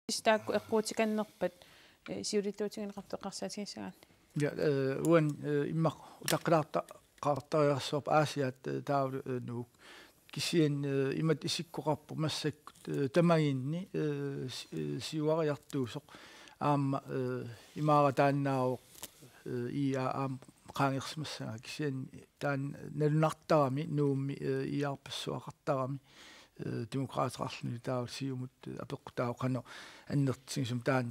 Staakku eqquutikannerpat siulittuutigineqarteqarsaatigissagaan. Ja uan immaq utaqqilaarta qaartariarsuup aasiat taavlu nuuk kisien imat isikkoqarpu massakkut tamaginni siuariartuusoq aamma imaara taannaaruq aam qaangersmassaga kisien taan nalunartarami nuummi iarpassuaqartarami demokraateqarluni taavul siumut apeqqutaaqano annertingsum taan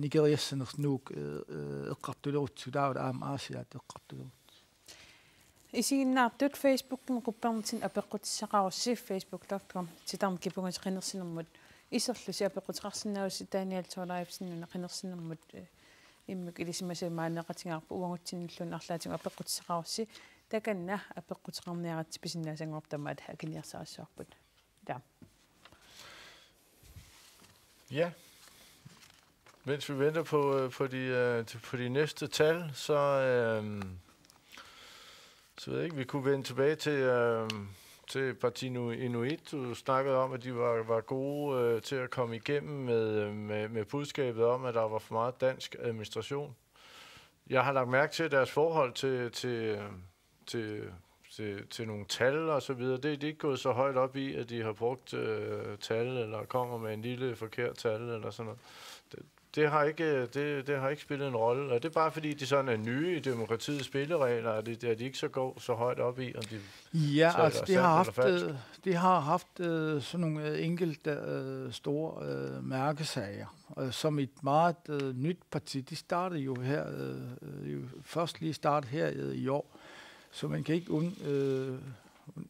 nikeriassaners nuuk eqqartulerutsu taavul aam aasiat eqqartulerut isiginnaartut Facebook-kin quppernitin apeqqutissaqarussi facebook.com sitarm kipungateqinnersinermut iserlusi apeqqutiqarsinnaarusi taanialtualaipsinnuna qinnersinermut immuk ilisimasemaanneqatigaarpu uangutsinillun arlaatigu apeqqutissaqarussi takanna apeqqutiqarniarat pisinnaasangortamaat akiniarsaassuarput da. Ja. Mens vi venter på de næste tal, så ved jeg ikke, vi kunne vende tilbage til Partino Inuit. Du snakkede om, at de var gode til at komme igennem med budskabet om, at der var for meget dansk administration. Jeg har lagt mærke til deres forhold til nogle tal og så videre. Det er ikke gået så højt op i, at de har brugt tal eller kommer med en lille forkert tal eller sådan noget. Det har ikke spillet en rolle, og det er bare fordi, de sådan er nye i demokratiets spilleregler, at de ikke så går så højt op i, om de altså de har haft sådan nogle enkelte store mærkesager, som et meget nyt parti. De startede jo her, først lige startet her i år, så man kan ikke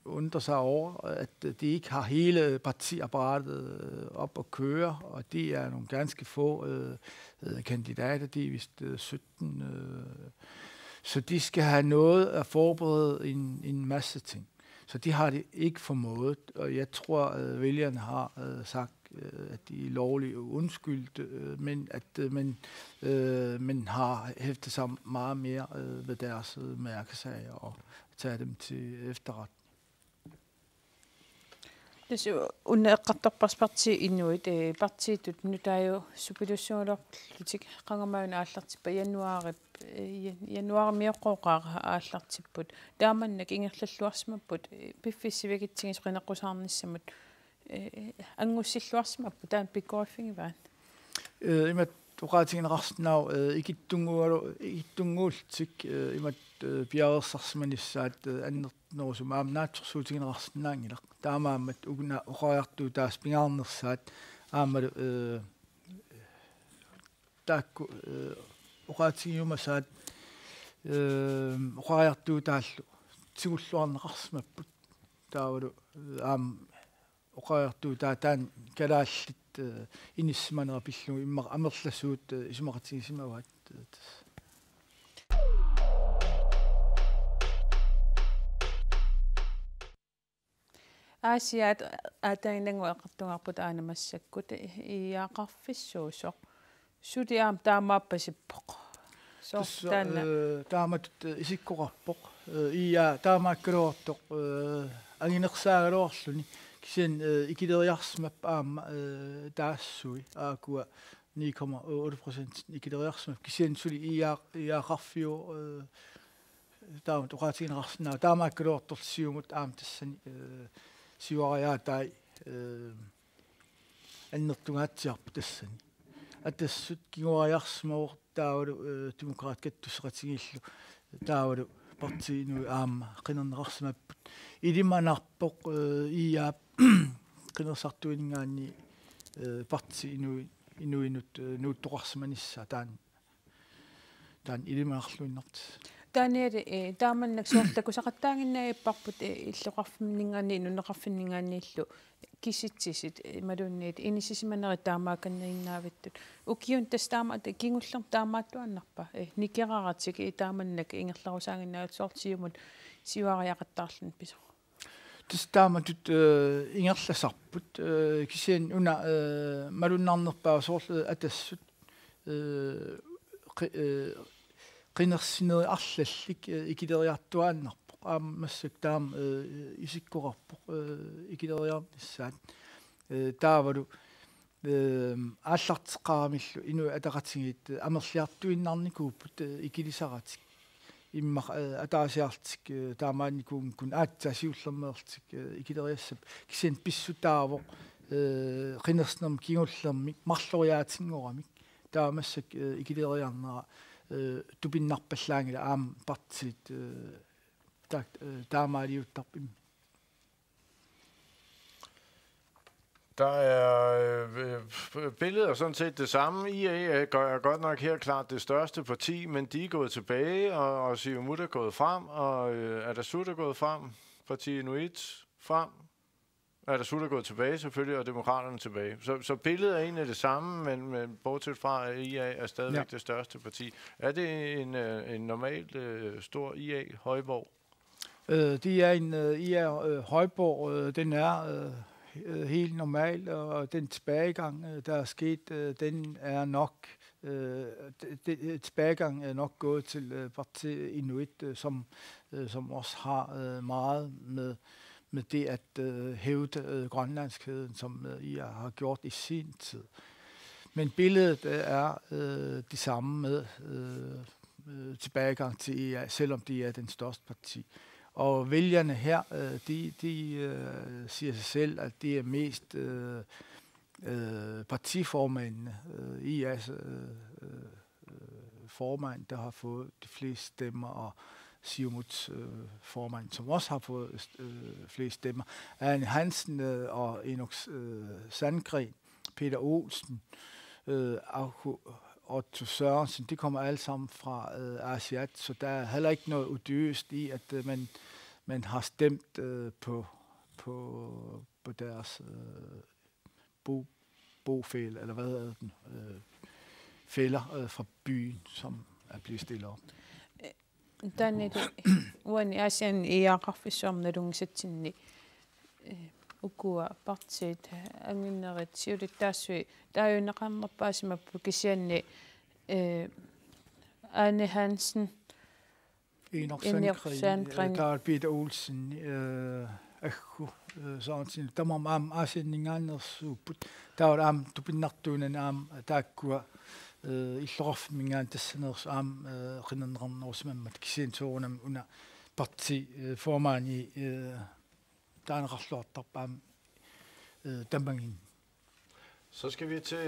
undre sig over, at de ikke har hele partiapparatet op at køre, og det er nogle ganske få kandidater, de er vist 17, så de skal have noget at forberede en masse ting. Så de har det ikke formået, og jeg tror, at vælgerne har sagt, at de er lovligt undskyldt, men at man har hæftet sig meget mere ved deres mærkesager og taget dem til efterret. Tässä on eqqartorparsparti Inuit partiitut nutaajo supillussuulorlutik qangamauna aallartippa januarimiоqqooqaar aallartipput taamannak ingerlalluarsmapput piffissivigitsigis qineqqusaarnissamut angussilluarsmappu taan pikkoriffingivaat imat tuqaatigineqarsinau ikittunguultik imat piarersarsimanissaat annernerusum aamnaatsorsuutigineqarsinnaangilaq taamaammat ugna uqariartuu taas pingaarnersaat aammalu taakku uqaatigiumasaat uqariartuu taallu sigulluarneqarsmapput taavalu uqariartuu taan kalaallit inissimana pillu imma amerlassuut isumaqatigisimavaat Aasiat aatainangu eqqartungarput aanamassakut iaqarfissuusoq sutiaam taamaappasippoq soortaanna taamatut isikkoqarpoq taamaakkaluartoq anginersaagalorluni kisien ikileriarsmap aamma taassui aakua 9,8% ikileriarsmap kisien suli iaqarfiu taamat uqaatigineqarsinnaa taamaakkaluartorsiumut aam tassani siuariaatai annertungaatsiarpu tassani atassut kiguariarsmaor taavalu demokraat kattusseqatigillu taavalu partiinu aamma qinerneqarsimapput ilimanarpoq iyaap qinersartuiningaanni parti inuinut nuuttoqarsimanissa taan ilimanarluinnert taaniali taamannak soortakusaqattaanginnaipparput illoqarfimningaanni nunneqarfinningaanniillu kisitsisit malunniit inisissimaneri taamaakannainngaavittut ukiun tastaama kingullerm taamaattuannarpa nikeraratik taamannak ingerlarusaanginnaat soortiumut siuariaqattaarlun piso tastaamatut ingerlasarput kisien una malunnarnerpaa soorlu atassut qinersineri arlallik ikileriartuaannarpoq aammassak taam isikkoqarpoq ikileriarnissaat taavalu ааллартеқарамиллу ину атақатигит амерлиартуиннарникууппут икилисаратик имма атаасиартик таамааникуун кун аатсасиуллермеертик икилериассап кисен писсутаавоқ qinernam kingullermik marloriaatinngoramik taamassak ikileriarnera tupinnarpallaangila aam partit taamaaliuttarpim. Der er billeder sådan set det samme. IA er godt nok helt klart det største parti, men de er gået tilbage, og Siumut er gået frem, og Atassut er gået frem, Parti Inuit frem. Atassut er gået tilbage selvfølgelig, og Demokraterne tilbage. Så billedet er egentlig det samme, men bortset fra, at IA er stadigvæk det største parti. Er det en normalt stor IA-højborg? Det er en IA-højborg. Den er helt normal, og den tilbagegang, der er sket, den er nok tilbagegang er nok gået til Parti Inuit, som også har meget med det at hævde grønlandskheden, som IA har gjort i sin tid. Men billedet er det samme med tilbagegang til IA, selvom de er den største parti. Og vælgerne her, de siger sig selv, at det er mest partiformændene, IA's formand, der har fået de fleste stemmer, og Siumuts formand, som også har fået flest stemmer. Arne Hansen og Enox Sandgren, Peter Olsen, Otto Sørensen, de kommer alle sammen fra Asiat, så der er heller ikke noget odiøst i, at man har stemt på deres bofæle, eller hvad er den, fælder fra byen, som er blevet stillet op. Tänne uani asian iaqarfissuarnalungisatsinni ukua partit anginnerit siulitaassui taajunaqarnerpaasimappu kisianni Arne Hansen Enoch Sandgren, Karl Peter Olsen, akku saansin tamam asianningaannersuupput taawam tupinnartuunan aam taakkua иллорфмингаан тассанерс аам qinernernорсимаммат кисиинсуурнам уна парти формаани таанеқарлуартарпаам тамбангин. Så skal vi til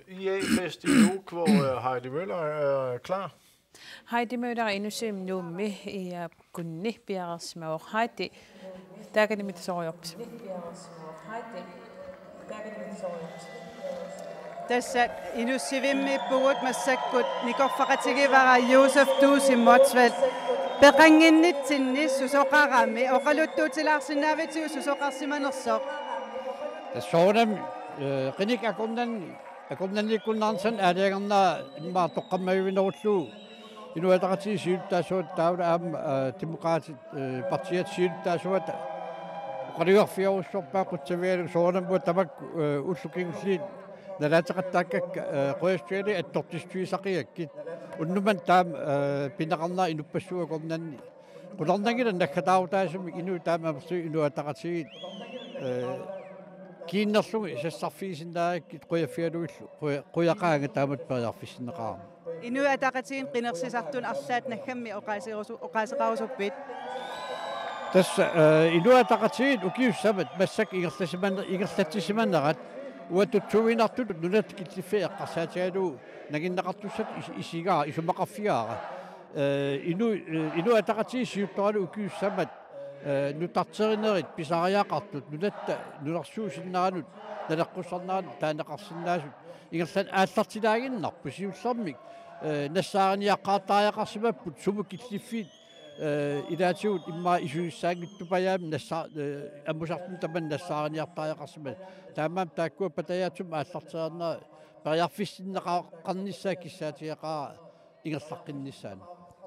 IA-fest i Nuuk, hvor Heidi Møller er klar. Heidi Møller er endnu nu med i kunne bjerresmør. Heidi, der kan det mit så op. tässä inusivimme puhut massakkut nikorfaqatigivara Josef Duusi Motsvald peqanginnit sinni susoqarami oqaluttuutilaarsinnaaviti susoqarsimanersoq tassoonam qinik akunnanikkunnaarsan aaliagerna imma toqqammajuvinerullu inuataqati siuttaasuut taula aam demokraatit partiat siuttaasuat qaliuarfiarussorpaa qutsavialu soonammu tamak ullukingulliit nalaataqattaakak qoyastuali attortistuisaqiakkit unnuman taam pinaqarnaa inupassuakornanni qularnangila nakkataarutaasumi inu taam amersu inuataqatigit kiinnerlugu isassarfiisinnaakit qoyaffialuillu qoyaqaanga taamat periarfissinneqaarma inuataqatigin qinersisartun arlaat nakkammi oqaasiqarusuppit tassa inuataqatigit ukiussamat massak ingerlatsissimannerat uatutsuinartut nunat kitliffeeqqarsaatigalu naginnaqartussat isigaa isumaqarfiaara inu ataqati siuttaralu ukiussamat nutarterinerit pisariaqartut nunatta nularsuusinnaanut naleqqusarnaanut taanaqarsinnaasut ingerlan aallartilaaginnarpu siullermik nassaariniaqqaartaajaqarsimapput sumu kitliffiit ilaatigut imma isuissaangittupajaamin ammusartun taman nassaariniartaajaqarsimat taamam taakkua patayaatum aallarteernaa periarfissinneqarnissaa kissaatiaqaa ingerlaqqinnissaana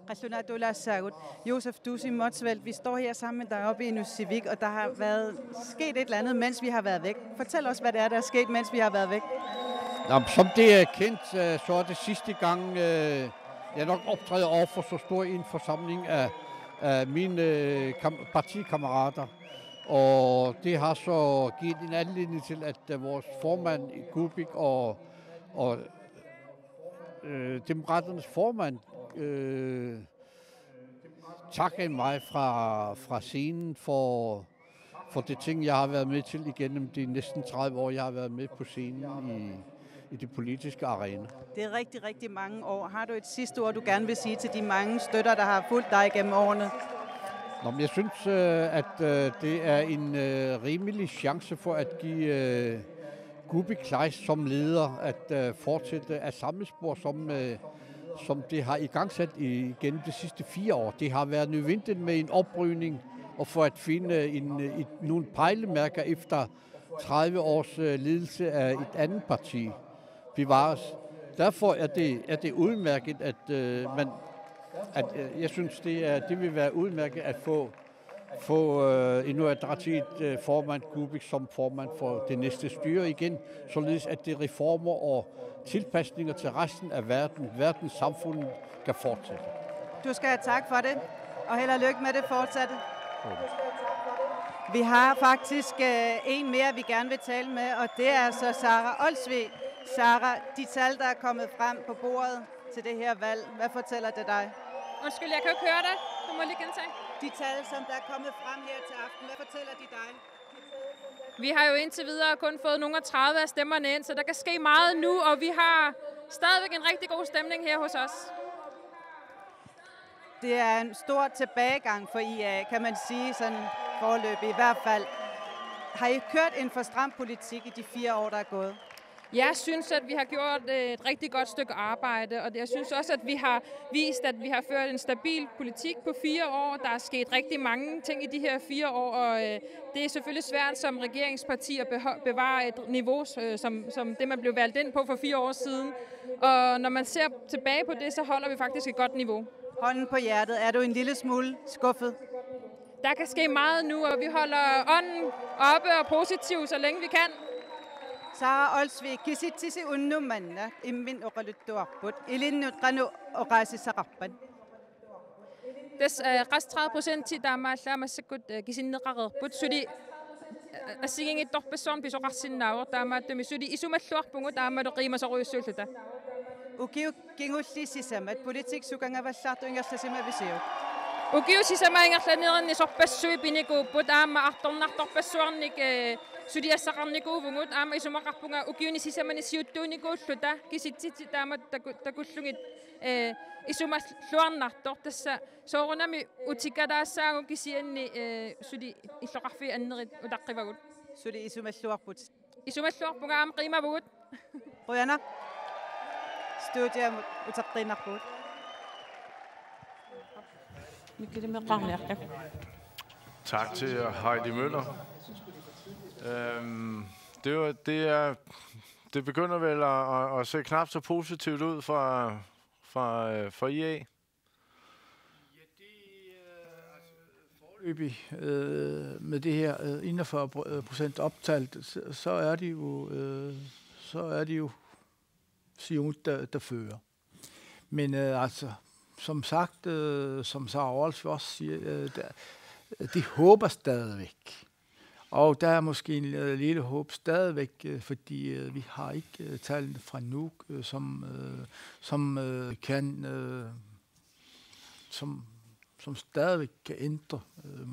Qallunatulaassaagut Josef Duusi Motsvald, vi står her sammen med dig oppe i Nusivik, og der har været sket et eller andet, mens vi har været væk. Fortæl os, hvad det er, der er sket, mens vi har været væk. Som det er kendt, så er det sidste gang, jeg nok optræder over for så stor en forsamling af mine partikammerater. Og det har så givet en anledning til, at vores formand Kubik og Demokraternes formand takker mig fra scenen for det ting, jeg har været med til igennem de næsten 30 år, jeg har været med på scenen i det politiske arena. Det er rigtig, rigtig mange år. Har du et sidste ord, du gerne vil sige til de mange støtter, der har fulgt dig gennem årene? Jeg synes, at det er en rimelig chance for at give Kubik Kleist som leder at fortsætte af samme spor, som det har igangsat igennem de sidste 4 år. Det har været nødvendigt med en opbrydning og for at finde nogle pejlemærker efter 30 års ledelse af et andet parti. Bevares. Derfor er det udmærket, at jeg synes, det vil være udmærket at få Inuit Ataqatigiit formand Kubik som formand for det næste styre igen, således at det reformer og tilpasninger til resten af verdens samfund kan fortsætte. Du skal have tak for det, og held og lykke med det fortsatte. Vi har faktisk en mere, vi gerne vil tale med, og det er så Sara Olsvig. Sara, de tal, der er kommet frem på bordet til det her valg, hvad fortæller det dig? Undskyld, jeg kan jo ikke høre dig. Du må lige gentage. De tal, som der er kommet frem her til aften, hvad fortæller de dig? Vi har jo indtil videre kun fået nogle af 30 af stemmerne ind, så der kan ske meget nu, og vi har stadigvæk en rigtig god stemning her hos os. Det er en stor tilbagegang for IA, kan man sige, sådan foreløbig i hvert fald. Har I kørt en for stram politik i de 4 år, der er gået? Jeg synes, at vi har gjort et rigtig godt stykke arbejde, og jeg synes også, at vi har vist, at vi har ført en stabil politik på 4 år. Der er sket rigtig mange ting i de her 4 år, og det er selvfølgelig svært som regeringsparti at bevare et niveau, som det, man blev valgt ind på for 4 år siden. Og når man ser tilbage på det, så holder vi faktisk et godt niveau. Hånden på hjertet, er du en lille smule skuffet? Der kan ske meget nu, og vi holder ånden oppe og positiv, så længe vi kan. Sara Olsvig, kisitisi unnumanna immin oqaluttuarput ilinnuqqanu oqaasissaqarpan. Des rest 30% til daamaallaamassakut kisinneqareerput suli assigingittorpassorn pisoqarsinnaavor taamaattumi suli isumalluarpungu taamatu qiimasoruissuulluta. Ukiu kingullisisamat politik sukangavallaartu ingerlasimavisiu. Ukiu sisamaingerlaneerni sorpassui pinikuupput aama artornartorpassuarnik sudiassaqarnikuuvungut aama isumaqarpunga ukiuni sisamani siuttuunikuulluta kisitsitsi taamat takullungit isumalluarnartor tassa soorunami utikadaassaagu kisianni sudi illoqarfi annerit utaqqivagut sudi isumalluarput isumalluarpunga aama qiimavugut qoyana studia utaqqiinarput Tak til Heidi Møller. Det begynder vel at se knap så positivt ud for IA. Ja, det foreløbig med det her 41% optalt, så er det jo Siumut, der fører. Men altså, som sagt, som Sara Olsvig også siger, de håber stadigvæk. Og der er måske en lille håb stadigvæk, fordi vi har ikke tallene fra Nuuk, som stadigvæk kan ændre,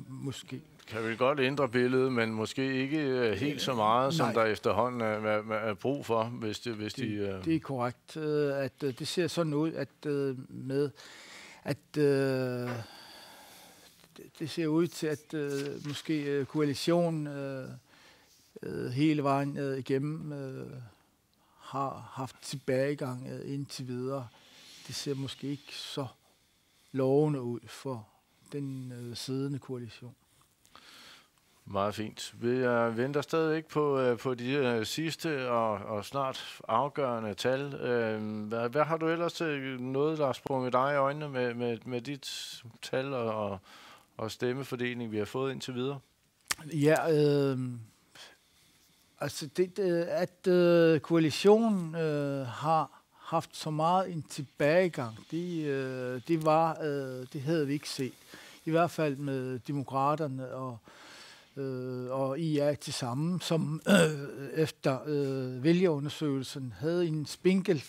måske. Kan vi godt ændre billedet, men måske ikke helt så meget, som der efterhånden er brug for, hvis de... Det er korrekt, at det ser sådan ud, det ser ud til, at måske koalitionen hele vejen igennem har haft tilbagegang indtil videre. Det ser måske ikke så lovende ud for den siddende koalition. Meget fint. Vi venter stadig på de sidste og snart afgørende tal. Hvad har du ellers til noget, der har sprunget dig i øjnene med dit tal og stemmefordeling, vi har fået indtil videre? Ja, altså at koalitionen har haft så meget en tilbagegang, det havde vi ikke set. I hvert fald med demokraterne og og IA til sammen, som efter vælgerundersøgelsen havde en spinkel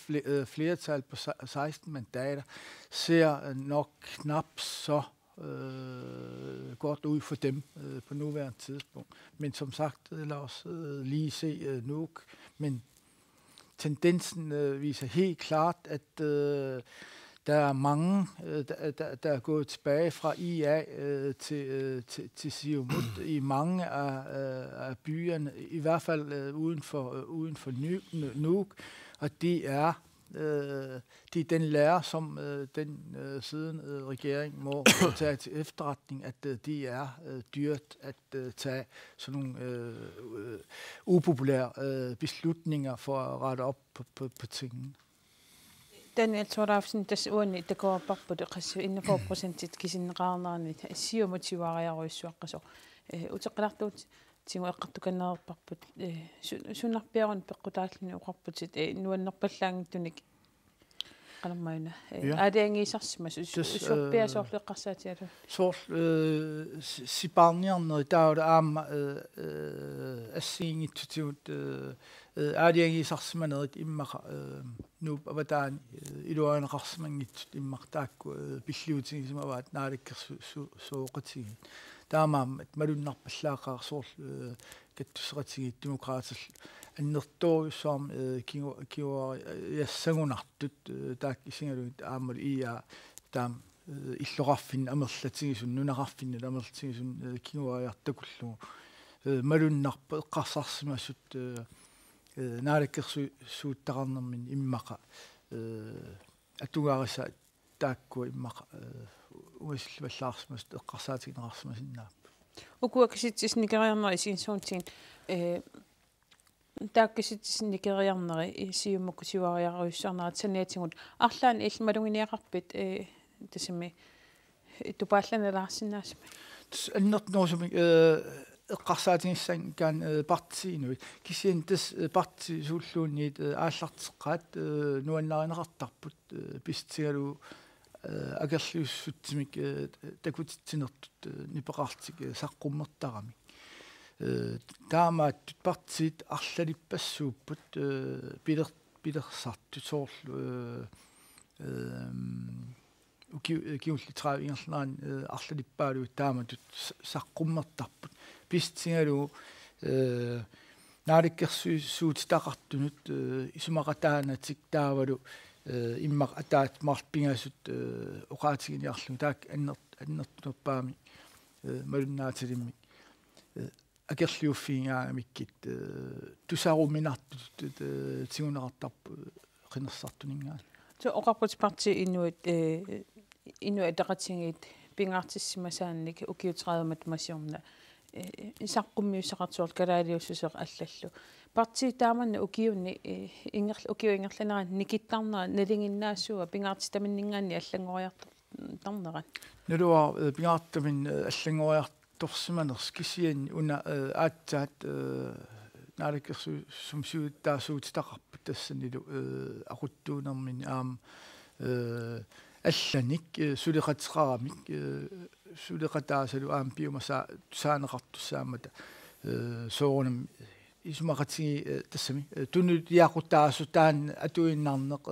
flertal på 16 mandater, ser nok knap så godt ud for dem på nuværende tidspunkt. Men som sagt, lad os lige se nu. Men tendensen viser helt klart, at der er mange, der er gået tilbage fra IA til Siumut i mange af byerne, i hvert fald uden for Nuuk, og det er den lære, som den siden regering må tage til efterretning, at det er dyrt at tage sådan nogle upopulære beslutninger for at rette op på tingene. Daniel Torafsen, tässä uonni teko pappude qassu inna 4% kisin qaarnaani siumutivariaruissuaqqaso utaqlartuut tingu eqqartukannerpapput sunarpiarun peqqutaalluni uqarputit nuannerpallaangittunik qalammaina aadiangiisarsimas surpiasoorleqqarsaatialu soor siparniarneri taula aamma assiingittutiut aadiangiisarsimanerit immaqa nu avataan iluaanaqarsimangit immartaakku pilliutigisumavaat naalikkersuoqatigi taamaammat malunnarpallaaqaarsuur kattusseqatigit demokraatil annertoriussaam kiwa yassagunartut taak isingaluit aammal ia taam иллоqarfin amerlatigisun nunaqarfinnut amerlatigisun kiuariartakullugu malunnarpa eqqarsarsimassut naalikkersuuttaqarnermin immaqa atugaarissa taakku immaqa uisilluallaarsmas eqqarsaatigineqarsimasinnaa ukuakisitsis nikeriarneri siinsuuntiin taakkisitsis nikeriarneri siumukku siuariaruissuarnarat saniatingut arlaan ilmalunginiaqarpit tasimi tupaallanalaarsinnaasmi annertnoosumi eqqarsaatigissan kaan partiinuit kisian tas parti suulluunniit aallarteqqaat nuannarineqartarput pistigalu agerluussutsimik takutitsinertut nipeqartik saqqummertarami taamaat partiit arlalipassuupput pilersartut soorlu kiullitraa arlalipaalu taamatut saqqummertarput pistigalu naalikkersuutitaqartunut isumaqataanatik taavalu immaq ataat marpingasut oqaatiginiarlu taak annertunerpaami malunnaatilimmi akerliuffiingaamikkit tusaruminartut tiguneqartarpu qinersartuningaa so oqarput parti inuit taqatingit pingaartissimasaannik ukiutræumat masiorna isaqqumiussaqartuor kalaaliussuseq allallu parti taamanna ukiunni ukiuingerlaneran nikittarnera nalinginnaassuga pingaartitaminningaanni allangoriartarneran nalua pingaartamin allangoriartorsimaners kisian una aatsaat naalikkersu sumsiuttaasuutitaqarput tassanilu aquttuunermin aam allanik suliqatiqaramik suliqataasalu aam piumasa saaneqartussaamata soorunam isumaqatigi tassami tunut yaaqutaasu taan atuinnarneq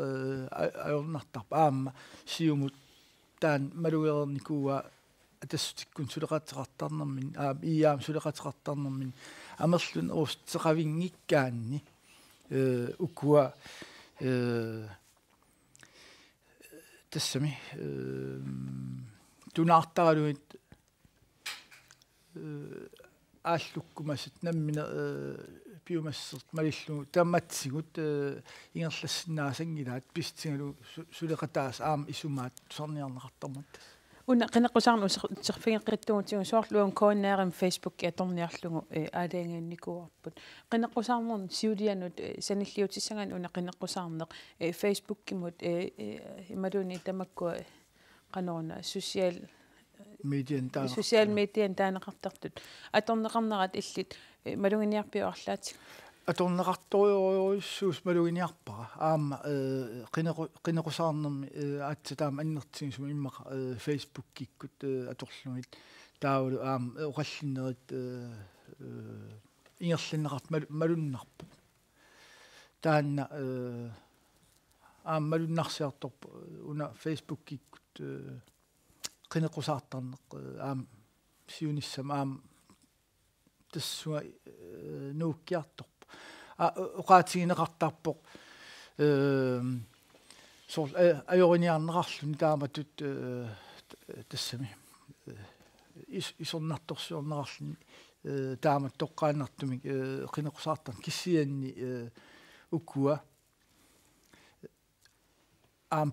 ajornartarpa aamma siumut taan malugerernikuua atassutikkun suliqatiqartarnermin aam iyaam suliqatiqartarnermin amerlun uustaqavingikkaanni ukua tassami tunaartaraluit ааллуккумасит наммина пиумассерт малиллу тамматсигут ингерлассиннаасангилаат пистингалу сулеқатаас аам исумаат сорниарнеқартармат una qinaqusarnu serfingeqittuutigun soorluun koonneerim Facebook atorniarlugu aalaangiannikuarput qinaqusarmurn siulianut sanilliutissangan una qinaqusarneq Facebook kimut imaluni tamakkua qanorna social median taaneqartartut atorneqarnerat illit malunginiarpiuarlaatik atorneqartoriuissuus maluginiarpara aama qinequsarnermi aatsataam annertigisum immaqa Facebook kikkut atorlungit taulu uqallinnerit ingerlinneqart malunnarpu taanna malunnarsiartorpu una Facebook-ikkut qinequsaartarneq siunissam tassua nuukkiartorpu uqaatigineqartarpoq sol ajoriniarnerarluni taamatut tassami isornartorsuornerarluni taamat toqqaannartumik qinequsaartar kissianni ukkua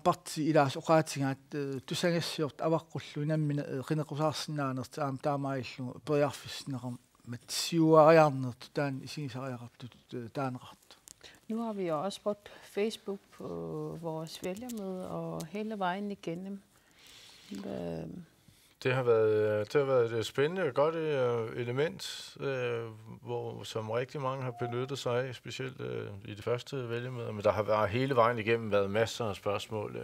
parti ilaas uqaatigaat tusangassiort avaqqullu nammina qinequsaarsinnaanerti taamaillu periarfisneqam matsiuariarnertu taan isigisariaqartut taaneqartu. Nu har vi jo også brugt Facebook på vores vælgermøde og hele vejen igennem. Det har været et spændende og godt element, som rigtig mange har benyttet sig af, specielt i det første vælgermøde. Men der har været hele vejen igennem været masser af spørgsmål.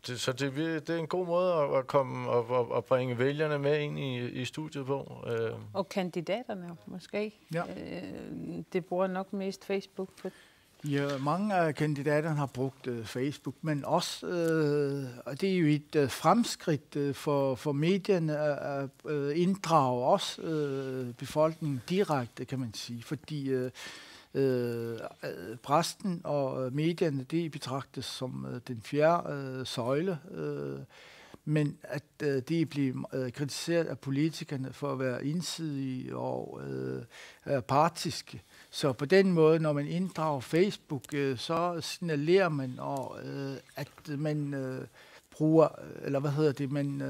Så det er en god måde at komme og bringe vælgerne med ind i studiet på. Og kandidaterne måske. Ja. Det bruger nok mest Facebook på. Ja, mange af kandidaterne har brugt Facebook, men også, og det er jo et fremskridt for medierne at inddrage også befolkningen direkte, kan man sige, fordi præsten og medierne, det betragtes som den fjerde søjle, men at det bliver kritiseret af politikerne for at være ensidige og partiske. Så på den måde, når man inddrager Facebook, så signalerer man, at man bruger, eller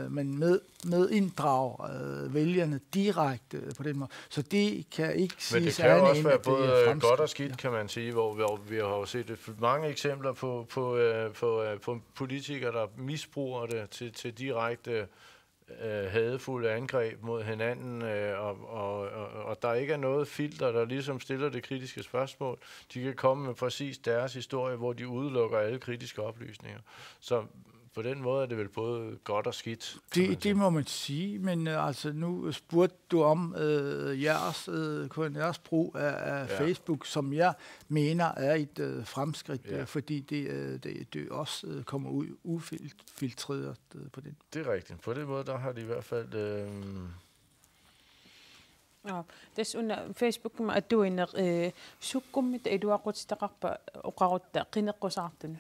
man medinddrager vælgerne direkte på den måde. Så det kan ikke siges andet. Men det kan jo også være både godt og skidt, kan man sige, hvor vi har jo set mange eksempler på politikere, der misbruger det til direkte hadefulde angreb mod hinanden, og der ikke er noget filter, der ligesom stiller det kritiske spørgsmål. De kan komme med præcis deres historie, hvor de udelukker alle kritiske oplysninger. Så på den måde er det vel både godt og skidt. Det må man sige, men altså nu spurgte du om jeres brug af Facebook, som jeg mener er et fremskridt, fordi det også kommer ud ufiltreret på den. Det er rigtigt. På den måde, der har de i hvert fald... Tässä on Facebook, at du er sukkummit, ei du aqutistaqarpa uqarutta qineqqusartunu.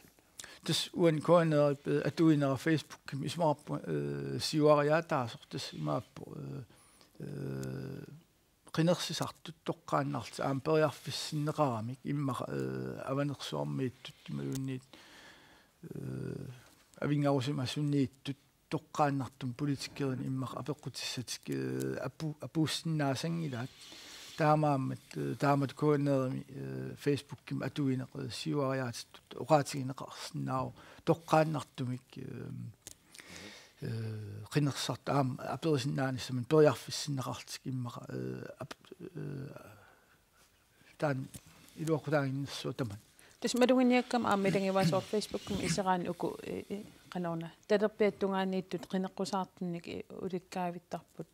Das uankoiner at du iner Facebook mismap siuariataasor imappo qinersisartut toqqaannart amperiarfissinneqaramik imma avanersuarmiittut timalunniit avingarusimassunniittut toqqaannartum politikkerin imma apeqqutissat apuussinnaasangilaat taamat koonnermi Facebook-kim atuineq siuariaatitut uqaatigineqarsinnaaru toqqaannartumik qinersart aperisinnaanissam periarfissinneqartik immaqa taan iluaqutaaginnersu taman Tässä madunginiakkam aammidangivaasuor Facebook-kum iseraan uku qanorna taterpiattungaaniittut qineqqusartunnik ulikkaavittarput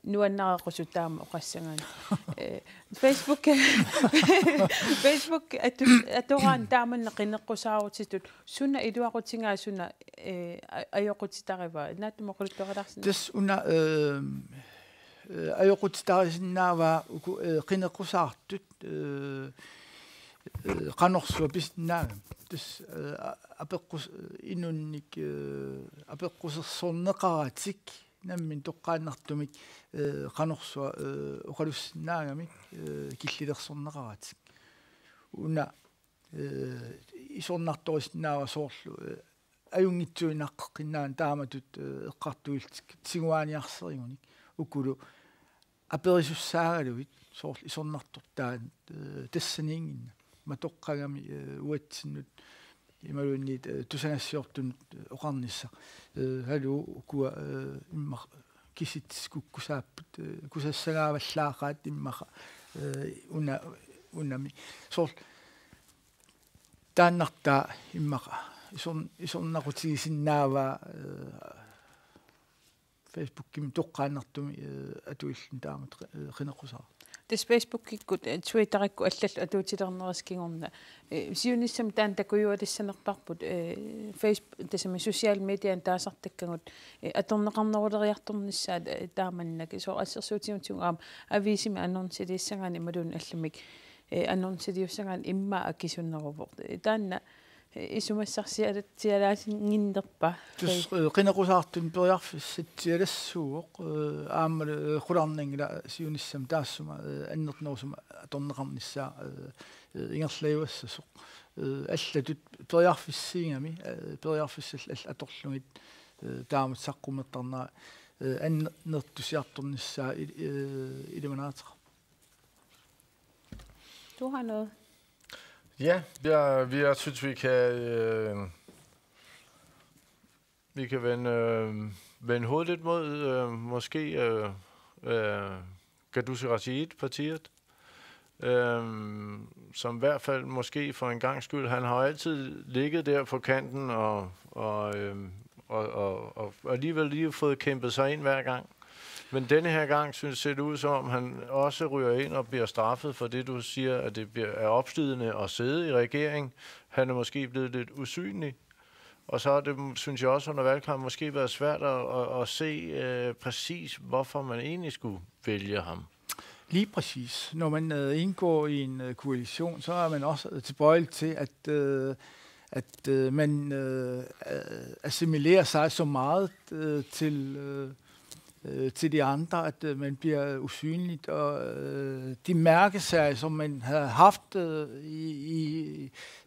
nuannaqaqusutaama oqassangaan Facebook atoraan taamanna qineqqusaarutisut sunna iluaqutigaasuna ajoqutitariva naattumoquluttoqalarsin tas una ajoqutitarisinnaava qineqqusaartut qanorsuа pisnnaagam tas apeqqus inunnik apeqqusersorneqaratik nammin toqqaannartumik qanorsua uqalussinaagamik killilersorneqaratik una isornartorisnaava soorlu ajungitsuinaqqinnaан taamatut eqqartuiltik tiguaaniarserigunik ukulu aperisussaagaluit soorlu isornartortaan tassaniinginna matoqqagami uatsinnut imalunniit tusangassiortunut oqarnissa halu ukua imma kisits kukkusaaput kusassagaavallaaqaat immaqa unami soor taannartaa immaqa isornaqutigisinnaava Facebook kim toqqaannartumi atuillan taamat qinaqqusaa. Tes Facebook-ikkut Twitterikku allallu atuutilernerskingorna siunissam taan takujualissanerparput Facebook tasami social median taasartakkangut atorneqarneruleriartornissaat taamannaki so assersuutiuntungaam aviisimi annonsiliissangani malun allamik annonsiliussangaan imma akisunneruvort taanna isumassarsialaasinginnerpa tus qinaqqusaartun periarfissitsialassuuq aammal qularningila siunissam taassuma annertnersuma atorneqarnissaa ingerlaiuassasuq allatut periarfissiingami periarfissall atorlungit taamat saqqummetternaa annertusiartornissaa ilimanaatera. Du har noget. Ja, jeg synes, vi kan vende hovedet lidt mod måske Gadusi Rashid-partiet, som i hvert fald måske for en gang skyld, han har altid ligget der på kanten og alligevel lige fået kæmpet sig ind hver gang. Men denne her gang synes det ud som om, han også ryger ind og bliver straffet for det, du siger, at det er opslidende at sidde i regering. Han er måske blevet lidt usynlig. Og så har det, synes jeg også under valgkampen, måske været svært at se præcis, hvorfor man egentlig skulle vælge ham. Lige præcis. Når man indgår i en koalition, så er man også tilbøjelig til, at man assimilerer sig så meget til de andre, at man bliver usynligt, og de mærkesager, som man havde haft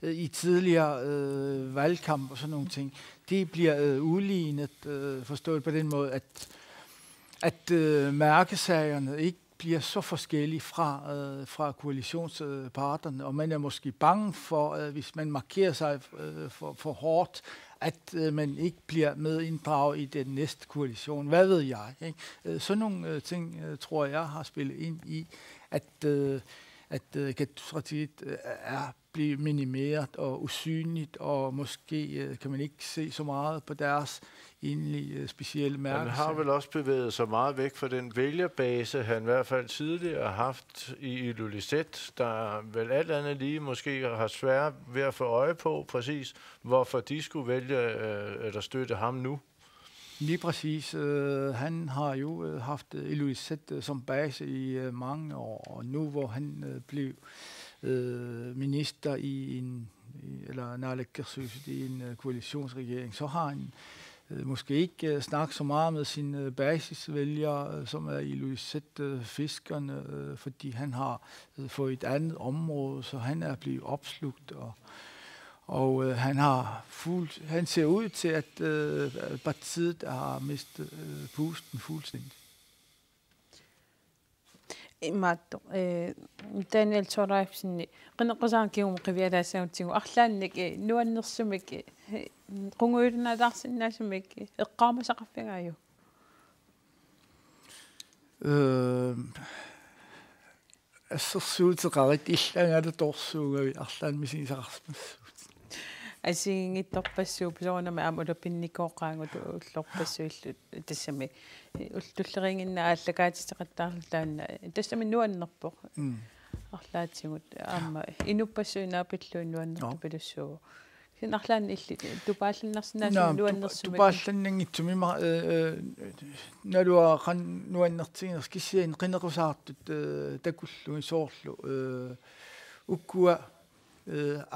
i tidligere valgkamp og sådan nogle ting, de bliver udlignet, forstået på den måde, at mærkesagerne ikke bliver så forskellige fra koalitionsparterne, og man er måske bange for, hvis man markerer sig for hårdt, at man ikke bliver med inddraget i den næste koalition. Hvad ved jeg? Ikke? Sådan nogle ting, tror jeg, har spillet ind i, at Gadusi er blevet minimeret og usynligt, og måske kan man ikke se så meget på deres egentlig specielle mærke. Han har vel også bevæget sig meget væk fra den vælgerbase, han i hvert fald tidligere har haft i Ilulissat, der vel alt andet lige måske har svært ved at få øje på præcis, hvorfor de skulle vælge eller støtte ham nu. Lige præcis. Han har jo haft Ilulissat som base i mange år, og nu hvor han blev minister i en koalitionsregering, så har han måske ikke snakket så meget med sine basisvælgere, som er i Ilulissat-fiskerne, fordi han har fået et andet område, så han er blevet opslugt, og han ser ud til, at partiet har mistet pusten fuldstændig. Maatto Daniel Torreipsen qinneqqasaankium qivialaassautigu arlaannik nuannersumik qunguulinaadarsinnaasumik eqqaamasaqaffigaaju ассерсуутеқарит иллангала торсуугави арлаанмисигисақарсмассуут асиингитторпассуу писорнама амулапинникооқаангут уллорпассуиллут тассами уллуллерингинна ааллагаатисеқаттаарлаанна тассами нуаннерпоқ арлаатсигут аама инуппассуинаапиллуин нуаннерту пилуссуу синарлаан илли тупааллиннарсинаасу нуаннерсумик тупаалланнангитсуми налуа қан нуаннертигинерс киссиин қинеқусаартут такуллуи соорлу уккуа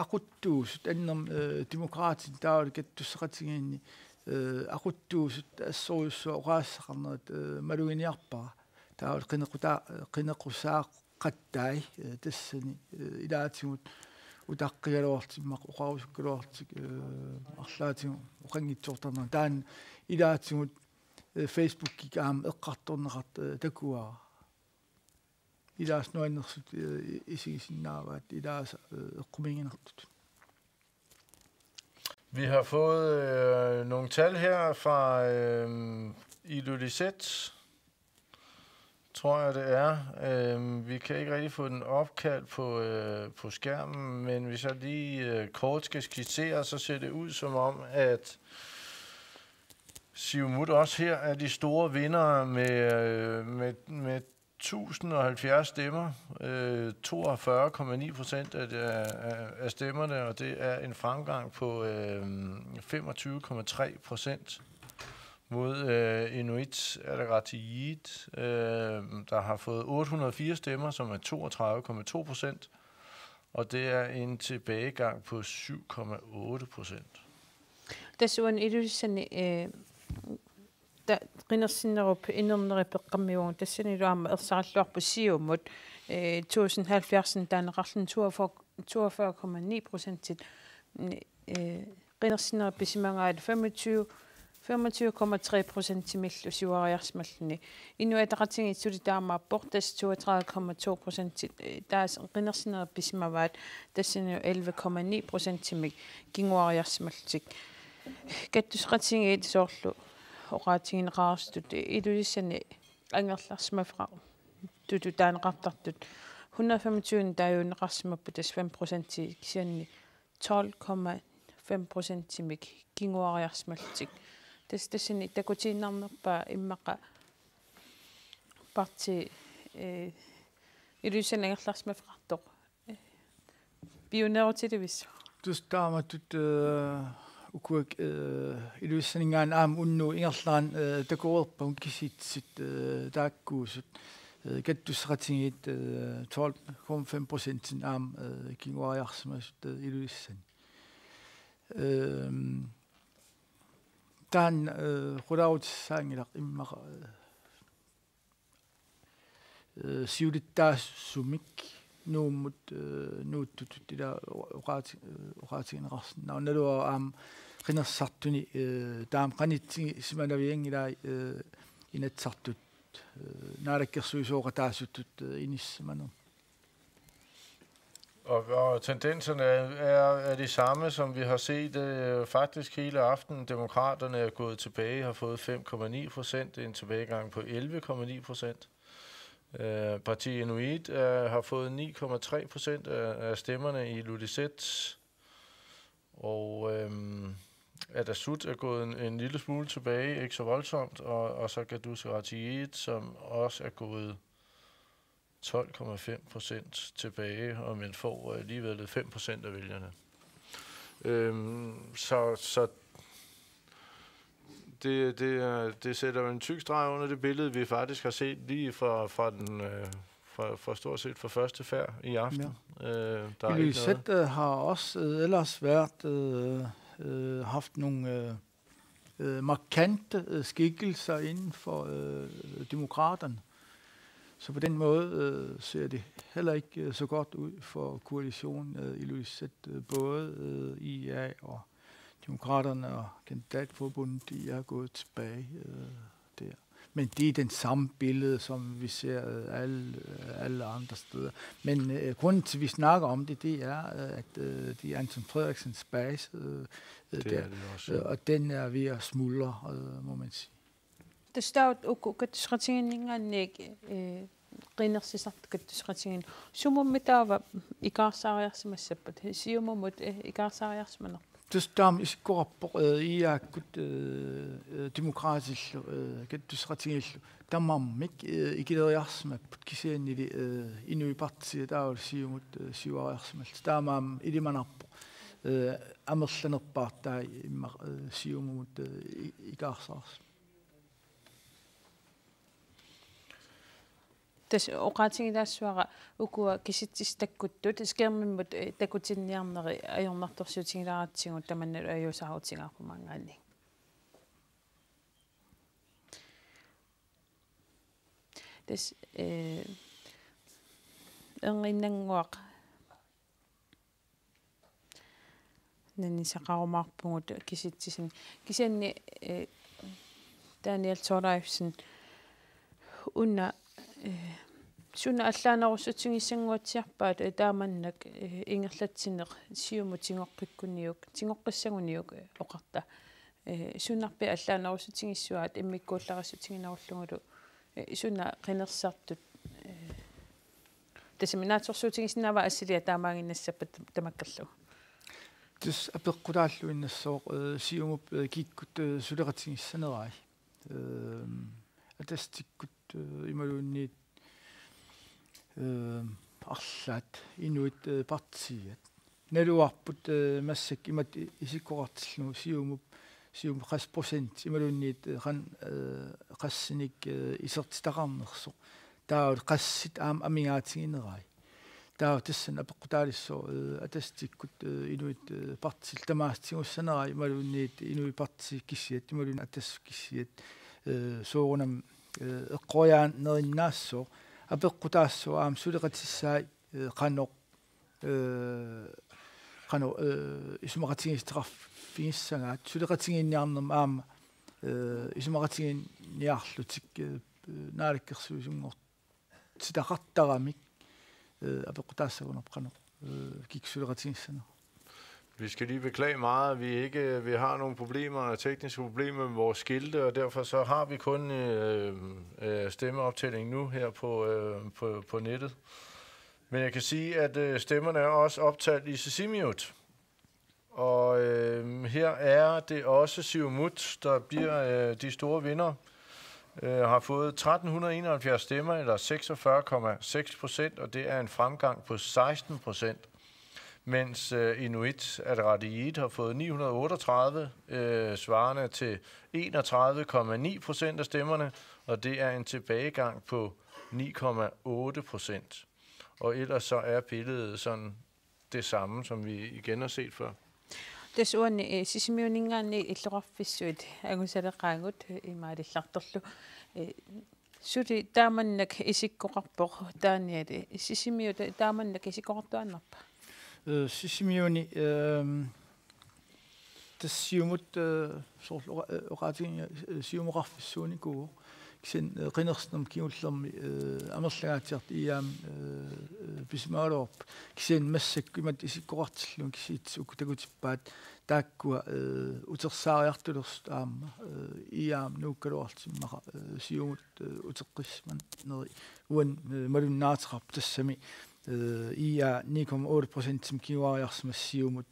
aquttuusut annam demokraatin taawli kattussaqatigiinni aquttuusut assoruussua oqaassaqarnerat maluginiarpara taawli qinequsaaqattai tassani ilaatigut utaqqiyaloortimmaq oqarusukkaluartik arlaatigu oqangitsortarna taan ilaatigut Facebook-ik aam eqqartorneqart takuaa ilaas nuannersut isigisinnaavaat ilaas eqquminginertut. Vi har fået nogle tal her fra Ilulissat, tror jeg det er. Vi kan ikke rigtig få den opkaldt på skærmen, men hvis jeg lige kort skal skitsere, så ser det ud som om, at Siumut også her er de store vindere med 1070 stemmer, 42,9% af stemmerne, og det er en fremgang på 25,3% mod Inuit Ataqatigiit, der har fået 804 stemmer, som er 32,2%, og det er en tilbagegang på 7,8%. Tasuan ilusani ta qinnersinnerup inernerippeqqammiugun tassaniluarma ersaralluarpu siumut 1070 taaneqarlun 42,9%. Qinnersinnerippi simangaat 25,3% timillu siuariarsmalluni Inuit Ataqatigiit sulitaamaappoq tas 32,2% taas qinnersinnerippi simavaat tassaniu 11,9% timik kinguariarsmaltik kattusqatigiit soorlu oqaatigineqarstut ilulissani angerlarsmafra tutu taaneqartartut 125 taayuuneqarsimappu tas 5% kisianni 12,5% timik kinguariarsmaltik tassani takutiinarnerpaa immaqa parti ilulissani angerlarsmafrartoq pioneerutilivis tustaamatut ukuak iluissaningaan aam unnu ingerlaan takuerpun kisitsit taakkuusut kattussaqatigiit 12,5% aam kinguariarsmasut iluissani taan qulautissaaangilaq immaqa siulittaassumik nuummut nuuttutut ila oqaatigineqarsinna nalua aam qinersartuni taam qanittigi simanaviangilai inatsartut naalakkersuisooqataassutut inissimanu. Og tendenserne er de samme, som vi har set faktisk hele aftenen. Demokraterne er gået tilbage, har fået 5,9%, en tilbagegang på 11,9%. Parti Inuit har fået 9,3% af stemmerne i Ilulissat, og Atassut er gået en lille smule tilbage, ikke så voldsomt, og så Kattusaqatigiit, som også er gået 12,5% tilbage, og man får alligevel 5% af vælgerne. Så det sætter jo en tyk streg under det billede, vi faktisk har set lige fra stort set fra første færd i aften. Ja. Ilulissat har også ellers været haft nogle markante skikkelser inden for demokraterne. Så på den måde ser det heller ikke så godt ud for koalitionen Ilulissat, både IA og Demokraterne og Kandidatforbundet, de er gået tilbage der. Men det er den samme billede, som vi ser alle andre steder. Men grunden til, at vi snakker om det, det er, at det er Anton Frederiksens base der, og den er ved at smuldre, må man sige. Det står kattusqatiginingaanniik qinnersisart kattusqatigin sumummitava ikaarsaariarsimassappat siumumut ikaarsaariarsimaner tustam iskorpor iaakkut demokraatillu kattusqatigillu tamammik ikileriarsimapput kisiannili inuipartisia taawul siumut siuariarsimallu taamaam ilimanarpo amerlanerpaartai imma siumumut ikaarsaars tas oqaatigilaassuara ukua kisittistakkut skærmimmut takutinniarneri ajornartorsuutigilaaratsigut tamannalu ajuusarutigaarpumangaanni tas erinnanguaq nanisaqarumaarpungut kisittisin kisianni Daniel Thorleifsen unna sunna allaanerussutingissanguatsiarpaat taamannak ingerlatsineq siumu tingoqqikkunniuk tingoqqissaguniuk oqarta sunnarpi allaanerussutingissuaat immikkuullarassutinginarulluгулу sunna qinersartut taseminaatsorsuutigisnaava assilia taamaanginnassappat tamakkallu Tis appeqqutaalluinnassoo siumup kiikkut suleqatigissanerai. Atastikkut imaluunniit arlaat inuit partiat. Naluarput massak imat isikkoqartillu siumup 60% imaluunniit qassinik isertitaqarnerso. Taawut qassit amigaatiginerai. Tassan appeqqutaalisso atastikkut inuit partil tamaastigussanarai imaluunniit inui parti kissiat imaluun atas kissiat soorunam eqqoriaan nerinaasso appeqqutaasso suleqatissaai qanoq isumaqatigisteqarfingissagaat suleqatigiinniarnerma isumaqatigiinniarlutik naalakkersuusungor sitaqartaramik Vi skal lige beklage meget, at vi har nogle problemer, tekniske problemer med vores skilte, og derfor så har vi kun stemmeoptælling nu her på nettet. Men jeg kan sige, at stemmerne er også optalt i Sisimiut. Og her er det også Siumut, der bliver de store vindere. Har fået 1371 stemmer, eller 46,6%, og det er en fremgang på 16%. Mens Inuit Ataqatigiit har fået 938, svarende til 31,9% af stemmerne, og det er en tilbagegang på 9,8%. Og ellers så er billedet sådan det samme, som vi igen har set før. Tasuan sisimiuningaanni illuqarfissuit agusaleqaagut imaadillartorlu suti taamannak isikkoqarpoq taaniat sisimiut taamannak isikkoqartuannarpa sisimiuni tassiumut soorluqaatinga siumuqarfissuuniku kisen qinersnum kiullermi amerlagaatiart iam bismaalorp kisen massakku imat isikkoqartillun kisiitsuk takutippaat taakkua utersaariartulers aamma iam nuukkaluartimmaqa siumut uteqqisman neri uan malunnaatiqarp tassami ia 9,8% kiuariarsmas siumut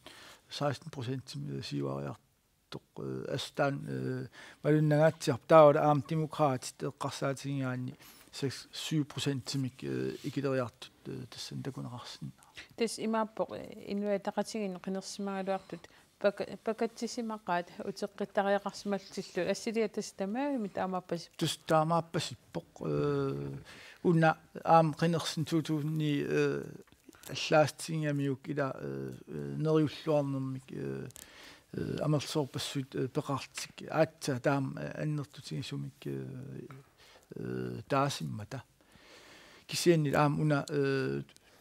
16% siuariart astaan malunnagaatiarp taawala aam demokraatit eqqarsaatigiaanni 7%-mik ikileriartut tassan takuneqarsin tas imaappoq inuataqatigin qinersimagaluartut pakattisimaqaat uteqqittariaqarsimaltillu assiliya tastamaa taamaappas taamaappassippoq unna aam qinersin 2000-ni allaastigiamiuk ila neriulluarnermik amersorpassut peqartik aatsa taam annertutigisumik taasimmata kisiannit aam una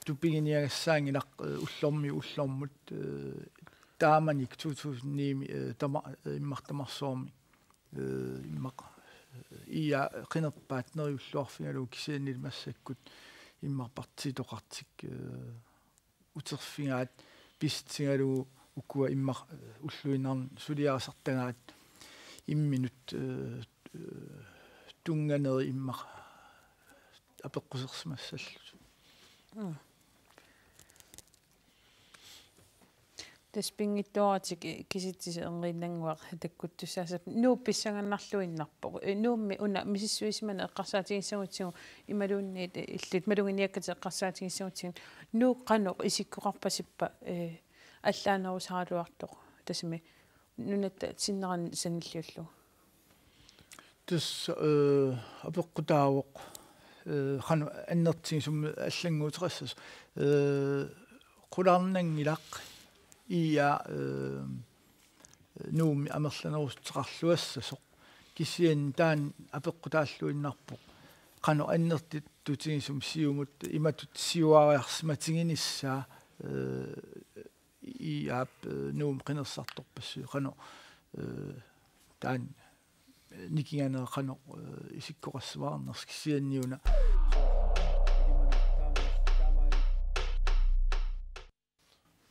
tupiginiagassaangilaq ullormut taamanik 2009 immartamarsoormi immaq ia qinerpaat neriulluarfingalu kisiannit massakkut immarpartitoqartik uterfingaat pistingalu ukua immar ulluinarn suliarasartagaat imminut tunganeri immar apeqqusерсимассаллут таспингиттуаратик киситсисе энриннангуақ таккуттуссаасап нуупписсагannarluinnarpoq нуумми уна мисиссуисимана эққарсаатигиссагутсигу ималуунниит иллит малугиниаккати эққарсаатигиссагутсигу нууққаноқ исиккоқарпасиппа аллаанерусаалуартоқ тасми нунатта синнеран саниллиуллу тус апеққутаавоқ хану аннертигисум аллангуутеқассас qulарнангилақ иа нууми амерланерустеқарлуассасоқ кисиан таан апеққутааллуиннарпоқ қану аннертит тутигисум сиумут иматут сиуариарсиматигиниссаа иап нуум қинерсарторпассу қану таан никиганер қану исиккоқассуарнерс кисианниуна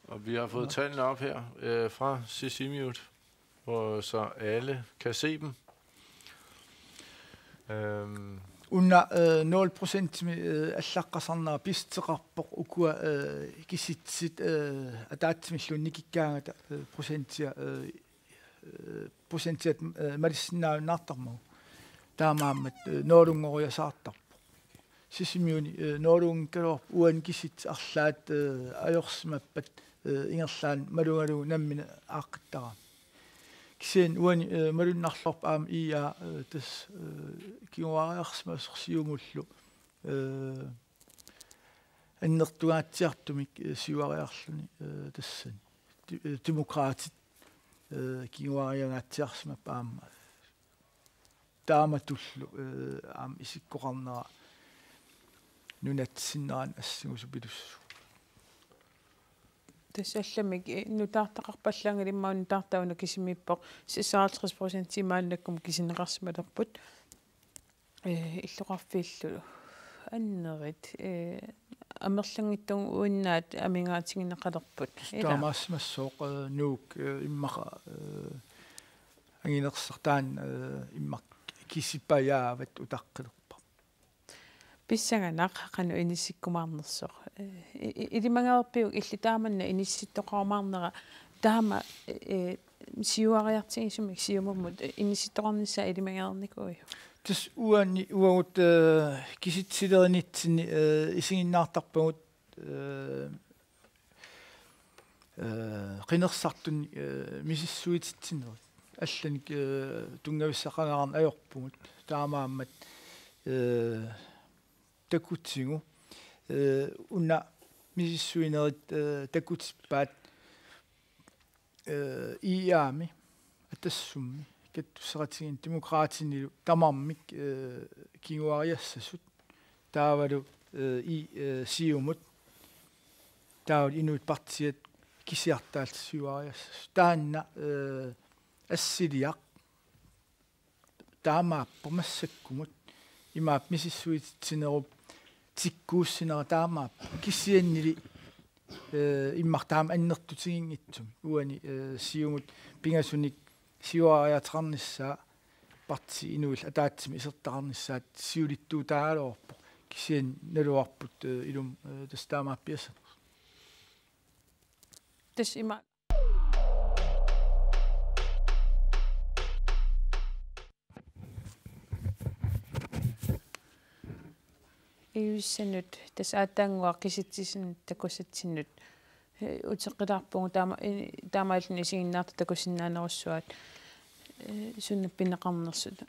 Og vi har fået tallene op her fra Sisimiut, hvor så alle kan se dem. Unna 0% allaqqasarnaa pisteqarpoq ukua kisitsit ataatsimillunnikikkaangata prosentiat malissinnaunnaartarmu taamaammat noolungoriasaartarpo sisimiuni noolungkalor uan kisit arlaat ajorsimappat ingerlaan malungalu nammina aaqittara kisen uan malunnarlorp aam ia tas kiuariarsmasorsiumullu annertugaatsiartumik siuariarluni tassani demokraatit kiuariangaatsiarsmap aam taamatullu aam isikkoqarnera nunatsinneraan assugusupilus тассалламик нутаартақарпаллаангилиммаун нутаартауна кисимиппоқ 56% мааннаккум кисинеқарсималерпут иллоқарфииллу аннерит амерлангиттун уиннаат амингаатингинеқалерпут таамаассмассооқ нуук иммақа ангинерсартаан иммақ кисиппаяават утаққилерпа писсаганақ қану инисиккумаарнерсоқ илимангаерпиук иллитааманна инисситтоқармаарнера таама сиуариартигисумик сиумуммут инисситтоқарнissaа илимангаерникуи тас уани уагут киситсилеринитсини исигиннаартарпагут qinеrsartuni мисиссуититсинерит алланик тунгависсақанаарн аёрпугут таамааммат такутсигу унна мисиссуинерит такутиппаат иами атассумми каттуссератигин демократинилу тамармик кигуариассасут таавалу и сиумут таавал инуит партиат кисиартаалт сиуариассас таанна ассилиақ таамааппо массаккумут имаап мисиссуититсинеруп тиккууссинера таамаап киссианнили иммартаам аннертутигингитсум уани сиумут пингасуник сиуариатеқарниссаа парти инуил атаатсими исертақарниссаат сиулиттуу таалоорпо кисиан налуарпут илум тастаамааппиаса тас има иуссанут тас аатаангуа қиситсисин такуссатсиннут утеққилаарпугу таамааллни сигиннаарта такуссиннаанеруссуат суннаппинеқарнерсут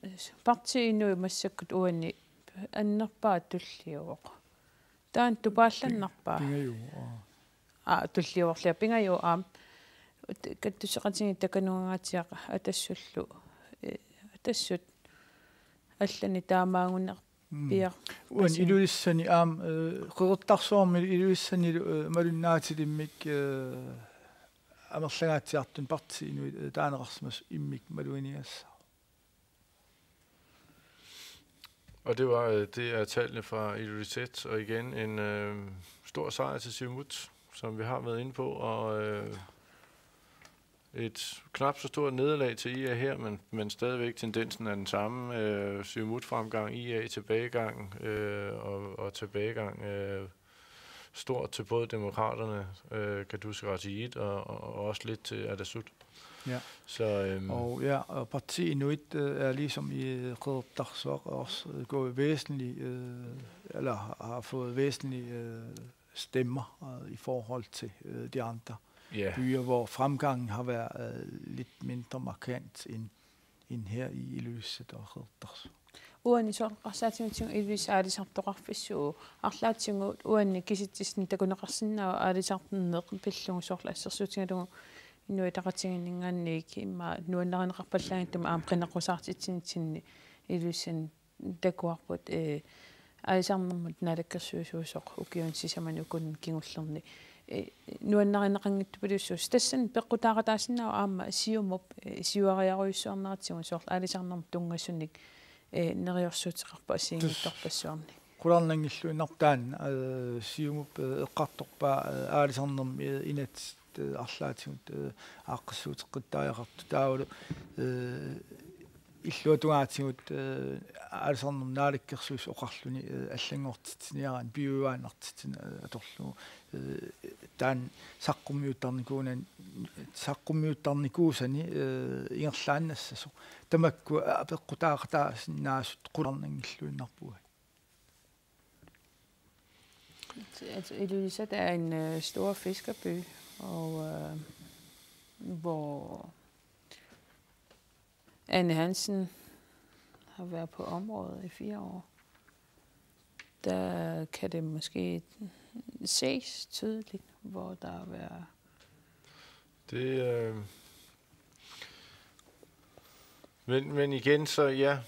парти инуи массаккут уанни аннерпаа туллиуоқ таан тупаалланнарпаа туллиуорлиа пингаю аам каттусеқатиги таканугаатиақа атассуллу атассут аллани таамаагунеқ пиа уан илуиссани аам қерттарсуарми илуиссани малуннаатилиммик амерлагаатиартун парти инуи таанеқарсимас иммик малуиниасса. Og det er tallene fra Ilulissat, og igen en stor sejr til Siumut, som vi har været inde på, og et knap så stort nederlag til IA her, men stadigvæk tendensen er den samme. Siumut-fremgang, IA tilbagegang, og tilbagegang stort til både demokraterne, Kadus Ratiit, og også lidt til Adasut. Ja. Så, og partiet Inuit er ligesom i Qeqertarsuaq også gået væsentligt, eller har fået væsentlige stemmer i forhold til de andre byer, hvor fremgangen har været lidt mindre markant end her i Ilulissat og Qeqertarsuaq. uani soorqarsaatimitsingu iluisaarisartoqarfissuu арлаатсингуут уанни киситсисни такунеқарсиннаа аалисартиннеқ пиллугу соорла ассерсуутингалугу инуитақатингиннгаанник имма нуаннеринеқарпаллагиттума аам қинеққусаартитсинитсинни илуиссан такуарпут аалисарнэрмут налаккерсуусуусоқ укиун сисаманукун кингуллерни нуаннеринеқангиттупилуссуус тассан пеққутааратаассинаа аама сиумоп сиуариаруйуссуарнаратсигу соорла аалисарнэрмут тунгассунник нериорсуутеқарпа асиингитторпассуарни qulарнангиллуинартаан сиумуп эққарторпаа аалисарнэрми инат арлаатигут ааққассуутеққиттариақарту таавалу иллуатугаатигут аалсарнум нааликкерсуус оқарлуни аллангортитсиниаран биуаанартитсина аторлу таан саққуммиуттарникуусани ингерлааннассасо тамакку апеққутаақатаасиннаасут қуларнангиллуиннарпуга. Altså, Ilulissat er en stor fiskerby, og hvor Anne Hansen har været på området i 4 år. Der kan det måske ses tydeligt, hvor der har været... Men igen, så ja...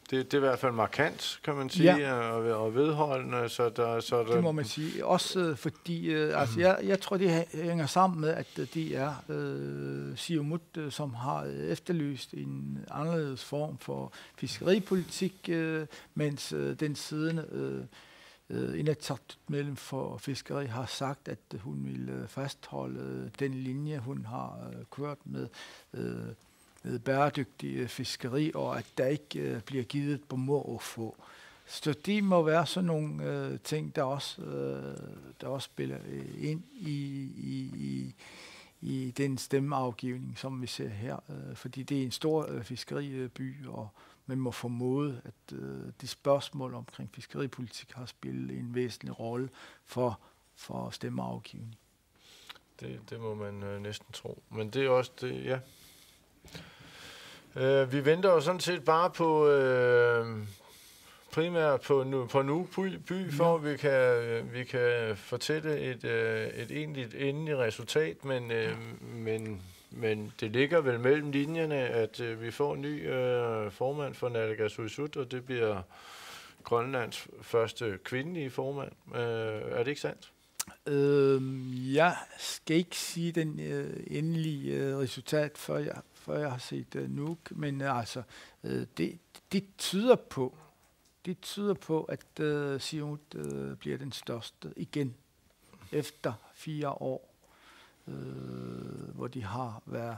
Det er i hvert fald markant, kan man sige, og vedholdende. Så der det må man sige. Også fordi, altså jeg tror, det hænger sammen med, at de er Siumut, som har efterlyst en anderledes form for fiskeripolitik, mens den siddende Inatsisartut for fiskeri har sagt, at hun vil fastholde den linje, hun har kørt med bæredygtig fiskeri, og at der ikke bliver givet på må og få. Så det må være sådan nogle ting, der også spiller ind i den stemmeafgivning, som vi ser her. Fordi det er en stor fiskeriby, og man må formode, at de spørgsmål omkring fiskeripolitik har spillet en væsentlig rolle for stemmeafgivning. Det må man næsten tro. Men det er også det, ja. Vi venter jo sådan set bare på primært på Nuuk by, for vi kan fortælle et egentligt endeligt resultat, men det ligger vel mellem linjerne, at vi får en ny formand for Naalakkersuisut, og det bliver Grønlands første kvindelige formand. Er det ikke sandt? Jeg skal ikke sige den endelige resultat, før jeg har set Nuuk, men altså det tyder på, at Siumut bliver den største igen efter 4 år, hvor de har været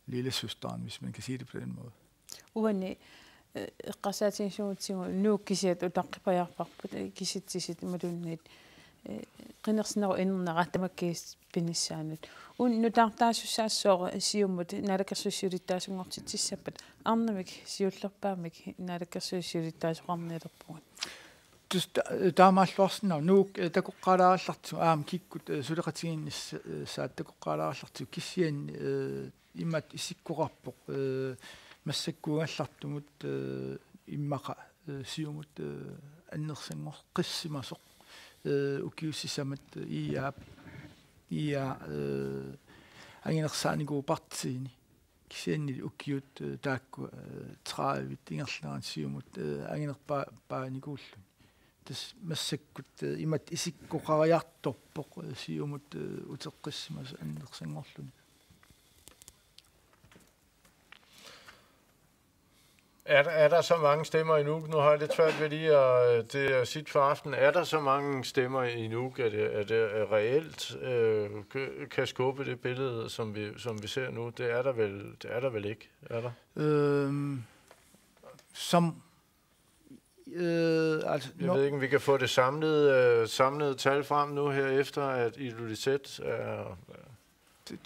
lillesøsteren, hvis man kan sige det på den måde. Uanne qasaatinsuutigu Nuuk kisiat utaqqipajarparput kisittisit madunnet qinnersinero innernaratamakkis pinissaanut nutartaasussaassoo Siumut Naalakkersuissulittaasungortitsissappat arnamik siullerpaamik Naalakkersuissulittaasuqarnilerpugut. Taamaalluarsinau Nuuk takoqqalaallartu kikkut suleqatiginnissaat takoqqalaallartu kissian immat isikkuqarpoq массаккугаллартумут иммақа Siumut аннерсангор қиссимасоқ укиуссисамат иа ангинерсааникуупартиини кисианни укиут таакку 30 ингерлеран Siumut ангинерпааникууллу тас массаккут имат исиккоқариарторпоқ Siumut утеққиссимас аннерсангорлуни. Er der så mange stemmer i Nuuk? Nu har jeg lidt svært ved lige at sige for aften. Er der så mange stemmer i Nuuk, at det reelt kan skubbe det billede, som vi ser nu? Det er der vel ikke, er der? Altså, jeg ved ikke, om vi kan få det samlede tal frem nu her efter, at Ilulissat er...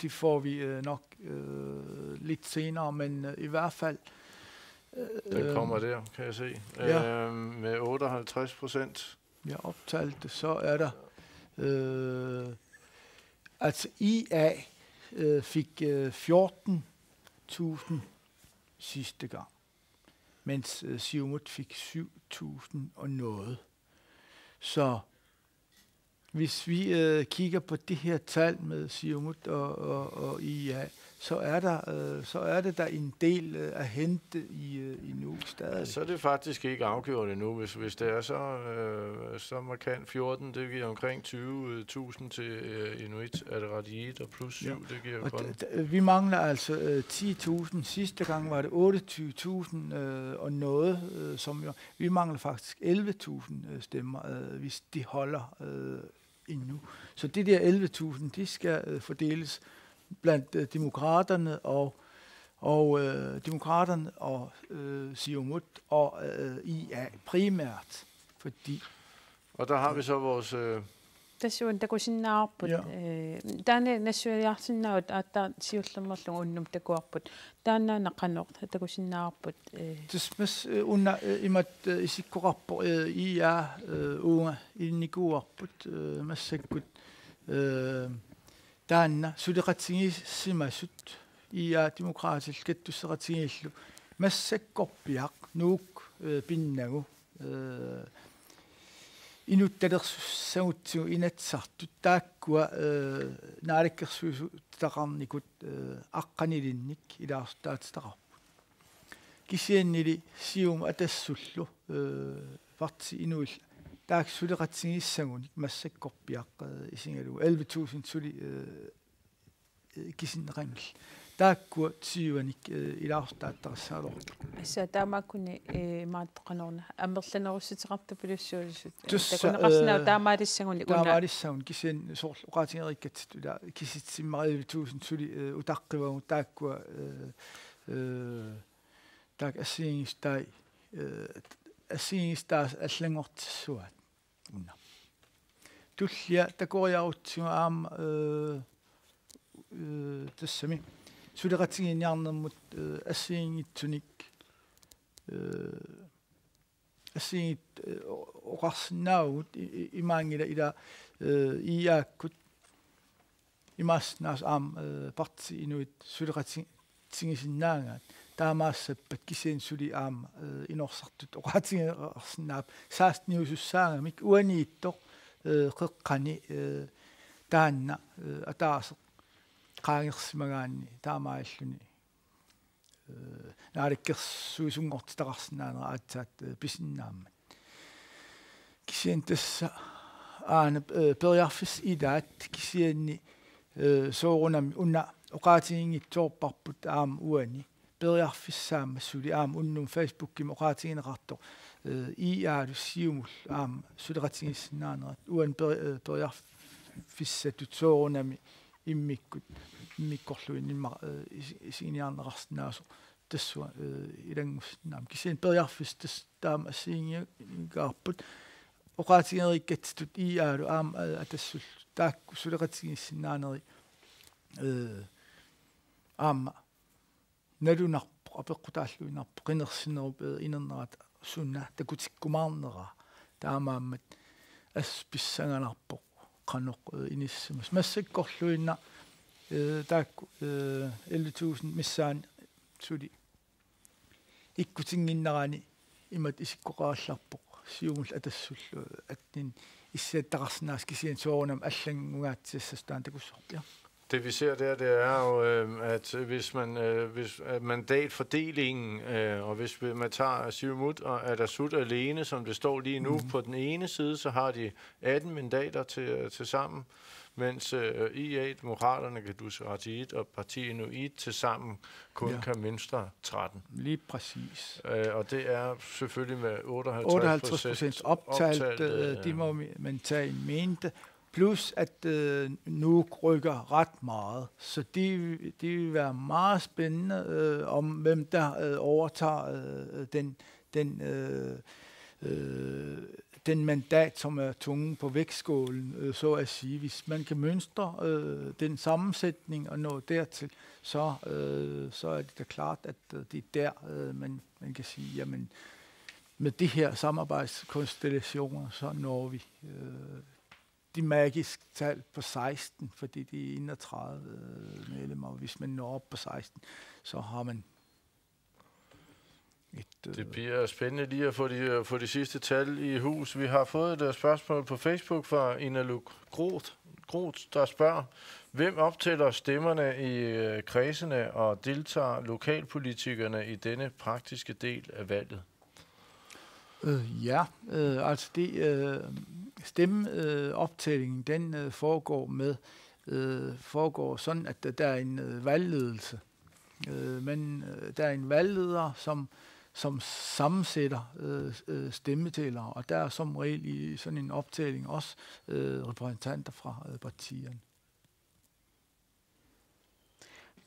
De får vi nok lidt senere, men i hvert fald... Den kommer der, kan jeg se. Med 58%. Jeg optalte, så er der... altså IA fik 14.000 sidste gang, mens Siumut fik 7.000 og noget. Så hvis vi kigger på det her tal med Siumut og IA, så er det der en del at hente i Nuuk stadig. Så er det faktisk ikke afgjort endnu, hvis det er så markant 14, det giver omkring 20.000 til Inuit Ataqatigiit, og plus 7, det giver kun... Vi mangler altså 10.000. Sidste gang var det 28.000 og noget, som jo... Vi mangler faktisk 11.000 stemmer, hvis de holder endnu. Så det der 11.000, de skal fordeles blandt demokraterne og Siumut og IA primært, fordi... Og der har vi så vores... tässä on takusinnaarput taana nassualiartinnaut aatta siullernerlu unnum takuarput taana naqanort takusinnaarput tismas unna imat isikkorarpo ia uunga innikuarput massakkut taanna suliqatingissimasut ia demokraatil kattusseqatingillu massakkorpiaq nuuk pinnagu inuttalersussagutsigu inatsartut taakkua naalikkersuisu taqarnikut aqqanilinnik ilaarstaatsitaqarput kisiannili sium atassullu parti inuil taaksuleqatingissagunik massakkorpiaq isingalu 11.000 suli kisinneqangil taakkua tsiuanik ilaarstaattaqassaalor assa taamaakuni maattoqanorna ammerlanerussitiqartu pilussuulisut Tussa, takuneqarsinaa taamaalissaguni taamaalissaguni kisian soorlu uqaatinerikkatsut ula kisitsimmarilituusin suli utaqqivagu taakkua taak assiingistai assiingistaas allangortissuat unna tullia takoriarutsigu aama tassami suleqatigiinniarnermut assiingitsunik assiingit oqarsinnaagut imaangila ila iaakkut imaasnaas parti inuit suleqatigisinnaangaat taamaassappat kisian suli inorsartut oqaatigersinnaap saastniusussaangamik uaniittoq qeqqani taanna ataaseq qaangersimagaanni taamaalluni naalikkersuisungortitaqarsinnaanera aatsaat pisinnaammat kisian tassa aana periarfis idaat kisianni soorunami unna oqaatigiingitsoorparput aama uani periarfissaamassuli aama unnum facebookim oqaatigineqartoq iaalu siumul aama suleqatigisinnaanera uan periarfissatut soorunami immikkut immikkorluin isigniarneqarsinaasu tassua ilangussinnaam kisian periarfis tass taama assiingigaarput oqaatigerikkatsitut iaalu aama atassul taakku suleqatigissinnaaneri aama nalunarpo apeqqutaalluinarpo qinersinerup inernerat sunna takutikkumaarnera taamaammat aspissanganarpo qanoq inissimas massakkorluinna taakku 11.000 missaan suli ikkutinginnarani imat isikkoqaалларpoq siumul atassullu atnin issaattaqarсинаas kisian soorunam allangugaatisassas taan takussorpia. Det vi ser der, det er jo, at hvis mandatfordelingen, og hvis man tager Siumut og Atassut alene, som det står lige nu, på den ene side, så har de 18 mandater til sammen, mens IA, Demokraterne, Kadusseratiit og Parti Inuit til sammen kun kan mønstre 13. Lige præcis. Og det er selvfølgelig med 58% optalt, de må man tage en mente. Plus at nu rykker ret meget, så det vil være meget spændende om hvem der overtager den mandat, som er tungen på vægtskålen, så at sige. Hvis man kan mønstre den sammensætning og nå dertil, så er det da klart, at det er der, man kan sige, jamen med de her samarbejdskonstellationer, så når vi de magiske tal på 16, fordi de er 31 medlemmer. Hvis man når op på 16, så har man Det bliver spændende lige at få de sidste tal i hus. Vi har fået et spørgsmål på Facebook fra Inaluk Groth, der spørger, hvem optæller stemmerne i kredsene og deltager lokalpolitikerne i denne praktiske del af valget? Altså stemmeoptællingen, den foregår sådan, at der er en valgledelse. Men der er en valgleder, som sammensætter stemmetællere, og der er som regel i sådan en optælling også repræsentanter fra partierne.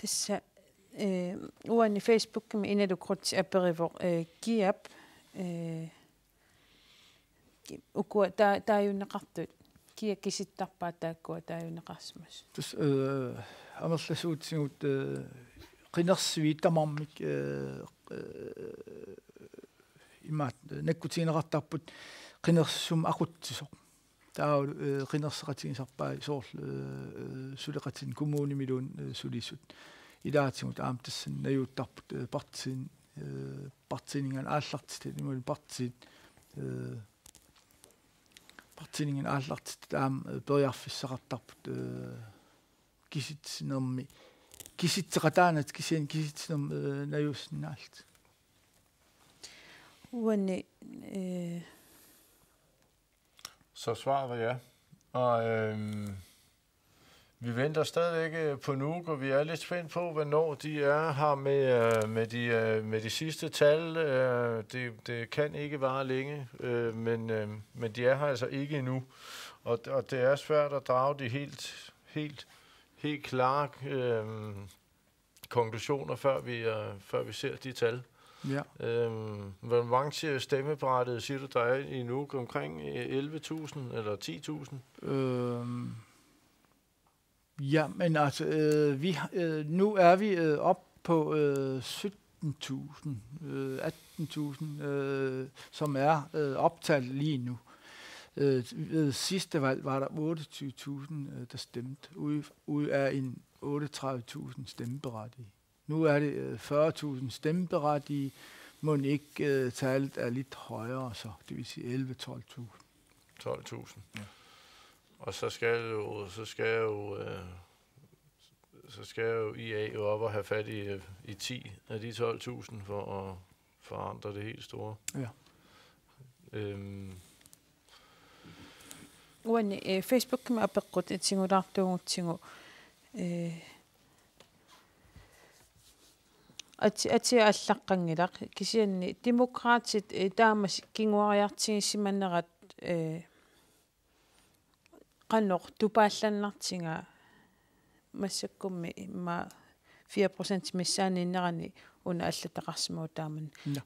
Tässä uuden Facebookin inedukruts aperivo giap ukua taajunneqartut kia kisittarpaa taakkua taajunneqarsmas. Tus amerlasuutsigut qinersiviittamarmik imaat nakkutiineqartarput qinersum aqutsisoq taa qinerseqatigisarpaa soorl suleqatin kommunimiluun sulissut ilaatigut aamtassan najuuttarput partiiningan aallartit imul partiiningan aallartit aam periarfissaqartarput kisitnermi kisitseqataanat kisitnerm najuussinnaalt. Uanni Så svaret var ja. Og vi venter stadigvæk på Nuuk, og vi er lidt spændt på, hvornår de er her med de sidste tal. Det kan ikke vare længe, men de er her altså ikke endnu. Og det er svært at drage de helt klare konklusioner, før vi ser de tal. Ja. Hvor mange stemmeberettigede siger du, der er i Nuuk? Omkring 11.000 eller 10.000? Ja, men altså, nu er vi op på 17.000, 18.000, som er optalt lige nu. Ved sidste valg var der 28.000, der stemte, ud af en 38.000 stemmeberettigede. Nu er det 40.000 stemmeberettigede, må ikke tallet er lidt højere, så det vil sige 11-12.000. 12.000. Ja. Og så skal jo IA jo op og have fat i 10 af de 12.000 for at forandre det helt store. Ja. Uanni Facebook med apeqqut itsingulartuungutsingu ati allaqqangilaq kisianni demokraatit taamas kinguariartigissimannerat qannoq tupaallanartinga massakkummi imma 4% missaaniinnerani una allataqarsimu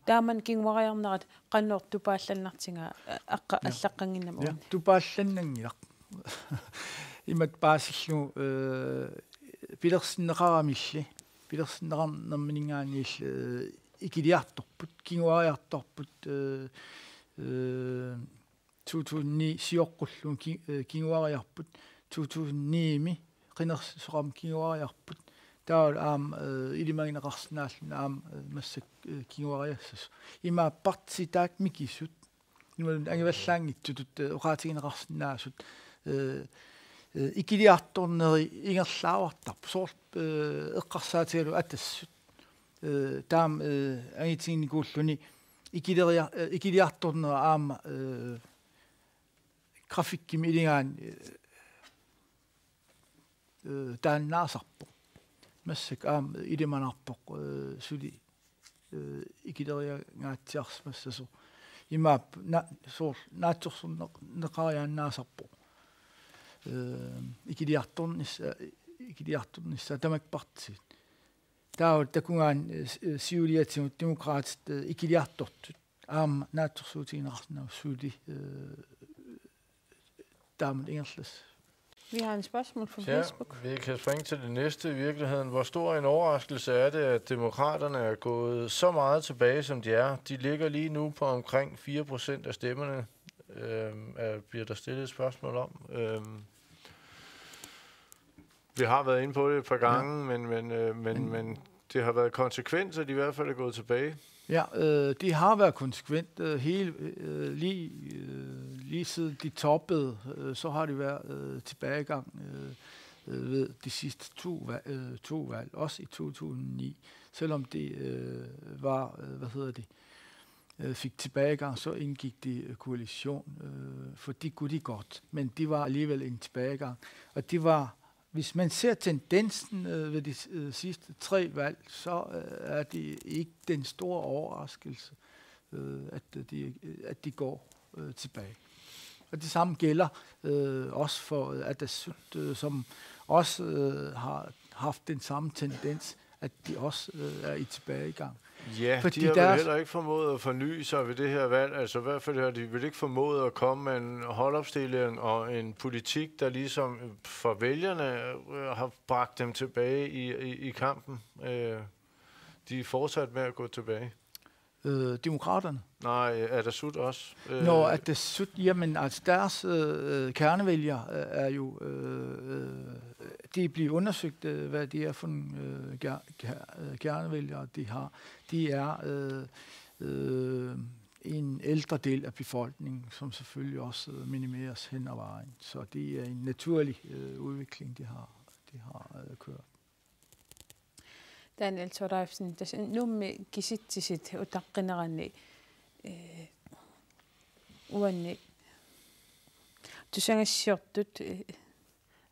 taaman kinguariarnerat qannoq tupaallanartinga allaqqanginnam ja tupaallannangilaq imat paasillu pilersinneqaramilli pilersinneqarnerminingaaniill ikiliartorput kinguariartorput 2009 siorqulluun kinguariarput 2009 qinersoqam kinguariarput taul aam ilimagineqarsinnaallun aam massak kinguariassas ima partitaak mikissut nimalun angivallaangittutut oqaatigineqarsinnaasut ikiliartorneri ingerlaavartarp soort eqqarsaatigalu atassut taam angitiginnikuulluni ikiliartorneri aama grafikkimi ilingaan taannaasarpo massak aam ilimanarpoq suli ikileriangaatsiarsmassaso imaap soor naatsorsunneqariaannaasarpo ikiliartornissa tamakpartit taawul takungaan siuliatimut demokraatit ikiliartortut aama naatsorsuutigineqarsinnagu suuli taamun ingerlas. Vi har en spørgsmål fra Facebook. Vi kan springe til det næste i virkeligheden. Hvor stor en overraskelse er det, at demokraterne er gået så meget tilbage, som de er? De ligger lige nu på omkring 4% af stemmerne. Bliver der stillet et spørgsmål om. Vi har været inde på det et par gange, men det har været konsekvent, at de i hvert fald er gået tilbage. Ja, de har været konsekvent lige siden de toppede, så har de været tilbagegang ved de sidste to valg, også i 2009. Selvom det fik tilbagegang, så indgik de koalition, for de kunne de godt, men de var alligevel en tilbagegang. Og de var, hvis man ser tendensen ved de sidste 3 valg, så er det ikke den store overraskelse, at de går tilbage. Og det samme gælder også for Atassut, som også haft den samme tendens, at de også er i tilbagegang. Ja, fordi de har vel heller ikke formået at forny sig ved det her valg. Altså i hvert fald har de vel ikke formået at komme med en holdopstilling og en politik, der ligesom for vælgerne har bragt dem tilbage i kampen. De er fortsat med at gå tilbage. Demokraterne? Nej, Atassut også. Nå, Atassut, jamen altså deres kernevælgere er jo... de bliver undersøgt, hvad det er for nogle kernevælgere, de har. De er en ældre del af befolkningen, som selvfølgelig også minimeres hen ad vejen. Så det er en naturlig udvikling, de har kørt. Daniel Torleifsen, nu med kisittisit utaqqinarani uanni tusangassiortut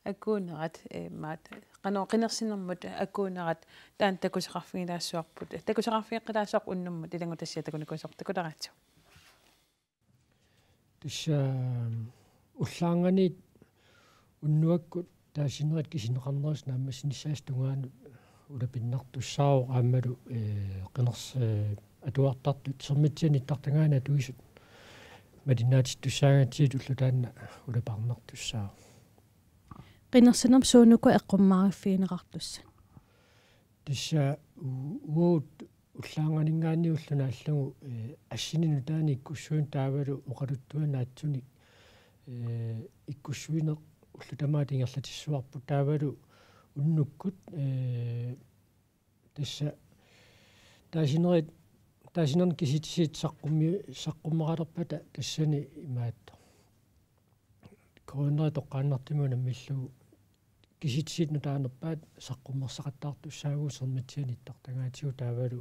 akuunerat maat qanoqinnersinermut akuunerat taan takusaqarfigilaassuarput takusaqarfiiqqilaassuaq unnummut ilangutassiatakunikusortakularaatsu tussa ullaangani unnuakkut taasinerat kisineqarneris naamma sinissaastungaanu ulapinnertussaaru aammalu qiners atuartartut sermitsiani tartangaana tuisut madinnaati tussaangatiit ullutaanna ulaparnertussaaru qinnersinam suunuku eqqummaariffiineqartussa tissa uut ullaanganingaani ulluna allugu assininu taani ikkussuun taavalu oqaluttuanaatsuni ikkussuine ullutamaatiingerlatissuarpu taavalu unnukkut tassa taasinerni kisitisiit saqqummeqalerpata tassani imaatto koroneri toqqaannartimuna millugu kisitisiit nutaanerpaat saqqummersaqattaartussaagu sermitsiani tartangaatigu taavalu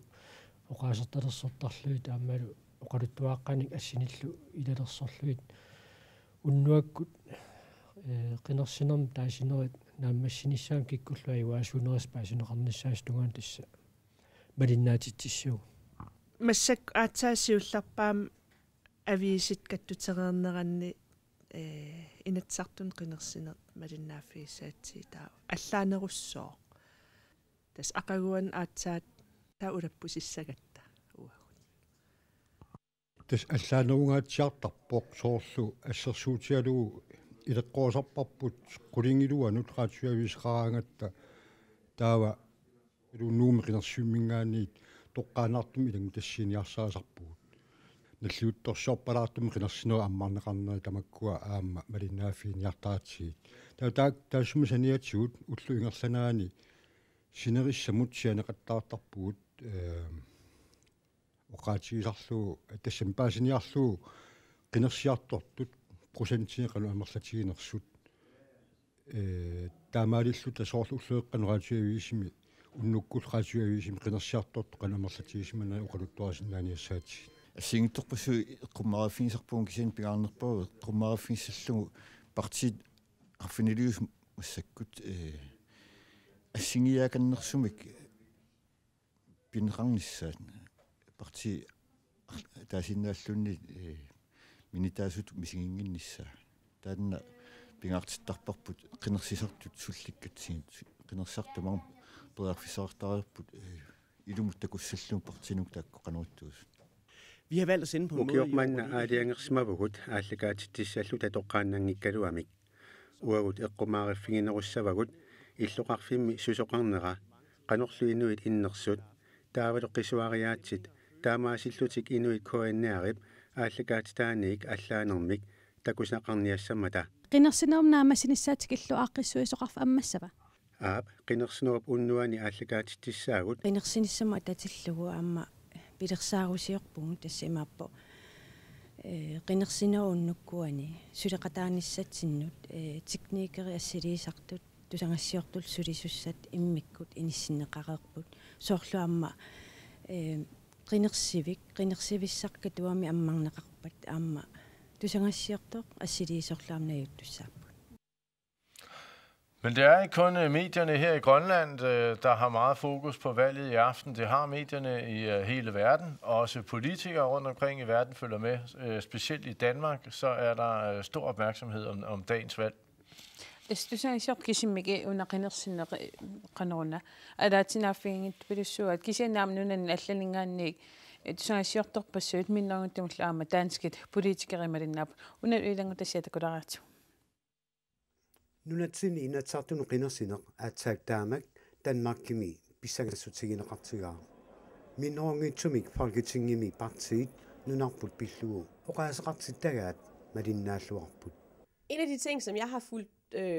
oqaasertalersortarlui taammalu oqaluttuaaqqanik assinillu ilalersorluit unnuakkut qinnersinerm taasinerit naammassinissaan kikkulluai waasuuneris paasineqarnissaastungaan tassa malinnaatittissugu массак аатсаассиулларпаам авиисит каттутерернеранни инатсартун qinерсинер малиннааффигиссаатсии таа аллаанеруссоо тас акагуан аатсаат таа улаппусиссагатта уагут тас аллаанеругаатсиартарпоқ соорлу ассерсуутиалугу илеққоосарпарпут qulingilуанут раатсуависеқараангатта таава илуннууми qinерсуиммингаанниит тоққаанартум илангу тассиниарсаасарпугут наллуутторсуарпалаартум qinерсинера аммарнеқарнери тамаккуа аама малиннааффиниартаатсиит таасуму саниатсигут уллу ингерланаани синерissамут сианеқаттаартарпугут оқаатигисарлуу тассам паасиниарлуу qinерсиартортут процентинеқану амерлатигинерсут таамаалиллу тасоорлуллуэққанераатиависими уннуккул раатиависими qinерсиарторту қанамерлатигисимана оқалуттуарасиннааниассаати ассигитторпассу эққуммараффигисарпуун кисиан пигаарнерпагу эққуммараффигиссаллугу партиит арфинилиус массаккут ассигиааканнерсумик пинеқарниссаат парти таасиннааллунни минитаасут мисигингиннissaa таанна пингаартиттарпарпут qinерсисартут сулликкатсигит qinерсартумар периарфисаартариарпут илумут такуссаллуун партинук таакко qanуттуус Vi har valgt at sende på en måde... Ukiokman aaliangersmavugut aallakaatittissallu tatoqqaannanngikkaluamik uagut eqqumaariffiginerussavagut illuqarfimmi susoqarnera qanorluinuit innersut taavalu qisuariaatsit taamaasillutik inuit koanniarip aallakaatitaanik allaanermik takusnaqarniassamata qinnersinerum naamasinissaatik illu aaqqissuisoqarfa ammassava aap qinnersinerup unnuani aallakaatitissaagut qinnersinissama tatillugu amma pilersaarusiorpungu tassimaappo qinnersineruunnukkuani suleqataanissatsinut teknikeri assiliisartut tusangassiortul sulisussat immikkut inissinneqareerput soorluamma qinnersivissarkatuami ammarneqarpat aamma tusangassiortoq assiliisorluamnajuttussaappu. Men det er ikke kun medierne her i Grønland, der har meget fokus på valget i aften. Det har medierne i hele verden. Også politikere rundt omkring i verden følger med. Specielt i Danmark, så er der stor opmærksomhed om dagens valg. Estusaansior kisimmigi unaqinersinneq qanoruna alaatinaaffiingit pilussuat kisianaamnunan allalingaanniik etusaansiortorpassuut minnerunguttumullu taanskit politikerimalinnaap unal uilangutassiatakularaatu nunatsin inatsartunu qinersineq aatsaaktaamak Danmarkimi pissangassutigineqartigaa minnerungitsumik folketingimi partiit nunarput pillugu oqaaseqartittagaat malinnaalluarput. En af de ting, som jeg har fulgt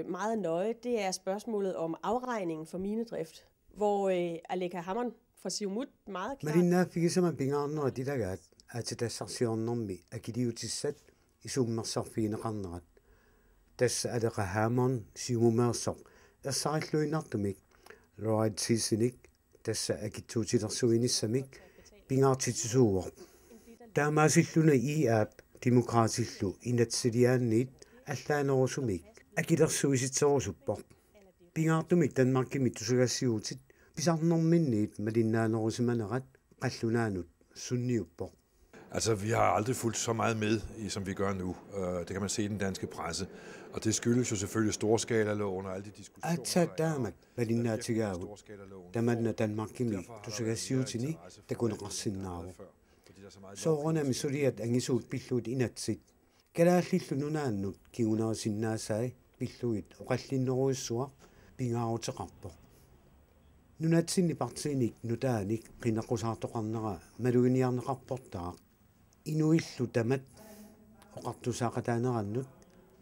meget nøje, det er spørgsmålet om afregningen for minedrift, hvor Aleqa Hammond fra Siumut meget klart... Malinnaaffigisama pingaarnerat aatitassarsiornermi akiliutissat isummersarfiineqarnerat tassa Aleqa Hammond Siumumeersoq ersarilluinartumik loatsiisinik tassa akittuutilersuinissamik pingaartitisuuor taamaasilluna iaap demokraatillu inatsiliaanniit allaanerusumik akilersuisitserusuppoq pingaartumik Danmarkimi tusugassiuutit pisarnerminniit malinnaanerusimanerat qallunaanut sunniuppoq. Altså, vi har aldrig fulgt så meget med, som vi gør nu. Det kan man se i den danske presse. Og det skyldes jo selvfølgelig storskala-loven og alle de diskussioner. Atsaattaamak malinnaatigaavut tamanna Danmarkimi tusugassiutini takuneqarsinnaaru. Soorunami suliat angisuut pilluut inatsit kalaallillu nunaannut kiunaasinnaasaai pilluit oqallinneruissuaq pingaaruteqarpoq nunatsinni partiinik nutaanik qinaqqusaartoqarnera maluginiarneqarportaaq inuillu tamat oqartusaaqataanerannut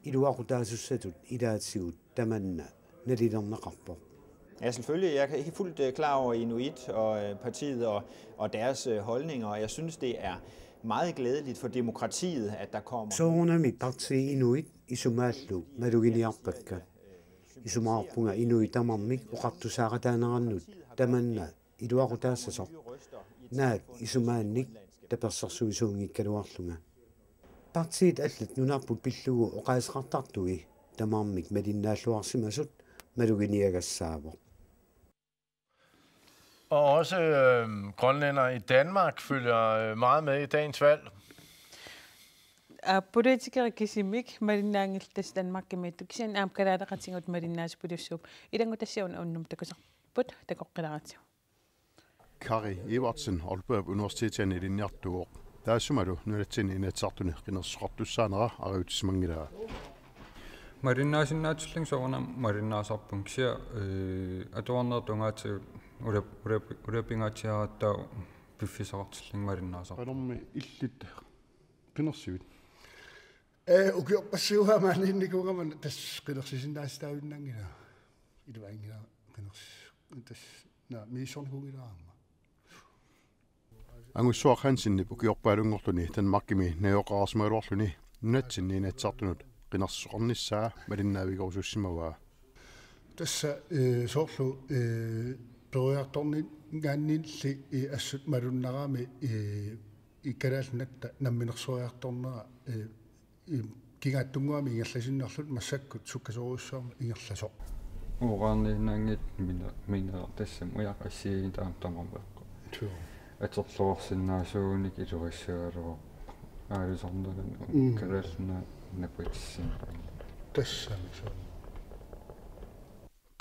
iluaqutaasusatut ilaatsigut tamanna nalilerneqarpoq. Ja, selvfølgelig. Jeg er ikke fuldt klar over Inuit og partiet og deres holdninger, og jeg synes, det er meget glædeligt for demokratiet, at der kommer... Soorunami parti Inuit isumaallu maluginiarpakka. Isumaarpunga Inuitamarmik oqartusaaqataanerannut tamanna iluaqutaassasor. Naak isumaannik tapersersuisuungikkaluarlunga. Partiit allat nunarput pillugu oqaasqartartugi tamarmik malinnaalluarsimasut maluginiagassaavoq. Og også grønlænder i Danmark følger meget med i dagens valg. Politikere kisimik malinnaangiltas Danmarkimi kisan aamkalaataqatingut malinnaaspulussuup ilangutassiun unnumtakusarput takoqqilaratiu. Kari Evertsen Aalborg Universitetin ilinniartuoq. Taassumalu nulatsin inatsartuni qinersoqartussaanera ariutismangilaa. Marinnaasinnaatilling soorna marinnaasarpungsia atuarnertungaatigut ulapingaatiaraattaa piffisaqartilling marinnaasar. Qanormi illit qinersivit. Ukiorpassuugamaan innikuugaman tas qinersisinnaastaavinnangila. Iluaingila qiners tas miisornikugilaarma. Angussuaq Hansinni ukiorpaalungorluni Danmarkimi najoqaarsimaluarluni nunatsinni inatsartunut qinersoqarnissaa malinnaavigorusussimagaa. Tässä soorlu periartorni ngaannilli assut malunnarami ikkalaalnatta namminersuariartornera kingaattunguami ingerlasinnerlut massakkut sukkasoruussuarma ingerlasoq. Uqaarniinnaangit mina tassam uyaqqassiin taamtamarveqqu. Aterluarsinnaasuunik ilurissualuq aalusorneran kalaalna naputsin. Tassami so.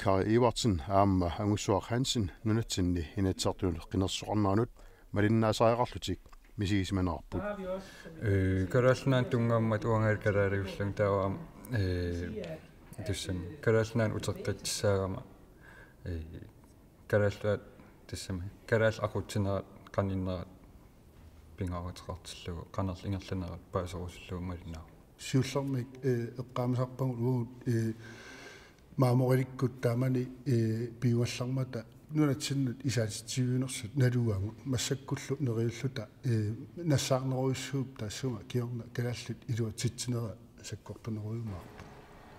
Kari Evertsen aamma Angussuaq Hansen nunatsinni inatsartunut qinersoqarnaanut malinnaasariaqarlutik misigismanarput. Kalaalnaan tungaammat uangaal kalaaliullang taawam tassam kalaalnaan uterqatssaagama kalaallaat tassam kalaal aqutsinerat qaninnerat pingaaruteqartillugu qanerl ingerlanerat paasorussullugu malinaa. Siullermik eqqaamisarpagut maamorilikkut taamani piuallarmata nunatsinnet isaatitiviunersut naluangut massakkullu neriulluta nassaarneruissuup taassuma kiorna kalaallit iluatitsinera sakkortuneruumaa.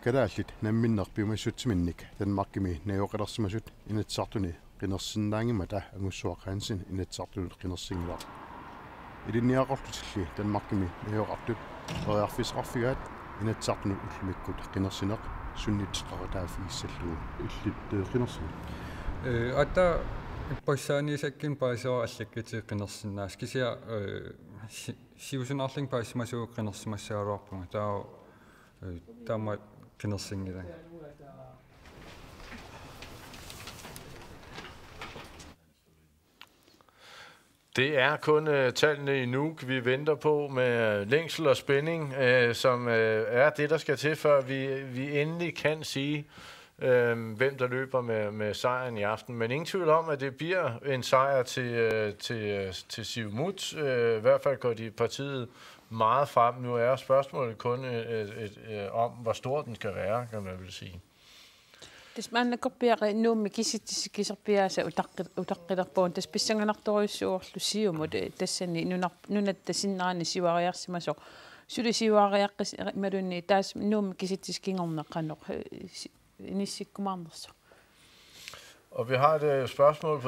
Kalaallit namminnerpiumassutsimинник Danmarkimi najoqalersimasut inatsartuni qinersinnaangimata Angussuaq Hansen inatsartunut qinersingilaa. Ilinniaqorlutilli Danmarkimi najoqartut eriarfisqarfigaat inatsartunut ullumikkut qinersineq sunnitqarataafigissallugu illit qinersin. Atta passaaniisakkin paasoo allakkitii qinersinnaas kisia siusunarling paasimasuu qinersimassaaruarpunga taama qinersingilang Det er kun tallene i Nuuk, vi venter på med længsel og spænding, som er det, der skal til, før vi endelig kan sige, hvem der løber med sejren i aften. Men ingen tvivl om, at det bliver en sejr til Siumut. I hvert fald går de partiet meget frem. Nu er spørgsmålet kun om, hvor stor den skal være, kan man vel sige. Tismaanna koppiaqi nuummi kisittisikisarpiaasa utaqqilerpuun taspissanganaartoriussuorlu siumut tassani nunat tasinnaani siuariarsimasoq suli siuariaqqis malunni taas nuummi kisittiskingorneqqanoq inissikkumaarnersoq. Og vi har et spørgsmål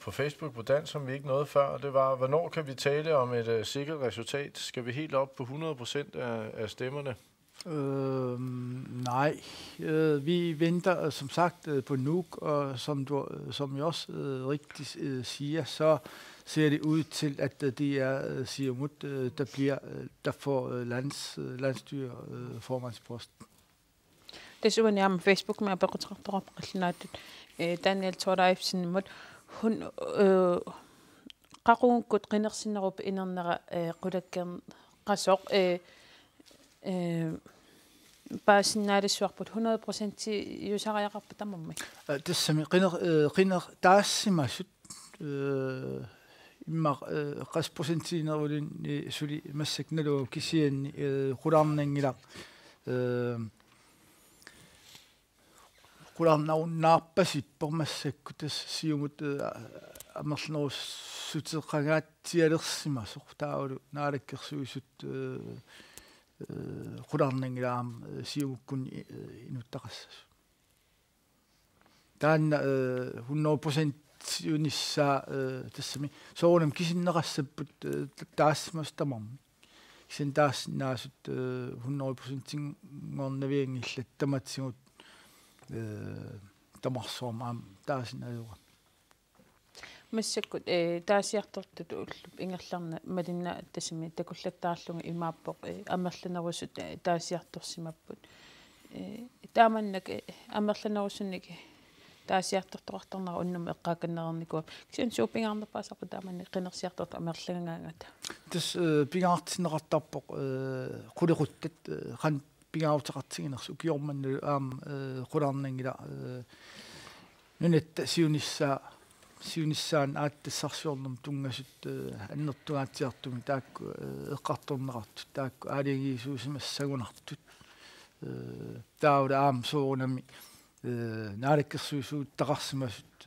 på Facebook på Dans, som vi ikke nåede før, og det var, hvornår kan vi tale om et sikkert resultat? Skal vi helt op på 100% af stemmerne? Nej, vi venter som sagt på Nuuk, og som jeg også rigtigt siger, så ser det ud til, at det er Siumut, der får landsstyreformandsposten. Desuden er Facebook med at betragte Daniel Tordaifsen mod hun qarun kut qinersinerup inernera qudakkern qassoq baasinnaalissuarput 100% yusariaqarpa tamammi tassami qiner taassimasut imma qasprosentiinerulin suli massaknalu kisianni qularningila qularnaunnaarpasipper massakkut Siumut amerlenerussutеққагаатсиалерсимасоқ таавалу наалаккерсуисут qularningilaam Siumukkun inuttaqassas taanna 100% unissaa tassami soornam kisinneqassapput taassimastamam kisen taassinnaasut 100% ngornaviangillat tamatsigut tamarsoormaam taasinnaajura массаккут таасиарторт уллуп ингерларна малинна тассами такуллаттаарлунга имааппоқ амерланерусут таасиарторсимаппут тааманнак амерланерусунник таасиартортоқартарнера уннума эққааканнерникуа кисун суупингаарнерпаасарпу тааманни қинерсиарторт амерлангаангата тас пингаартинеқартарпоқ қулеруттат қан пингаутеқартигинерсу киорманну аам қулаарнингила нунат сиунissaan aattassarsuornum tungasut annertugaatiartumi taakku eqqartornerartut taakku aaligiisuusimassagunartut taawula aam soorunami naalakkersuisuut taqarsimasut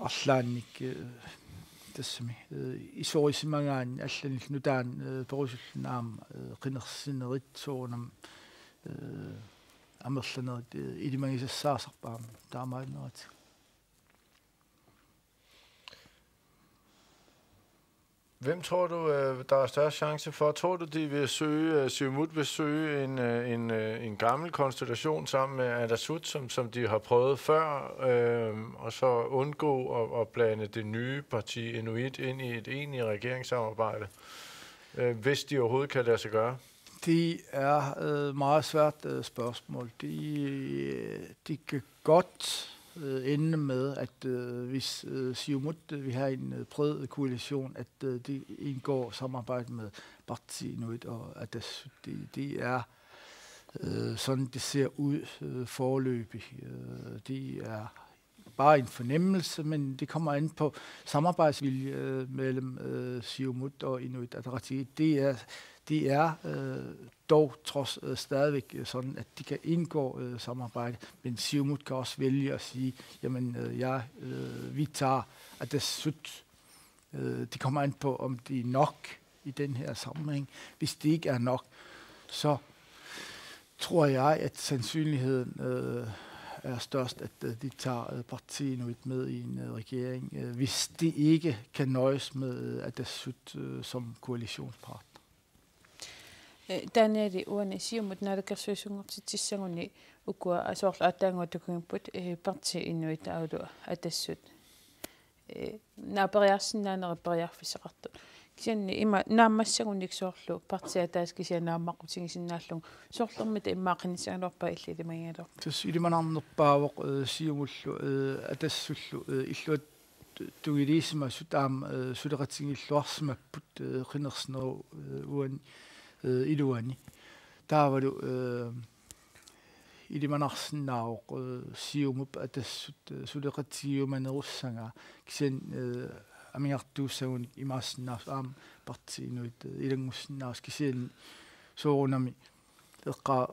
arlaannik tassami isorisimagaani allanil nutaan perusullun aam qinersinerit soorunam amerlanerit ilimagisassaasarpaam taamaanerat. Hvem tror du, der er størst chance for? Tror du, de vil søge, Siumut vil søge en gammel konstellation sammen med Atassut, som de har prøvet før, og så undgå at blande det nye parti Inuit ind i et egentligt regeringssamarbejde, hvis de overhovedet kan lade sig gøre? Det er et meget svært spørgsmål. De kan godt ende med, at hvis Siumut vil have en bred koalition, at de indgår samarbejde med Parti Inuit og Atassut. Det er sådan, det ser ud foreløbig. Det er bare en fornemmelse, men det kommer an på samarbejdsvilje mellem Siumut og Inuit Ataqatigiit. Det er dog trods stadigvæk sådan, at de kan indgå samarbejde, men Siumut kan også vælge at sige, jamen vi tager Atassut. Det kommer an på, om det er nok i den her sammenhæng. Hvis det ikke er nok, så tror jeg, at sandsynligheden er størst, at de tager Parti Inuit med i en regering, hvis det ikke kan nøjes med Atassut som koalitionspartner. Daniel uane Siumut naalakkersuisungortitsissaguni ukua asoorla ataanguatukugipput Parti Inuit aulu Atassut naaperiarsinnaaneri kisianni ima naammassagunnik soorlu partia taas kisianaammaqqutigisinnaallung soorlermita immaaqinissaanerpa illilimangialor tas ilimanarnerpaavoq Siumullu Atassullu illuat tugilisma sutam suderatingilluarsimapput qinernero uani iluani taavalu ilimanarsinnaavoq siumup atassut suleqatigiumanerussanga kisen amingartuussagun imaasinnaars aam partiinuit ilangussinnaars kisen soorunami eqqaa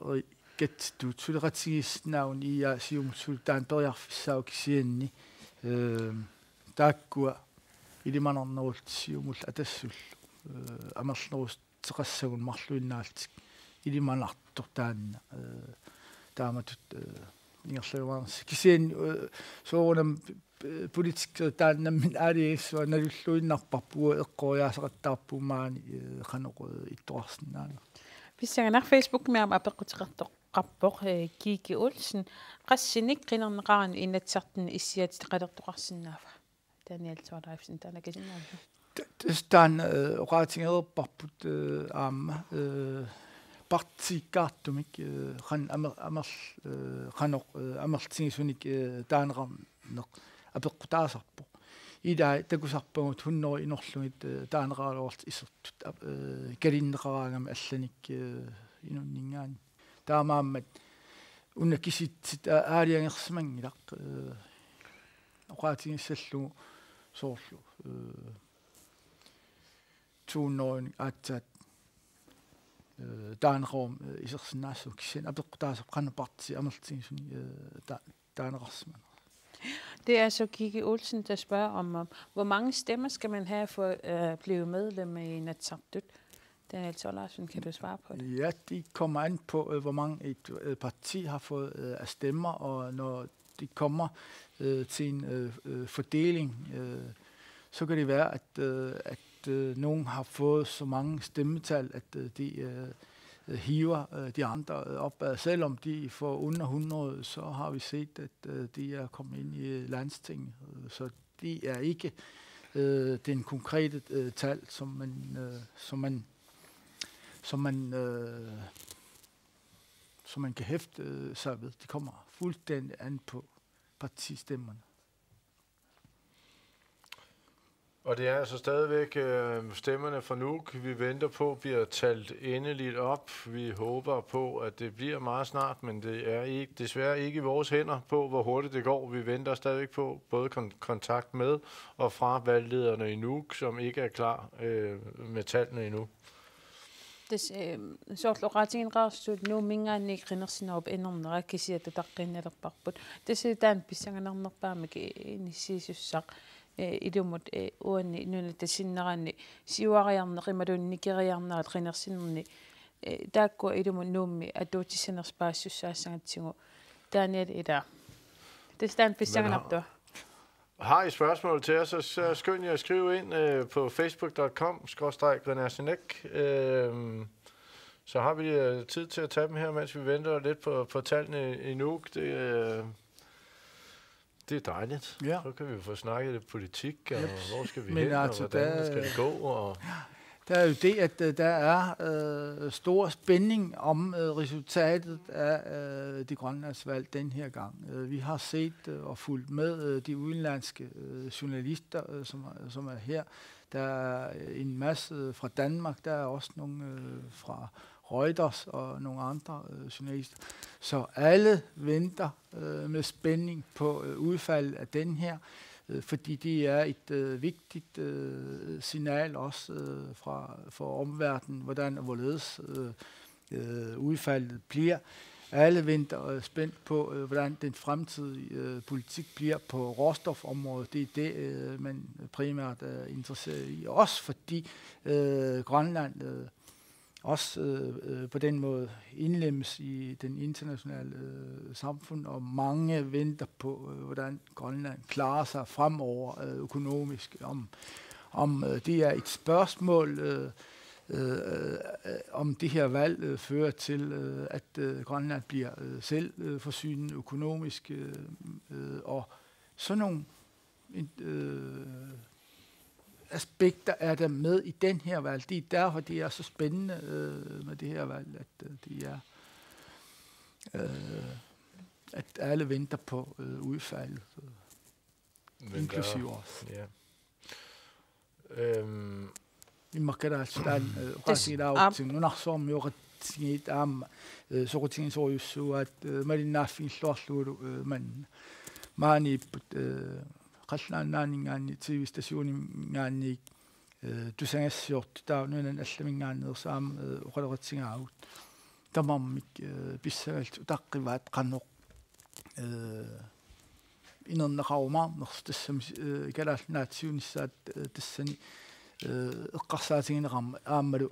kattut suleqatigisnaagun iia siumut sultaan periarfissaau kisianni taakkua ilimanarnerult siumul atassul amernerus teqassagun marluinnaaltik ilimanartor taanna taamatut ingerluarns kisian soorunam politik taannammin aaliissua nalulluinnarparpua eqqoriaasaqattaarpuumaani qanoq ittoarsinnaanga Pissanganar Facebook meam apequtiqartoq Kiki Olsen qassinik qinerneqaran inatsartun issiat qalertoqarsinnaava Daniel Torleifsen tanakasinnaava Tästaan oqaatingeerparput aamma partikaartumik qan qanoq amertingisunik taaneqarneq apeqqutaasarpo ida takusarpagut hunnori inorlugit taaneqaluart isertut kalinneqaraangam allanik inunningaani taamaammat unna kisitsit aaliangersimangilaq oqaatingissallugu soorlu tuunnorin atsat taaneqarum isersinnaassu kisen apeqqutaasaq qanneparti amertingisuni taaneqarsiman. Det er så Kiki Olsen, der spørger om, hvor mange stemmer skal man have for at blive medlem i Inatsisartut? Daniel Torleifsen, kan du svare på det? Ja, de kommer an på, hvor mange et parti har fået af stemmer, og når de kommer til en fordeling, så kan det være, at nogen har fået så mange stemmetal, at de hiver de andre opad. Selvom de får under 100, så har vi set, at de er kommet ind i landstinget. Så de er ikke den konkrete tal, som man kan hæfte sig ved. De kommer fuldstændig an på partistemmerne. Og det er altså stadigvæk stemmerne fra Nuuk, vi venter på, bliver talt endeligt op. Vi håber på, at det bliver meget snart, men det er desværre ikke i vores hænder på, hvor hurtigt det går. Vi venter stadigvæk på både kontakt med og fra valglederne i Nuuk, som ikke er klar med tallene endnu. Sortloqaatiginqaarsuut nuumingaanni qinersinaup enernerakisiataqqinnalerparput tasitaan pissanganernerpaamik inissiisussaq ilumut uanni nuna tasinneranni siuariarneqimalunnikeriarnerat qinersinerni taakkua ilumut nuummi atuutisanerspaassussaassangatigu Daniel ida tasitaan pissanganartua. Har I spørgsmål til os, så skynd jer at skrive ind på facebook.com/Grenasinek. Så har vi tid til at tage dem her, mens vi venter lidt på tallene i Nuuk. Det er dejligt. Ja. Så kan vi få snakket lidt politik, og hvor skal vi hen, altså, og hvordan skal det gå. Og der er jo det, at der er stor spænding om resultatet af de grønlandsvalg den her gang. Vi har set og fulgt med de udenlandske journalister, som er her. Der er en masse fra Danmark, der er også nogle fra Reuters og nogle andre journalister. Så alle venter med spænding på udfaldet af den her, fordi det er et vigtigt signal også for omverdenen, hvordan og hvorledes udfaldet bliver. Alle venter spændt på, hvordan den fremtidige politik bliver på råstofområdet. Det er det, man primært er interesseret i. Også fordi Grønland også på den måde indlemmes i den internationale samfund, og mange venter på, hvordan Grønland klarer sig fremover økonomisk. Om det er et spørgsmål, om det her valg fører til, at Grønland bliver selvforsynende økonomisk, og sådan nogle aspekter er der med i den her valg. Det er derfor, det er så spændende med det her valg, at det er, at alle venter på udfaldet. inklusive os. Ja. Immakkedaaltaan uqasilaawtsin nunarsuarmiuqatsigiit aamma soqutigisooriussuugaat malinnaaffiilluarluulu man maaniipput qallaannaanningaanni TV-statiuningaanniik tusangassiortu taanunan allamingaanneersaam uqaleqatsigaagut tamammik pissagalt utaqqivaat qannoq inerneqarumaarners tassam kalaalnaatsiunissaat tassani eqqarsaatigineqarma aammalu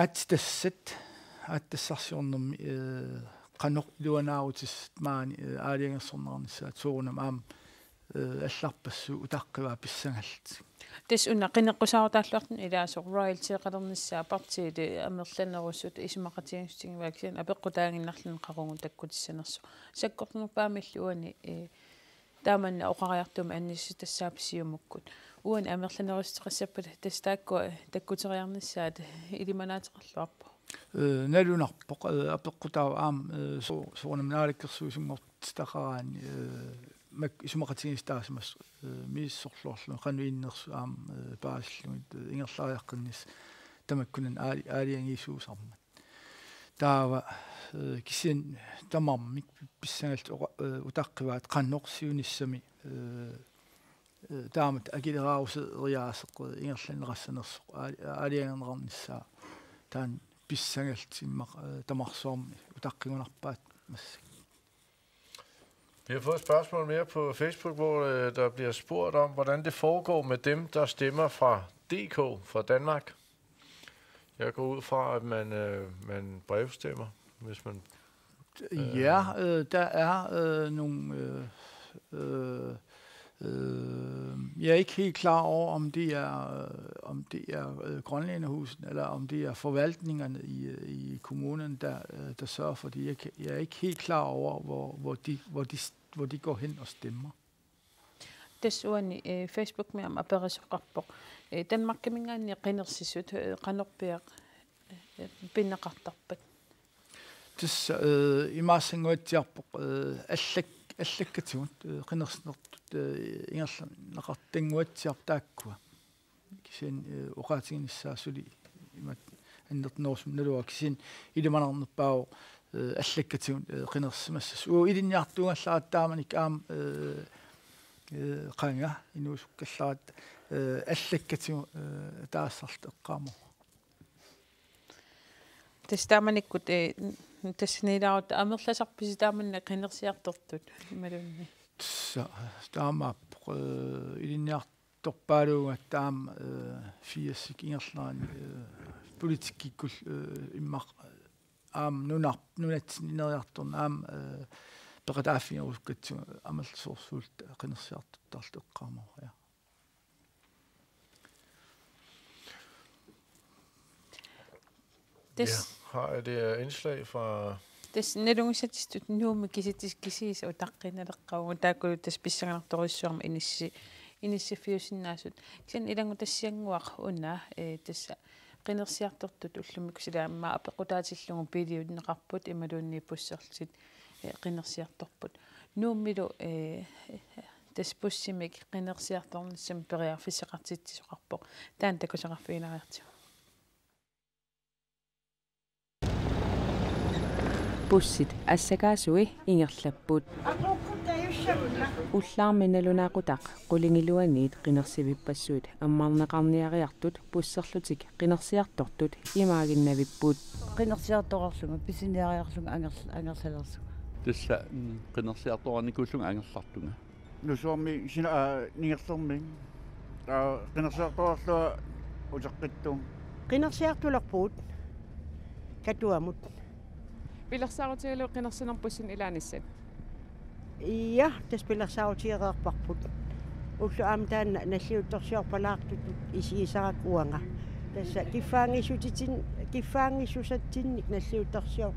aattassat aattassarsiornermi qannoq luanaarutis maani aaliangersornernissaat suurunam aam алларпассу утаққиваа писсангалт тас уна қинеққусаартааллуартун илаасо royalty қадерниссаа партиили амерланеруссут исумақатигингстигивааксиан апеққутаагиннарлун қаругу таккутиссанерсу саккортнерпаамиллуани тааманна оқариартума аннисси тассаапсиумуккут уан амерланерустеқассаппат тастаакку таккутериарниссаат илиманаатеқарлуарпу налунарпоқ апеққутаа аам суунамнааликкерсуусунгортитақараани мак исумақатигистаасмас миссорлуарлу қануиннерсу аам пааслугит ингерлариаққиннис тамаккунан аалиангиисуусарма таава кисин тамармик писсангалт утаққиваат қаннорсиуниссами таамат акилераарусе эриаасеқ ингерланерассанерсоқ аалиангернернissaа таан писсангалт иммақ тамарсуарми утаққигунарпаат массак. Vi har fået et spørgsmål mere på Facebook, hvor der bliver spurgt om, hvordan det foregår med dem, der stemmer fra DK, fra Danmark. Jeg går ud fra, at man brevstemmer, hvis man... Ja, der er nogle... jeg er ikke helt klar over, om det er Grønlænderhusen, eller om det er forvaltningerne i kommunen, der sørger for det. Jeg er ikke helt klar over, hvor de går hen og stemmer. Desuden Facebook med om aperisokappo. Danmark kan mingaani qinnersisut qanorpiaq pinneqartarpat. Tis imaasanguatiarpoq аллаккатигут qinnersnertut ingerlanaqartanguatiar taakkua kisin uqaatiginissaasuli imat annertnorsum nalua kisin ilimanarnerpao аллаккатигут qinnersimassas ilinniartuungallaarattaamanik aam qanga inuusukkallarat аллаккатигу taassarta eqqaamo тастааманиккут тассниилаарут амерласарписитааманна qinnersiartortut малунни таамаап илинниарторпаалуугат таам фиассик ингерлаани политиккиккул иммақ аам нунатсиннериарторна аам пеқатааффингерускатсу амалсуурсуулт qinnersiartortarlu eqqaamo ja. Har det indslag fra... Tässä nedungisatistut nuumi kisiis utaqqinaleqqagu taakulu taspissaganertorissuarma inissi fiusinnaasut kisan ilangu tassianguaq unna tassa qinnersiartortut ullumik silaamma apequtaatillungu piiliunneqarput imaluunni pusserlit qinnersiartorput nuummilu taspussimik qinnersiartornissam periarfisseqartittisoqarpoq taan takusaqarfiinariartigu bussit assakaasui ingerlapput ullaarminalunaaqutaq qulingiluaniit qinersivipassuit ammarneqarniariartut pusserlutik qinersiartortut imaaginnavipput qinersiartorarlunga pisiniariarlunga angersalersuga tassa qinersiartoranikulluga angerlartunga nusuarmi sina ningerlermi qinersiartorarlua uteqqittu qinersiartularpuut katuamut Pilarsaautigalu qinnersinerpussin ilaanissan. Ja, tas pilarsaautigereerparput. Ullu aamtaan nalliuttorsiorpalaartut isiisaraq uanga. Tassa kiffaangissusattinnik nalliuttorsior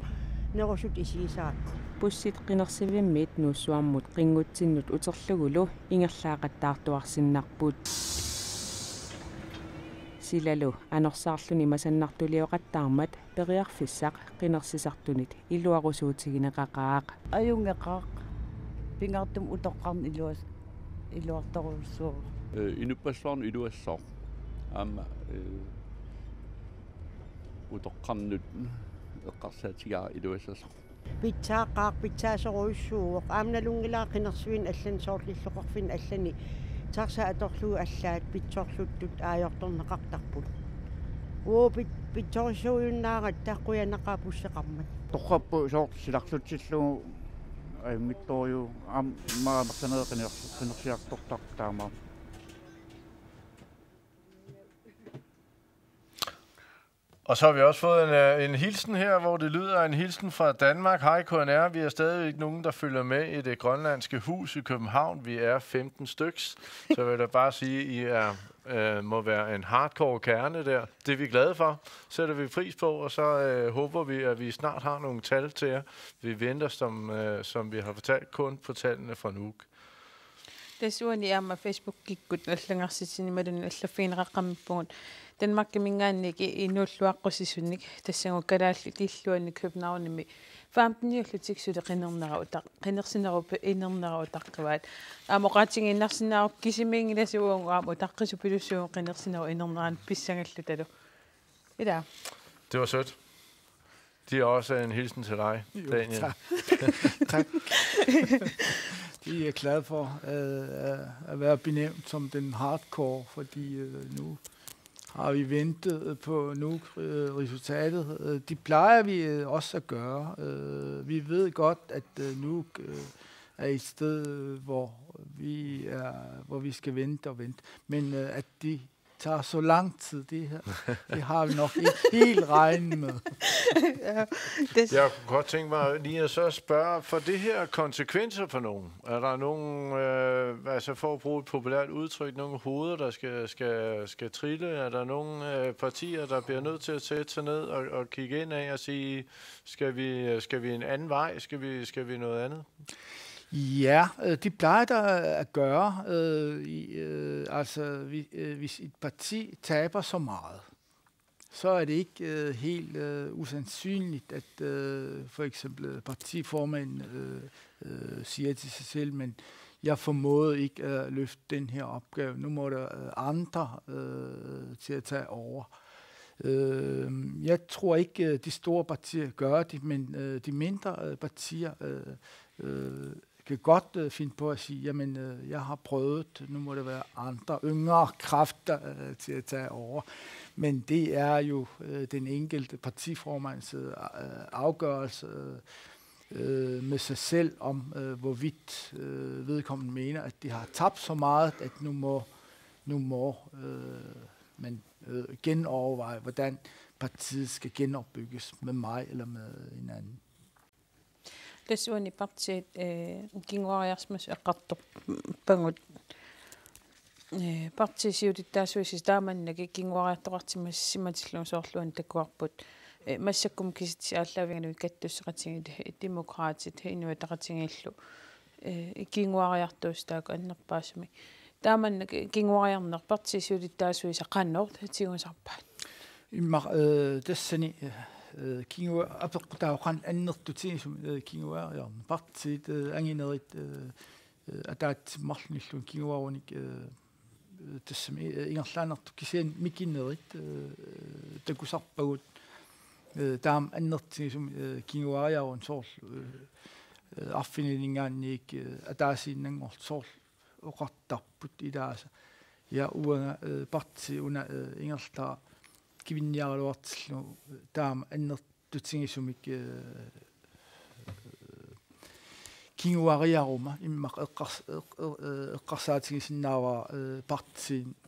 nerusut isiisaraq. Pussit qinnersivimmiit nuussuarmut qingutsinnut uterlugulu ingerlaaqattaartuarsinnarput. Silalu anorsaarluni masannartulioqattaarmat periarfissaq qinnersisartunit illuarusuutigineqaqaaq ajungeqaaq pingartum utoqqarn iluartorussuu inupassuarnu iluassor aama utoqqarnut eqqarsaatigaa iluassasor pitsaaqaarpitsaasoruissuuq aamnalungilaa qinersuin allan soorlilloqarfin allani taarsa atorluu allaat pitsorluttut aajortorneqartarput pitsorisuujunnaarat taaqquyanaqaa pusseqarmat toqqappu soort silarlutsillugu mittoriu maaqanerqanersiartortar taama. Og så har vi også fået en hilsen her, hvor det lyder en hilsen fra Danmark. Hej KNR, vi er stadig ikke nogen, der følger med i det grønlandske hus i København. Vi er 15 styks, så vil jeg bare sige, at I må være en hardcore kerne der. Det er vi glade for, sætter vi pris på, og så håber vi, at vi snart har nogle tal til jer. Vi venter, som vi har fortalt, kun på tallene fra Nuuk. Desuden er med Facebook gik længere siden med den fine ramme Danmark mingan ikke nulluaqqusisunik tassangu kalaallitilluani Københavnimi 15 så det qinersinnerup inernerutarqivaat amoqating innersinnerup kisimingilasuungaam utaqqisupilussuun qinersinneru inerneraan pissangallu ida. Det var sødt. De er også en hilsen til dig, Daniel. Tak. De er glade for at være benævnt som den hardcore, fordi nu har vi ventet på Nuuk-resultatet. De plejer vi også at gøre. Vi ved godt, at Nuuk er et sted, hvor vi skal vente og vente. Men at de tager så lang tid, det har vi nok ikke helt regnet med. Jeg kunne godt tænke mig lige at så spørge, for det her konsekvenser for nogen? Er der nogen, altså for at bruge et populært udtryk, nogle hoveder, der skal trille? Er der nogle partier, der bliver nødt til at sætte sig ned og kigge ind af og sige, skal vi en anden vej? Skal vi noget andet? Ja, de plejer der at gøre. Hvis et parti taber så meget, så er det ikke helt usandsynligt, at for eksempel partiformanden siger til sig selv, men jeg formåede ikke at løfte den her opgave. Nu må der andre til at tage over. Jeg tror ikke, de store partier gør det, men de mindre partier kan godt finde på at sige, jamen, jeg har prøvet, nu må det være andre yngre kræfter til at tage over. Men det er jo den enkelte partiformands afgørelse med sig selv om, hvorvidt vedkommende mener, at de har tabt så meget, at nu må man genoverveje, hvordan partiet skal genopbygges med mig eller med en anden. Desuden i partiet kinguariarsmas eqqartorpangut partisiutittassuisis taamannaki kinguariartoqartimas simatilluun soorluan takkuarput массаккум киситсиааллавиганут каттуссеқатингит демокраатит инуатақатингиллу кингуариартуус таак аннерпаасами тааманна кингуариарнер партисиулиттаасуиса қаннорт тигусарпаат иммар тассани кингуа апеққутаоқан аннертутигисум кингуариарна партиит ангинерит атаат марлниллу кингуаруник тассами ингерлаанерту кисиан микиннерит такусарпагут таам аннертигисум кингуариарун соор арфинилингаанник атаасииннангор соор оқартарпут илааса я уанга парти уна ингерлаа кивинниаралуартиллу таам аннертутигисумик кингуариарума иммақ эққарсаатигисиннаава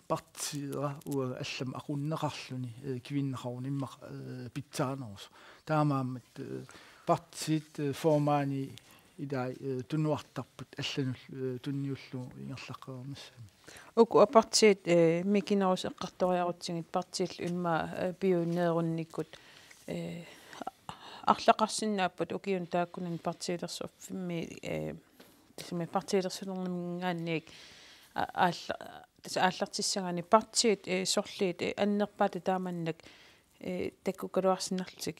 партиера уа аллам aqunneqarluni kivinneqarun immaq pitsaanерus taamaammat partiit formaani idai tunnuartarput allanul tunniullu ingerlaqqeernassami uku apartiit mikinerus eqqartoriarutsigit partiill imma biunneerunnikkut арлақарсиннааппут укиун тааккунан партиилерсуффимми тасми партиилерсулернамгаанниик ааллартиссагани партиит сорлиит аннерпаата тааманнак таккукалуарсинарлутик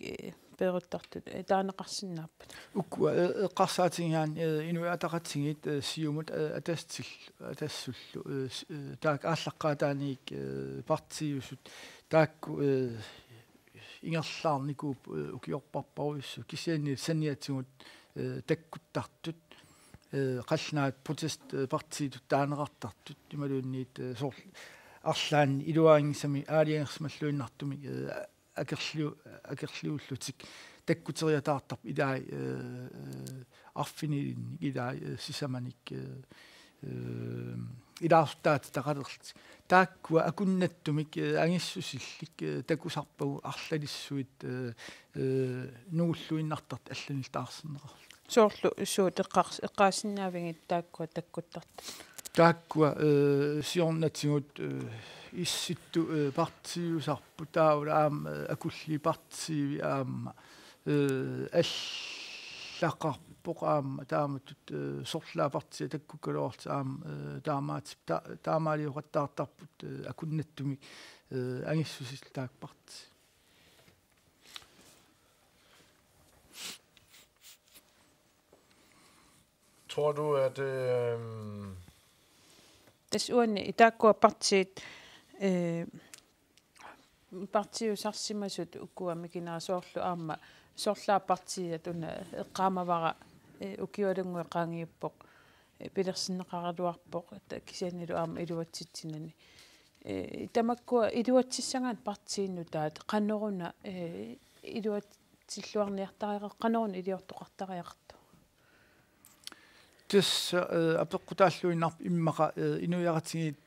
peruttart taanaqarsinnaappat ukku eqqarsaatigiaan inuiataqatsingit siumut atassullu taak ааllaqqaataaniik partiusut taakku ingerlaarnikuup ukiorparparuissu kisianni sanniatsigut takkuttartut qalnaat protest partiitut taaneqartartut imaluunniit soorl arlaan iluaangisami aaliangersmalluinnartumi akerliullutik takkuteriataartarp ilaai arfinilin ilaai sisamanik ilaarsutaat taqalerlit taakkua akunnattumik angissusillik takusarpagu arlalissuit nuulluinnartart allanil taarsineqar soorlu suut eqqaasinnaavingit taakkua takkuttarta taakkua siornatingut issittu partiusarpu taula aam akulli partiivi aamma allaqarpoq aamma taamatut sorlaa partia takkukaloorta aam taamaaliuqattaartarput akunnattumi angissusil taakparti Tror du, at Desuden i taakkua partiit partiusarsimasut ukkuamikina soorlu aamma sorlaa partiat una eqqaamavara ukiualungueqaangiuppoq pilersinneqaraluarpoq kisiannilu aamma iluatsitsinani tamakkua iluatsissangaat partiinnu taat qannoruna iluatsilluarniartariqa qannorun iliortoqartariaqartu tässä apeqqutaalluinnarp immaqa inuiaqatigit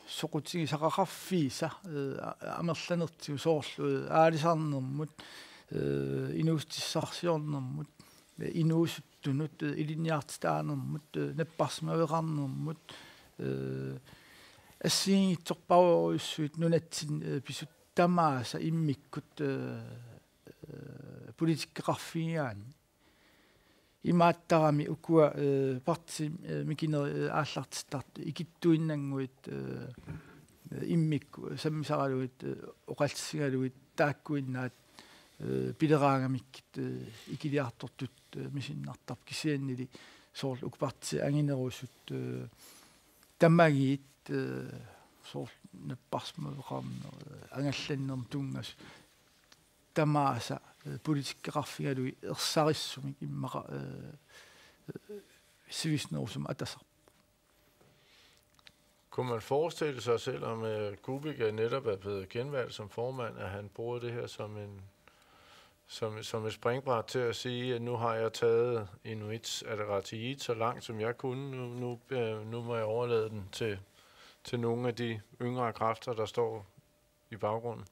soqutigi saqaqarfiisa amerlanertiu soorlu aalisarnermut inuustissarsiornermut inuusuttunut ilinniartitaanermut napparsmaveqarnermut assiingitsorparuissuit nunatsin pisut tamaasa immikkut politikkaqarfigiaani имааттарами укуа парти микинери ааллартиттарт икиттуиннангуит иммикку саммисаралуит оқалсигалуит тааккуиннаат пилераангамиккит икилиартортут мисиннартарп кисианнили соорл укпарти ангинерусут таммагиит соорл наппарсмавеқарна ангалланнерм тунгас тамааса politikkaqarfigalui ersarissumik immaqa sivisnersum atasar. Kunne man forestille sig, selvom Kubik netop er blevet genvalgt som formand, at han bruger det her som et springbræt til at sige, at nu har jeg taget Inuits Ataqatigiit så langt, som jeg kunne. Nu må jeg overlade den til nogle af de yngre kræfter, der står i baggrunden?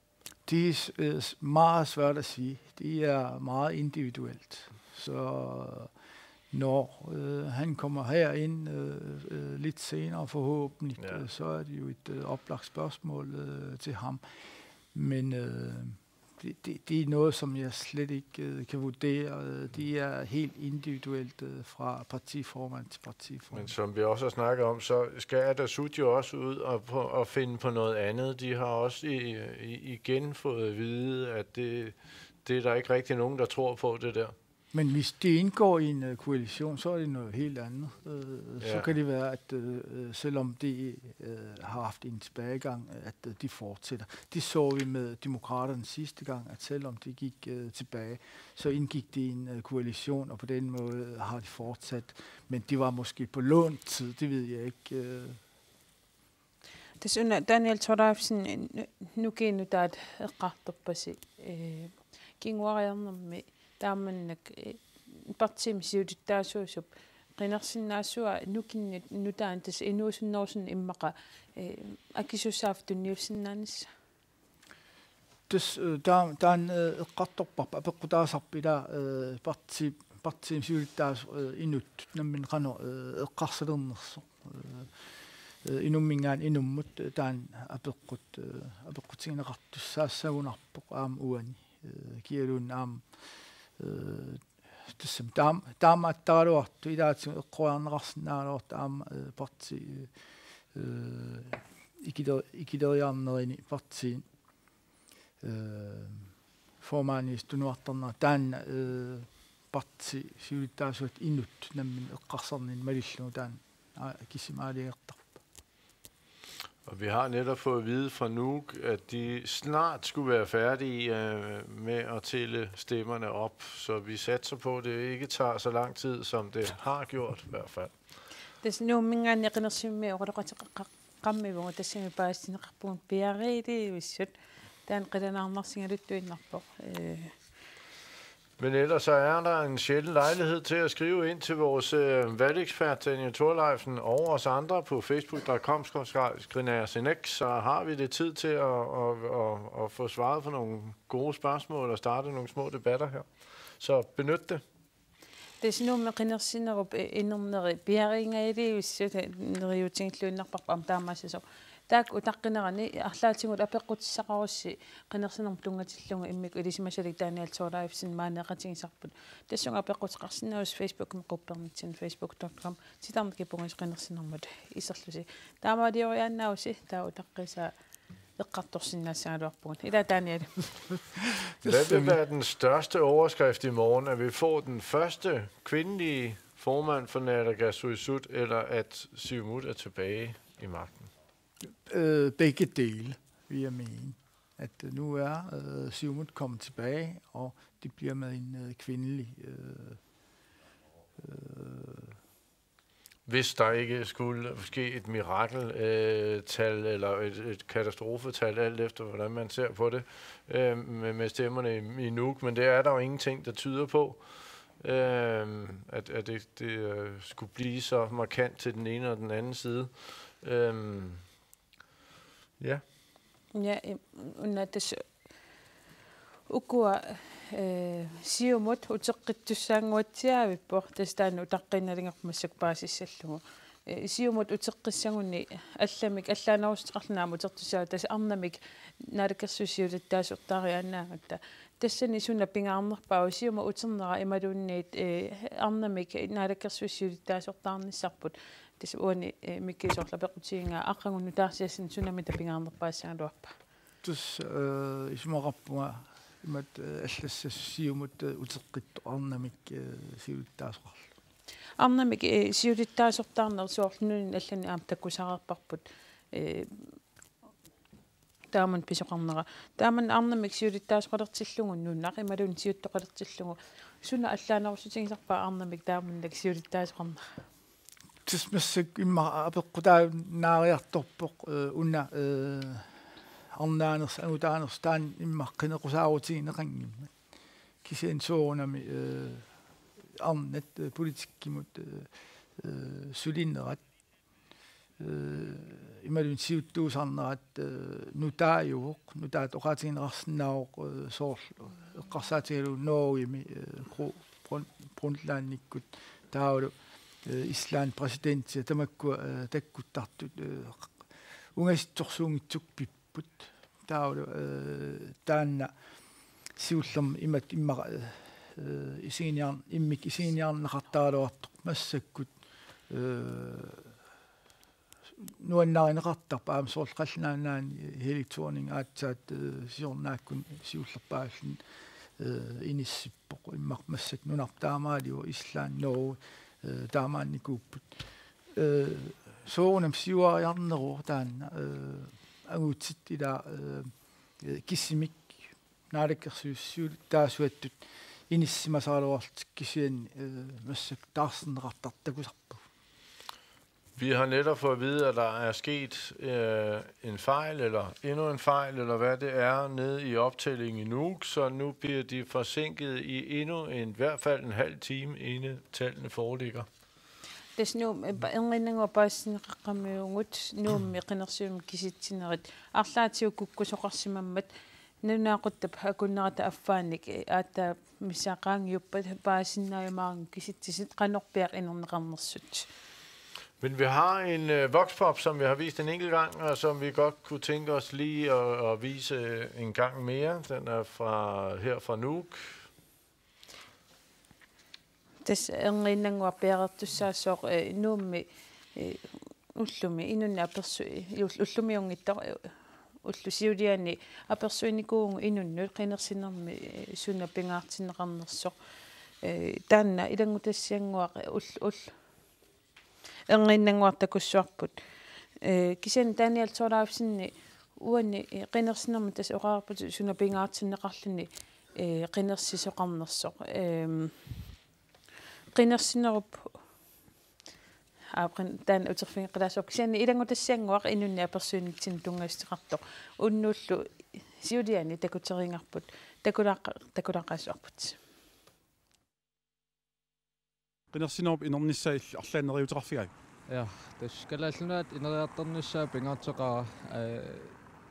Det er meget svært at sige. Det er meget individuelt. Så når han kommer herind lidt senere forhåbentlig, så er det jo et oplagt spørgsmål til ham. Men det er noget, som jeg slet ikke kan vurdere. Det er helt individuelt fra partiformand til partiformand. Men som vi også har snakket om, så skal Atassut jo også ud og finde på noget andet. De har også igen fået at vide, at det er der ikke rigtig nogen, der tror på det der. Men hvis de indgår i en koalition, så er det noget helt andet. Så kan det være, at selvom de har haft en tilbagegang, at de fortsætter. Det så vi med demokraterne sidste gang, at selvom de gik tilbage, så indgik de i en koalition, og på den måde har de fortsat. Men de var måske på lånt tid, det ved jeg ikke. Desuden Daniel Torleifsen, nu gennem der et qartorpasi kingwariarnermi taamannak partimsiutittaasuusup qinarsinnaasua nukinnut inuusunnorsun immaqa akisussaaftuniussinnaanissa taan eqqartorparpa apeqqutaasarpila partimsiutittaas inut nammin qano eqqarsalernerso inummingaan inummut taan apeqqutigineqartussaasagunarpoq aam uani kialun aam tissam taamaattaraluartu ilaatsu eqqoarneqarsinnaaluarta aam parti ikileriarnerini partiin formaanistunnuartarnera taanna parti siulitaasuat inut nammin eqqarsarnin malillugu taan kissimaaligertar. Og vi har netop fået at vide fra Nuuk, at de snart skulle være færdige med at tælle stemmerne op. Så vi satser på, at det ikke tager så lang tid, som det har gjort i hvert fald. Det er nu mange gange, jeg siger med, at der ramme, hvor der siger bare, at det er en bjerre, det er jo det er en rigtig anden ting, at det er nok. Men ellers så er der en sjælden lejlighed til at skrive ind til vores valgekspert, Daniel Thorleifsen, og os andre på facebook.com/Grinær-Senek, så har vi det tid til at få svaret på nogle gode spørgsmål og starte nogle små debatter her. Så benyt det. Det er sådan noget, man rinder sig op enormt bjerringer i det, når jeg tænker lidt nok om der er masser så. Der rinder jeg ting ud af så også rinder sig nogle tunge til lunge imig og det som jeg Daniel Thorleifsen meget retning sagt på. Det synger på resten af Facebook med gruppen til facebook.com. Så der måske på rinder sig nogle med i så slutte. Der var det jo jeg nu også der så det er Daniel. Hvad vil være den største overskrift i morgen, at vi får den første kvindelige formand for Naalakkersuisut, eller at Siumut er tilbage i magten? Begge dele, vil jeg mene. At nu er Siumut kommet tilbage, og de bliver med en kvindelig hvis der ikke skulle ske et mirakeltal eller et katastrofetal, alt efter hvordan man ser på det, med stemmerne i Nuuk, men det er der jo ingenting, der tyder på, at det skulle blive så markant til den ene og den anden side. Ja. Ja, og det ukua Siumut utiqqittussaanguatiavippo tastaanu taqqinnalingermassak Siumut utiqqissangunni allamik allaanarustiqarlunaamu tertusaa tas arnamik Naalakkersuisiutattaasortaari annaagatta tassani sunna pingaarnerpaa Siumut uternera imaluunniit arnamik Naalakkersuisiutattaasortaarnissarput tas uani mikkisorlapequtiinga aqangunnu taarsiassin sunamita pingaarnerpaassaaluarpa tus ismaqappunga imat аллассассиумут утеққиттоарнамик сиулиттаасоқарлу арнамик сиулиттаасортаарнерсуорлунун аллани аам таккусаарпарпут тааман писоқарнера тааман арнамик сиулиттаасоқалертиллугун нуннақ ималун сиуттоқалертиллугу суна аллаанерусутингисарпаа арнамик тааманнак сиулиттаасоқарнера тисмассак имма апеққутаа наариарторпоқ уна арнаанерс агутаанерс таан иммаққинеқусаарутигинеқангимма кисиан соорунами арнат политиккимут сулиннерат ималун сиуттуусарнерат нутааюоқ нутаат оқаатигинеқарсинаавоқ соорлу эққарсаатигалу ноогими брунтлаанниккут таавалу ислаан президентси тамакку таккуттартут унгаситсорсуунгитсук пиппут таавалу таанна сиуллерм имат иммара исигиниар иммик исигиниарнеқартаалуартоқ массаккут нуаннаринеқартарпа аам соорлқаллинаанаани хеликторнинг аатсаат сиорнааккун сиуллерпааллин иниссиппоқ иммақ массак нунартаамаалиу ислаан ноо таамаанникууппут соонам сиуариарнероо таанна агуутсит ила киссимик Naalakkersuissuut taasuattut inissimasaaluartik kisian massak taarsenneqartartakusarpu. Vi har netop fået at vide, at der er sket en fejl, eller endnu en fejl, eller hvad det er, nede i optællingen i Nuuk, så nu bliver de forsinket i i hvert fald en halv time, inden tallene foreligger. Det er nu enrinning og bare sådan rammeugut nu med generation kisittinerit. Arlaatiu kukkusoqarsimammat nunaquttab hakunnerata affaanik aata misaqaangiuppat paasinnaayamaarn kisittisit qanorpiaq inerneqarnersut. Men vi har en voxpop, som vi har vist en enkelt gang, og som vi godt kunne tænke os lige at vise en gang mere. Den er her fra Nuuk. Tas enrinnangua peerertussaasoq nuummi ullumi inunna persu ullumiungittor уллусиулиани аперсуинникуунгу инуннут qinерсинерми суна пингаартиннеқарнерсо таанна илангутассиангуақ ул энгиннангуартакуссуарпут кисен таниал соолаавсинни уани qinерсинерми тас оqaarput суна пингаартиннеқарлүни qinерсисоқарнерсо qinерсинеруп таан утерфингеқалаасоо кисиани илангутассиангуақ инунни аперсуиннитсин тунгастеқартоқ уннуллу сиулиани такутерингарпут такулааққаасуарпут qinерсинеруп инернissaил арлааннериутеқарфигай ja тас калааллунаат инериарторнissaa пингаатсоқара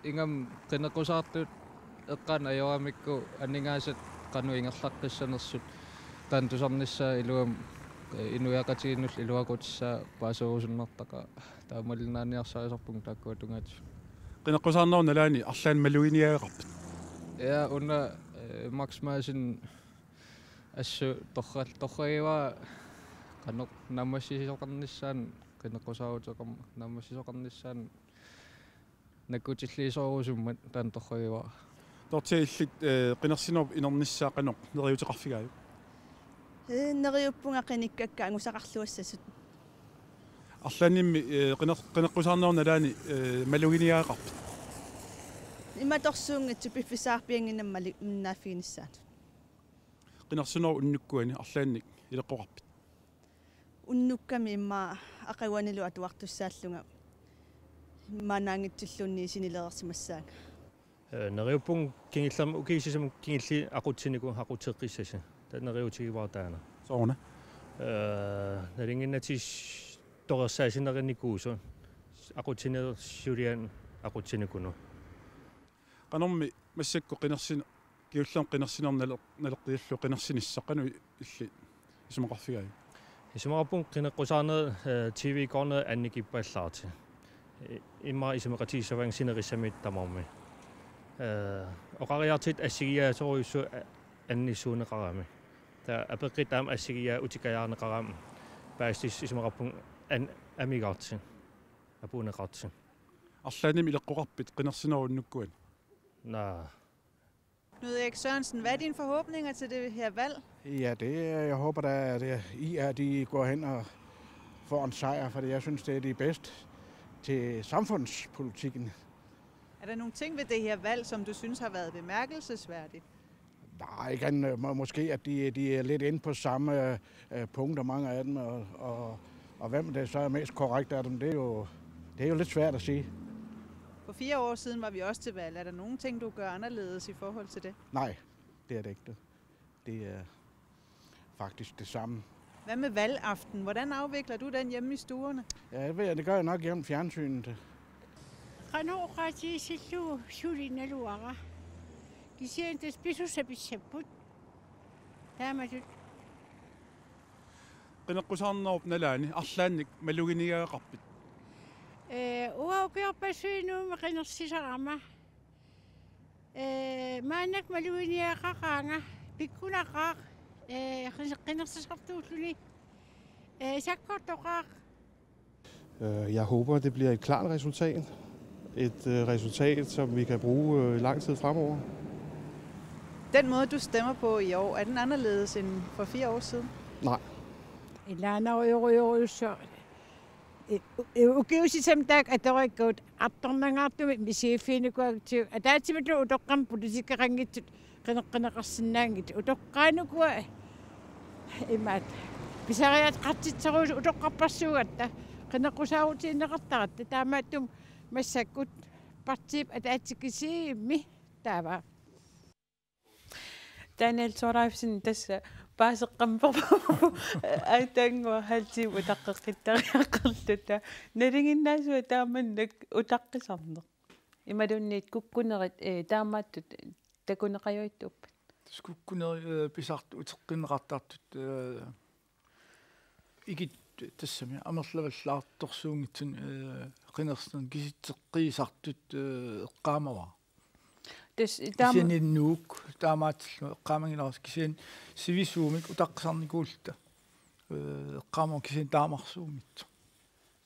ингам qinеқусаартут эққан аёрамикку аннингаасат қану ингерлаққиссанерсут таан тусарнissaa илуам инуяқатигиннул илуакутсаа паасуусуннартақа таамаллинааниарсаасарпун тааккуатунгаат qinеқусаарнеру налаани арлаан малуиниагеқарпут ja уна Max Madsen ассу торраива канеқ наммассисоқарниссаан qinеқусаавутеқарма наммассисоқарниссаан накутиллиисоорусуммат таан торраива тортииллит qinерсинеруп инернissaa канеқ нериутеқарфигаю нериуппунга қиниккакка ангусақарлуассасут арлааннимми qinеққусаарнеру налаани малугиниагеқарпут иматорсуунгатсу пиффисаарпиангинаммали миннааффигиниссаат qinерсинеру уннуккуани арлаанник илеққоқарпут уннукками имма ақаванилу атуартуссааллунга манаангитсуллуунни синилерерсимассаага нериуппун кингиллам укисисам кингилли ақутсинику ақутеққиссаса танериутигиваартаана соона нарингиннатис торерсаасинеринникуусо ақутсинерсулиан ақутсиникуну qanорми массакку qinерсин киуллам qinерсинернала налеққиаллу qinерсинисса qanu илли исмақарфигай исмақарпун qinеққусаарнер TV корнер анникиппааллаарти имма исмақатисаван синерissамит тамарми оқариартит ассигиаасоруйуссу анниссуунеқарами та апеққитаам ассигиа утикаяарнеқарам паастис исмақарпун амигаартси апунеқартси арлааним илеққоқарпит qinерсинеру уннуккуани Knud Erik Sørensen, hvad er dine forhåbninger til det her valg? Ja, jeg håber da, at de går hen og får en sejr, for jeg synes, det er de bedste til samfundspolitikken. Er der nogle ting ved det her valg, som du synes har været bemærkelsesværdigt? Nej, igen, måske at de er lidt inde på samme punkter, mange af dem, og hvem det så er mest korrekt af dem, det er jo lidt svært at sige. For 4 år siden var vi også til valg. Er der nogle ting, du gør anderledes i forhold til det? Nej, det er det ikke. Det er faktisk det samme. Hvad med valgaften? Hvordan afvikler du den hjemme i stuerne? Ja, det gør jeg nok hjemme fjernsynet. Qanoqatiisillu sulinnaluara. Kisiantas pisusapissaput. Taamatut. qinеққусаарнеруп налаани арлаанник малугиниагеқарпит уаукиорпассуинууми qinерсисарама маанак малуиниақақаанга пиккунақаақ qinерсисартууллуни саккортоқаақ. Jeg håber, det bliver et klart resultat. Et resultat, som vi kan bruge i lang tid fremover. Den måde, du stemmer på i år, er den anderledes end for 4 år siden? Nej. Ilanaruyoruusso ukiusisamtaak atorikkut artornangaartumi misiiffiinikuagtiu ataatimatlu utoqqam politikerangitsut qineqqaneqarsinnaangit utoqqaanukua imaat pisariat qatsitseruus utoqqarparsuugatta qineqqusaavutiinneqartaratta taamaattum massakkut partiip ataatsikisiimmi taava Daniel Torayfsin tässä paaseqqamper aitangua haltiivu taqqeqqittariaqqertuta nalinginnaasua taamannak utaqqisarneq imalunniit kukkunerit taamaattut takuneqajuittuuppat skukkuneri pisart uteqqineqartartut ikit тассами амерлаваллаартторсуунгитсун qinерсэрн киситсеққиисартут эққаамава кисин нуук таамаатиллу эққаамангиларс кисин сивисуумик утаққисарникуулта эққаамо кисин таамарсуумит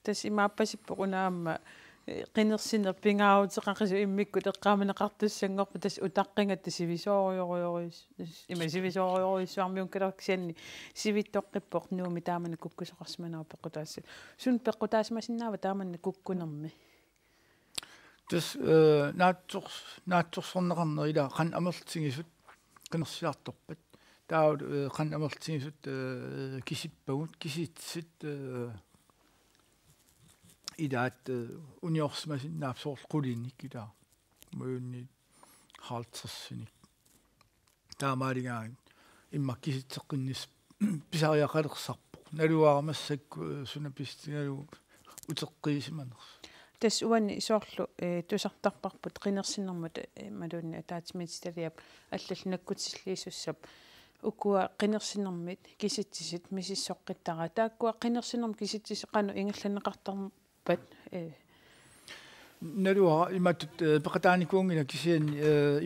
тас имааппасиппо унаамма qinnersinner pingaavutiqaqisu immikkut eqqaameneqartussangorpu tas utaqqingat sivisooriorioriis ima sivisoorioriissuarmiun kalerksianni sivittoqqippoq nuumi taamana kukkusoqarsmanaa peqqutaassa sun peqqutaasmasinnaava taamana kukkunermi tas naatsornerner ila qan amertingisut qinnersiartorpat taut qan amertingisut kisippagut kisitsit idaat uniorsmasinnaapsoorl qulinnik ila muunni haltersinik taamaaligaagin immakkisitseqqinnis pisariaqalersarpo naluaarmassakku sunapistigalu uteqqiisimaners tas uanni isoorlu tusartarparput qinnersinermut maluunni ataatimititaliap allal nakkutilliisussap ukua qinnersinermit kisitsisit misissoqqittara taakkua qinnersinerm kisittiseqanu ingallanneqartarpat naluara imatut peqataanikuungina kisian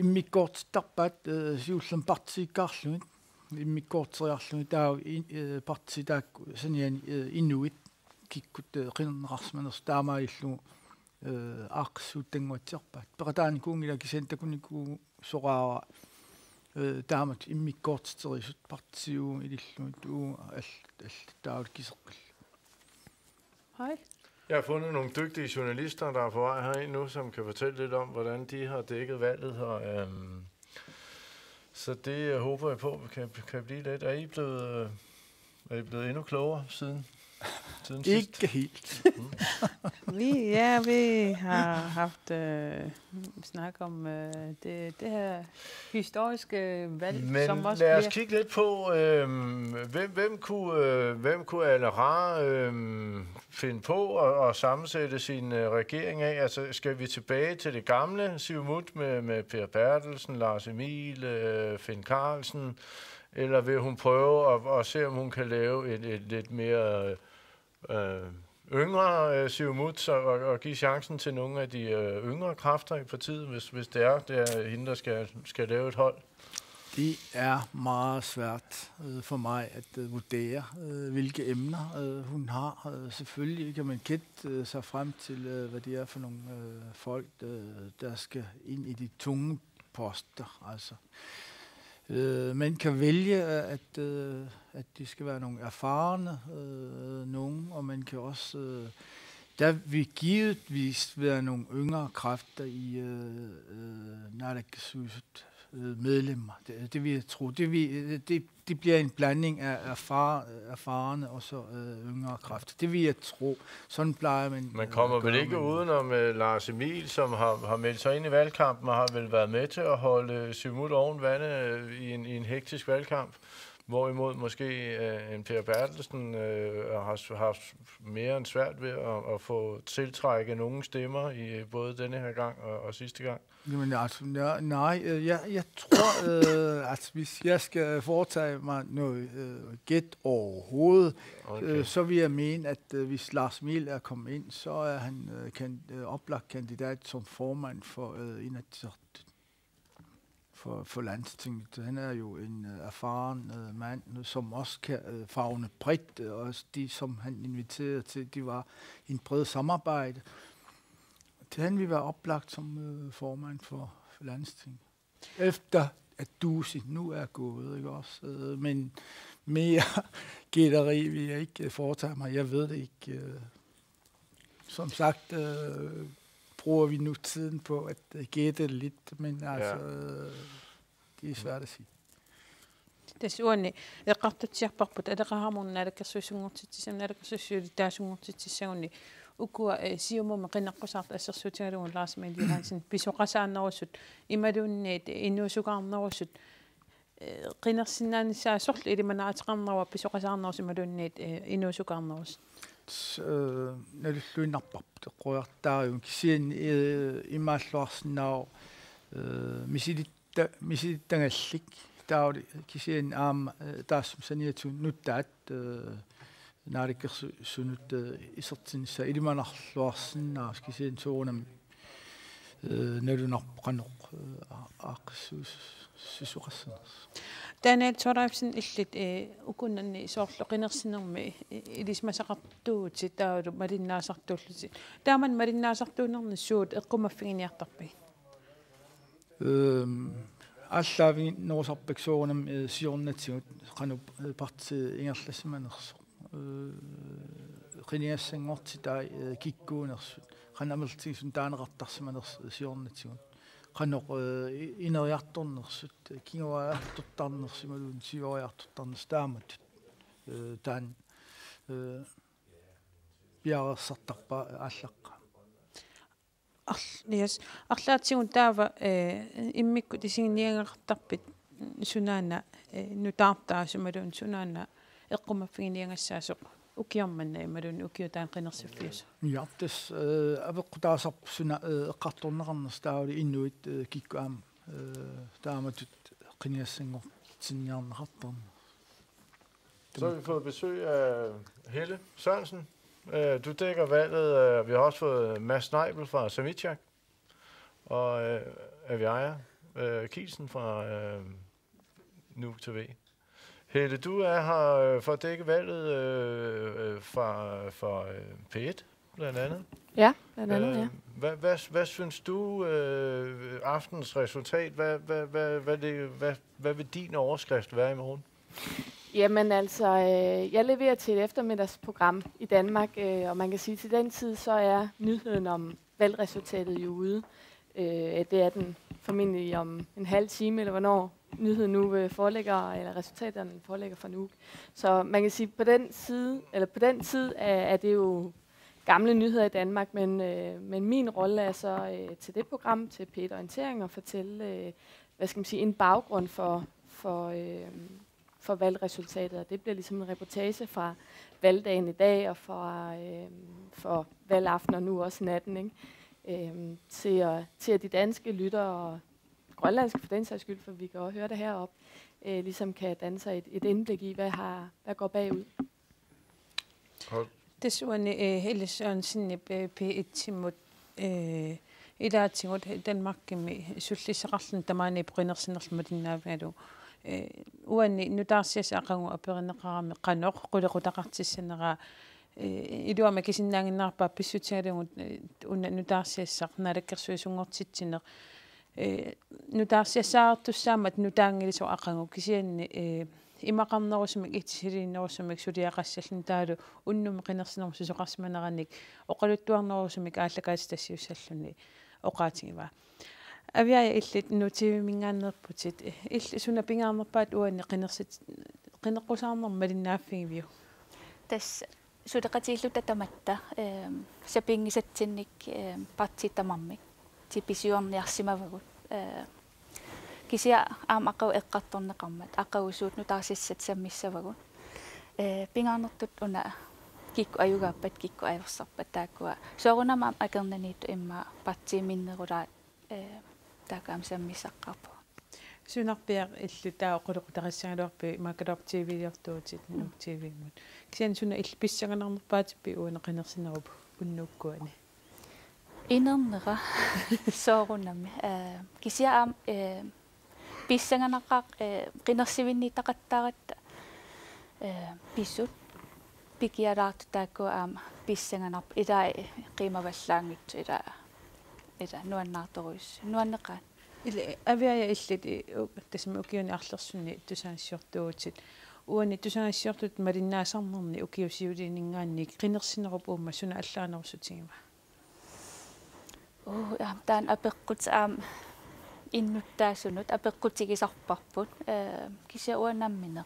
immikkoortittarpaat siullam partiikkaarlugit immikkoorteriarlugit taa parti taakku saniani inuit kikkut qinnerneqarsmaners taamaillugu aaqsuuttanguatsiarpaat peqataanikuungila kisian takuniku soqaara taamat immikkoortiterisut partiugu ilillugit taut kiseqqil. Hej. Jeg har fundet nogle dygtige journalister, der er på vej herind nu, som kan fortælle lidt om, hvordan de har dækket valget. Og, så det håber jeg på kan blive lidt. Er I blevet endnu klogere siden sidst? Ikke helt. Vi har haft snak om det her historiske valg, men som også lad os kigge lidt på, hvem kunne Al-Ra finde på at sammensætte sin regering af? Altså, skal vi tilbage til det gamle Siumut med Per Bertelsen, Lars Emil, Finn Carlsen, eller vil hun prøve at se, om hun kan lave et lidt mere yngre Siumut og give chancen til nogle af de yngre kræfter i partiet, hvis det er hende, der skal lave et hold? Det er meget svært for mig at vurdere, hvilke emner hun har. Selvfølgelig kan man gætte sig frem til, hvad det er for nogle folk, der skal ind i de tunge poster. Altså. Man kan vælge, at de skal være nogle erfarne nogen, og man kan også... der vil givetvis være nogle yngre kræfter i naalakkersuisut medlemmer. Det vil jeg tro. Det bliver en blanding af erfarne og så yngre kræfter. Det vil jeg tro. Sådan plejer man. Man kommer vel ikke udenom Lars Emil, som har meldt sig ind i valgkampen og har vel været med til at holde Siumut oven vande i en hektisk valgkamp. Hvorimod måske en Per Bertelsen har haft mere end svært ved at få tiltrække nogle stemmer i både denne her gang og sidste gang. Jamen altså, nej, jeg tror, at hvis jeg skal foretage mig noget gæt overhovedet, okay, så vil jeg mene, at hvis Lars Emil er kommet ind, så er han oplagt kandidat som formand for Inatsisartut. For landstinget. Han er jo en erfaren mand, som også kan favne bredt, og de, som han inviterede til, de var i en bred samarbejde. Han vil være oplagt som formand for landstinget. Efter at Dusi nu er gået, ikke også? Men mere gætteri vil jeg ikke foretage mig. Jeg ved det ikke. Som sagt... bruger vi nu tiden på at gætte lidt, men altså, det er svært at sige. Desuden eqqartatsiarparput alaqaharmun naalakkersuisungortitsisam naalakkersuissuulitaasunngortitsissagunni ukua siumuma qinnaqqusart assersuutigalugun Lars Emil Johansen pisoqasaannerussut imaluunniit innuusukaarnerussut qinnersinnaanissaasorlu ilimanaatiqarnerua pisoqasaarnerus imaluunniit innuusukaarnerus nalulluinarparput eqquartaariun kisian imaalluarsinnaa misilitangallik tauli kisian aama taassum saniatu nuttaat naalakkersunut isertinissa ilimanarluarsinnaas kisian soonam nalunarpaqanoq aaqsuus sisuqassanerus Daniel Torleifsen illit ukunanni soorloqinersinermi ilismasaqartuuti taalu malinnaasartuulluti taaman malinnaasartuunerni suut eqqumaffigiниartarpi аллаави нуусарпаксуунам сиорнатсигут кануп парти ингерлассиманерсо qiniassangortitai kikkuunersut qanamiltigisum taanеqartarsimaners siornatsigут qanoq ineriartornersut kinguaartortarnersimaluun sivoriartortarners taamat taan piarersartarpa ааллаққа yes арлаатсигун таава иммикку тисигниангақартарпит сунаана нутаартаасумалуун сунаана эққумаффигиниангассаасоқ укиарманна ималуун укиутаан қинерсиффиус яптас авеққутаасарп суна эққарторнеқарнерс таавали иннуит киккуаам тааматут қиниассангор тинниарнеқартарна. Så har vi fået besøg af Helle Sørensen. Du dækker valget. Vi har også fået Mads Neibel fra Savitjak og Aviaja Kielsen fra Nu TV. Helle, du er her for at dække valget for P1 blandt andet. Ja, blandt andet, ja. Hvad synes du aftens resultat? Hvad vil din overskrift være i morgen? Jamen altså, jeg leverer til et eftermiddagsprogram i Danmark, og man kan sige, at til den tid, så er nyheden om valgresultatet jo ude. Det er den formentlig om en halv time, eller hvornår nyheden nu foreligger, eller resultaterne foreligger for en uge. Så man kan sige, at på den tid er det jo gamle nyheder i Danmark, men min rolle er så til det program, til P1 Orientering, og fortælle, hvad skal man sige, en baggrund for valgresultatet. Og det bliver ligesom en reportage fra valgdagen i dag, og for valgaften og nu også natten, ikke? Til at de danske lyttere og grønlandske for den sags skyld, for vi kan også høre det heroppe, ligesom kan danne sig et indblik i, hvad går bagud. Desuden Helle Sørensen P1-timut idaatingut Danmarkimi sullisaqarlun tamaani prinersinerlumatinnaavalu uanni nutaarsiasaqangu aperineqarami qanoq qulequtaqartissanera iluama kisinnaanginnaarpaa pissutialugut unna nutaarsiassaq nalakkersuisungortitsiner nutaarsiassaartussaamat nutaangiliso aqangu kisianni имақарнерусумик итсилиннерусумик сулиақассаллун таалу уннуми қинерсинерму сусоқарсиманераник оқалуттуарнерусумик ааллакаастассиуссаллуни оқаатигива авиая иллит нутивимингааннерпутит илли суна пингаарнерпаат уанни қинерсит қинеққусаарнер малиннааффигивиу тас сулеқатииллута таматта сапингисатсинник партитамармик типисиуарниарсимавагут кися аамақау эққарторнеқармат ақауусуут нутаарсиссат саммиссавагун пингаарнертут уна кикку аюгааппат кикку аверсарпат тааккуа соорунама акернаниитту имма партииминнерулаат таакаам саммиссаққарпу сунарпиар иллу таа оқулеқутариссагалуарпи макалуар тв-лиортуутит нук тв-мут кисиан суна иллписсаганарнерпаатиппи уна қинерсинерупу уннуккуани инернера соорунами кисиаам писсанганаққақ қинерсивинниитақаттааратта писсут пикиалаарту тааккуа аама писсанганарп илаа қимаваллаангитсу илаа нуаннаарторуис нуаннеқаат ила авиая иллит тасми укиуни арлерсунни тусаассиортуутит уани тусаассиортут малиннаасарнерни укиусиулинингаанни қинерсинеруп уумма суна аллаанерусутигима таан апеққут аам иннуттаасунут апеққутигисарпарпут кисауанаммина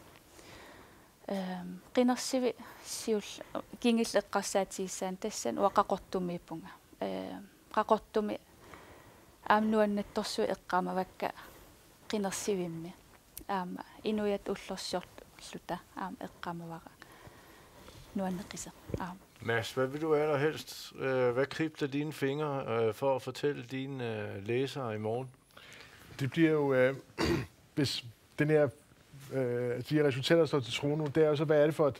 қинерсиви сиул кингиллеққарсаатигиссаан тассан уақақортумииппунга қақортуми аамнуаннатторсуи эққаамавакка қинерсивимми аама инуят уллерсиорлута аама эққаамавара нуаннеқиса аама Mads, hvad vil du allerhelst? Hvad kribler dine fingre for at fortælle dine læsere i morgen? Det bliver jo, hvis den her, de her resultater står til troende, det er jo så, hvad er det for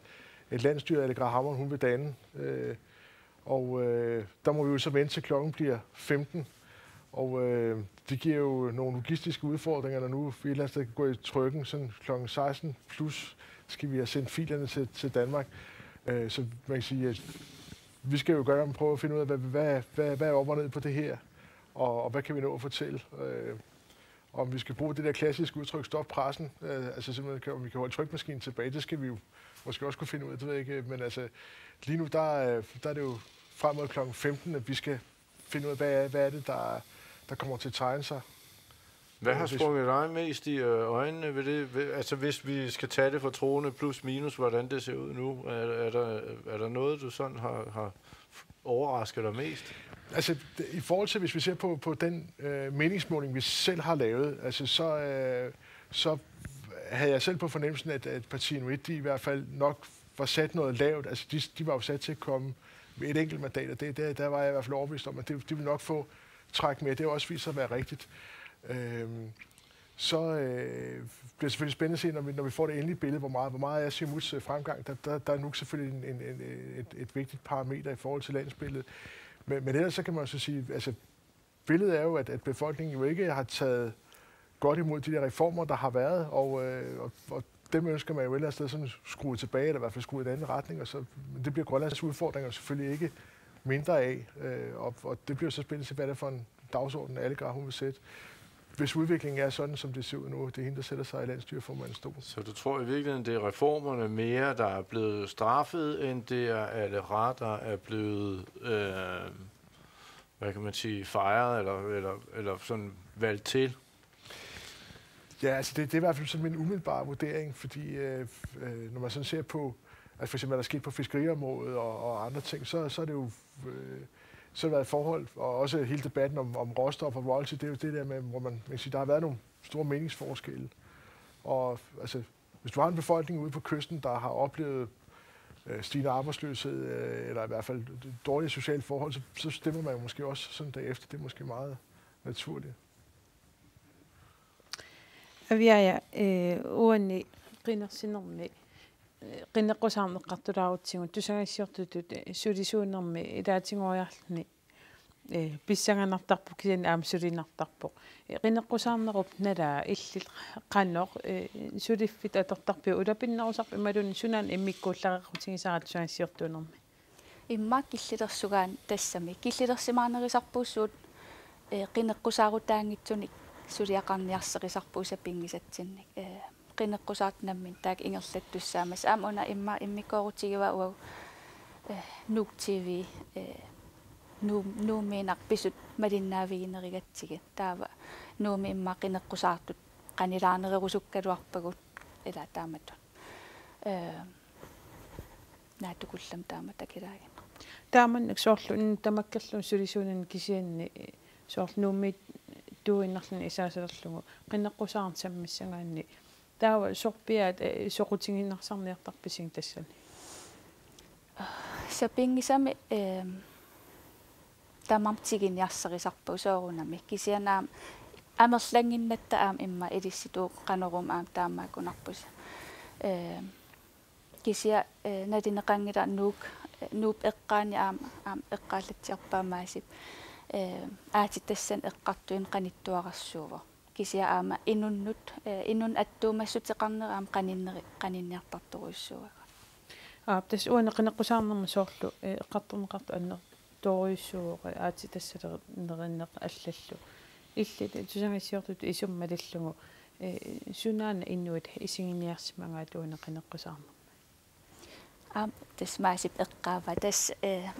et landstyre, Aleqa Hammond, hun vil danne. Og der må vi jo så vente til klokken bliver 15. Og det giver jo nogle logistiske udfordringer, når nu vi et eller andet sted kan gå i trykken, sådan kl. 16 plus skal vi have sendt filerne til Danmark. Så man kan sige, at vi skal jo gøre prøve at finde ud af, hvad er op og ned på det her, og hvad kan vi nå at fortælle. Om vi skal bruge det der klassiske udtryk, stop pressen, altså simpelthen, om vi kan holde trykmaskinen tilbage, det skal vi jo måske også kunne finde ud af, det ved jeg ikke. Men altså, lige nu, der er det jo frem mod kl. 15, at vi skal finde ud af, hvad er det, der kommer til at tegne sig. Hvad har sprunget dig mest i øjnene ved det? Altså, hvis vi skal tage det for troende plus minus, hvordan det ser ud nu, er der noget, du sådan har overrasket dig mest? Altså, i forhold til, hvis vi ser på den meningsmåling, vi selv har lavet, altså, så havde jeg selv på fornemmelsen, at Parti Inuit, de i hvert fald nok var sat noget lavt. Altså, de var jo sat til at komme med et enkelt mandat, og der var jeg i hvert fald overbevist om, at de ville nok få træk med. Det har også vist sig at være rigtigt. Så bliver det selvfølgelig spændende at se, når vi får det endelige billede, hvor meget er Siumuts fremgang. Der er nu selvfølgelig et vigtigt parameter i forhold til landsbilledet. Men ellers så kan man så sige, altså billedet er jo, at befolkningen jo ikke har taget godt imod de der reformer, der har været, og dem ønsker man jo et eller andet sted sådan skruet tilbage, eller i hvert fald skruet i en anden retning, og så det bliver Grønlands udfordringer selvfølgelig ikke mindre af, og det bliver så spændende at se, hvad det er for en dagsorden, alle grader hun vil sætte. Hvis udviklingen er sådan, som det ser ud nu, det er hende, der sætter sig i landsstyreformandens stol. Så du tror i virkeligheden, det er reformerne mere, der er blevet straffet, end det er Alera, der er blevet, hvad kan man sige, fejret eller sådan valgt til? Ja, altså det er i hvert fald sådan en umiddelbar vurdering, fordi når man sådan ser på, at for eksempel, hvad der er sket på fiskeriområdet og andre ting, så er det jo så har det været et forhold, og også hele debatten om råstof og royalty, det er jo det der med, hvor man kan sige, der har været nogle store meningsforskelle. Og altså, hvis du har en befolkning ude på kysten, der har oplevet stigende arbejdsløshed, eller i hvert fald dårlige sociale forhold, så stemmer man jo måske også sådan derefter. Det er måske meget naturligt. Avia uani qinnersinermi qinneqqusarneqqartulaarutigun tusangassiortutut sulisuunermi ilaatinguariarluni pissanganartarpu kisani aamsulinartarpu qinneqqusarnerup nalaa illit qannoq suliffit atortarpi ulapinnerusarpi malun sunan immikkuullarequtigisarat tusangassiortuunermi imma killitersugaan tassami killitersimaanerisarpuussuut qinneqqusaaruttaangitsunik suliaqarniarseqisarpuusa pingisatsinnik qinneqqusaartinammin taak ingerlattussaamas aamuna imma immikoorutigiva uau nuuk tv nuumiinaq pisut malinnaaviginerigatsigi taava nuumi imma qinneqqusaartut qanilaarnererusukkaluarpagut ila taamatun naatukullam taamatakilaagin taamannak soorlu tamakkerlu sulisuunan kisianni soorlu nuumi tuuinnerluni isaasalerlugu qinneqqusaarnsammissangaanni taawa sorpiaat soqutiginnarсарниартарписин тассани сапингисами тамамтигинниарсерисарпу соорунами кисианаам амерлангиннатта аам имма илисситуу канорум аам таамаакунарпуса кисиа налинеқангила нууп эққаани аам эққааллатсиарпаамаасип аатиттассан эққартуин қаниттуарарсуува кисиа аама инун аттуумассутеқарнераам қанинниартарторуйссуага тас уана qinneqqusаарnerma soorlu eqqartorneqartu anner toruissuuqa aatitassaleqnerinneq аллаллу иллит тусангассиортут исуммалиллугу сунаана иннуит исигиниарсимангаатуuna qinneqqusаарnerma тас маасип эққаава тас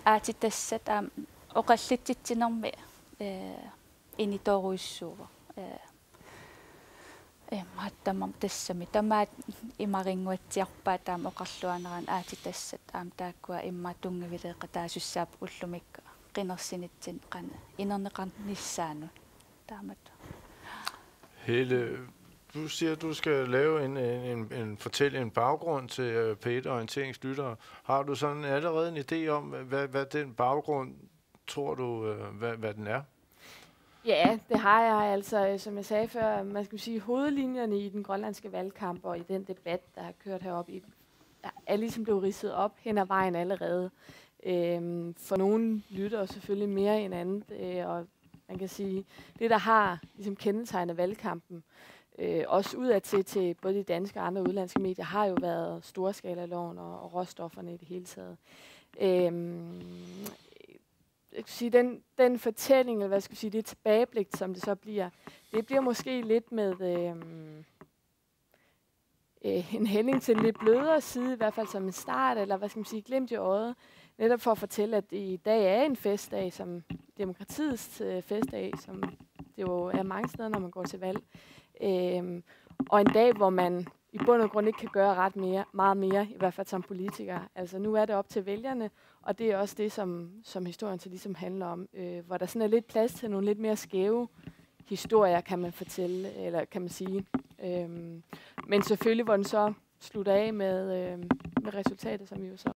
аатитассат аам оқаллитситсинерми иниторуйссуува маттамам тассами тамаат имарингуатсиарпаа таама оқарлуанеран аатитассат аам тааккуа имма тунгавилеэқа таасуссаап уллумикка qinnersinitsin qana inерneqarnissaaну taamат Helle, du siger, at du skal lave en baggrund til P1 Orienteringslyttere. Har du sådan allerede en idé om, hvad den baggrund tror du, hvad den er? Ja, det har jeg. Altså, som jeg sagde før, man skal sige, hovedlinjerne i den grønlandske valgkamp og i den debat, der har kørt heroppe, er ligesom blevet ridset op hen ad vejen allerede. For nogle lytter selvfølgelig mere end andet, og Man kan sige, det der har ligesom kendetegnet valgkampen, også udadtil til både de danske og andre udlandske medier, har jo været storskalaloven og råstofferne i det hele taget. Jeg kan sige, den fortælling, eller hvad skal jeg sige, det tilbageblik, som det så bliver, det bliver måske lidt med en hældning til en lidt blødere side, i hvert fald som en start, eller hvad skal man sige, glimt i øjet, netop for at fortælle, at i dag er en festdag, som demokratiets festdag, som det jo er mange steder, når man går til valg. Og en dag, hvor man i bund og grund ikke kan gøre meget mere, i hvert fald som politiker. Altså nu er det op til vælgerne, og det er også det, som historien så ligesom handler om, hvor der sådan er lidt plads til nogle lidt mere skæve historier, kan man fortælle, eller kan man sige. Men selvfølgelig, hvor den så slutter af med resultatet, som vi jo så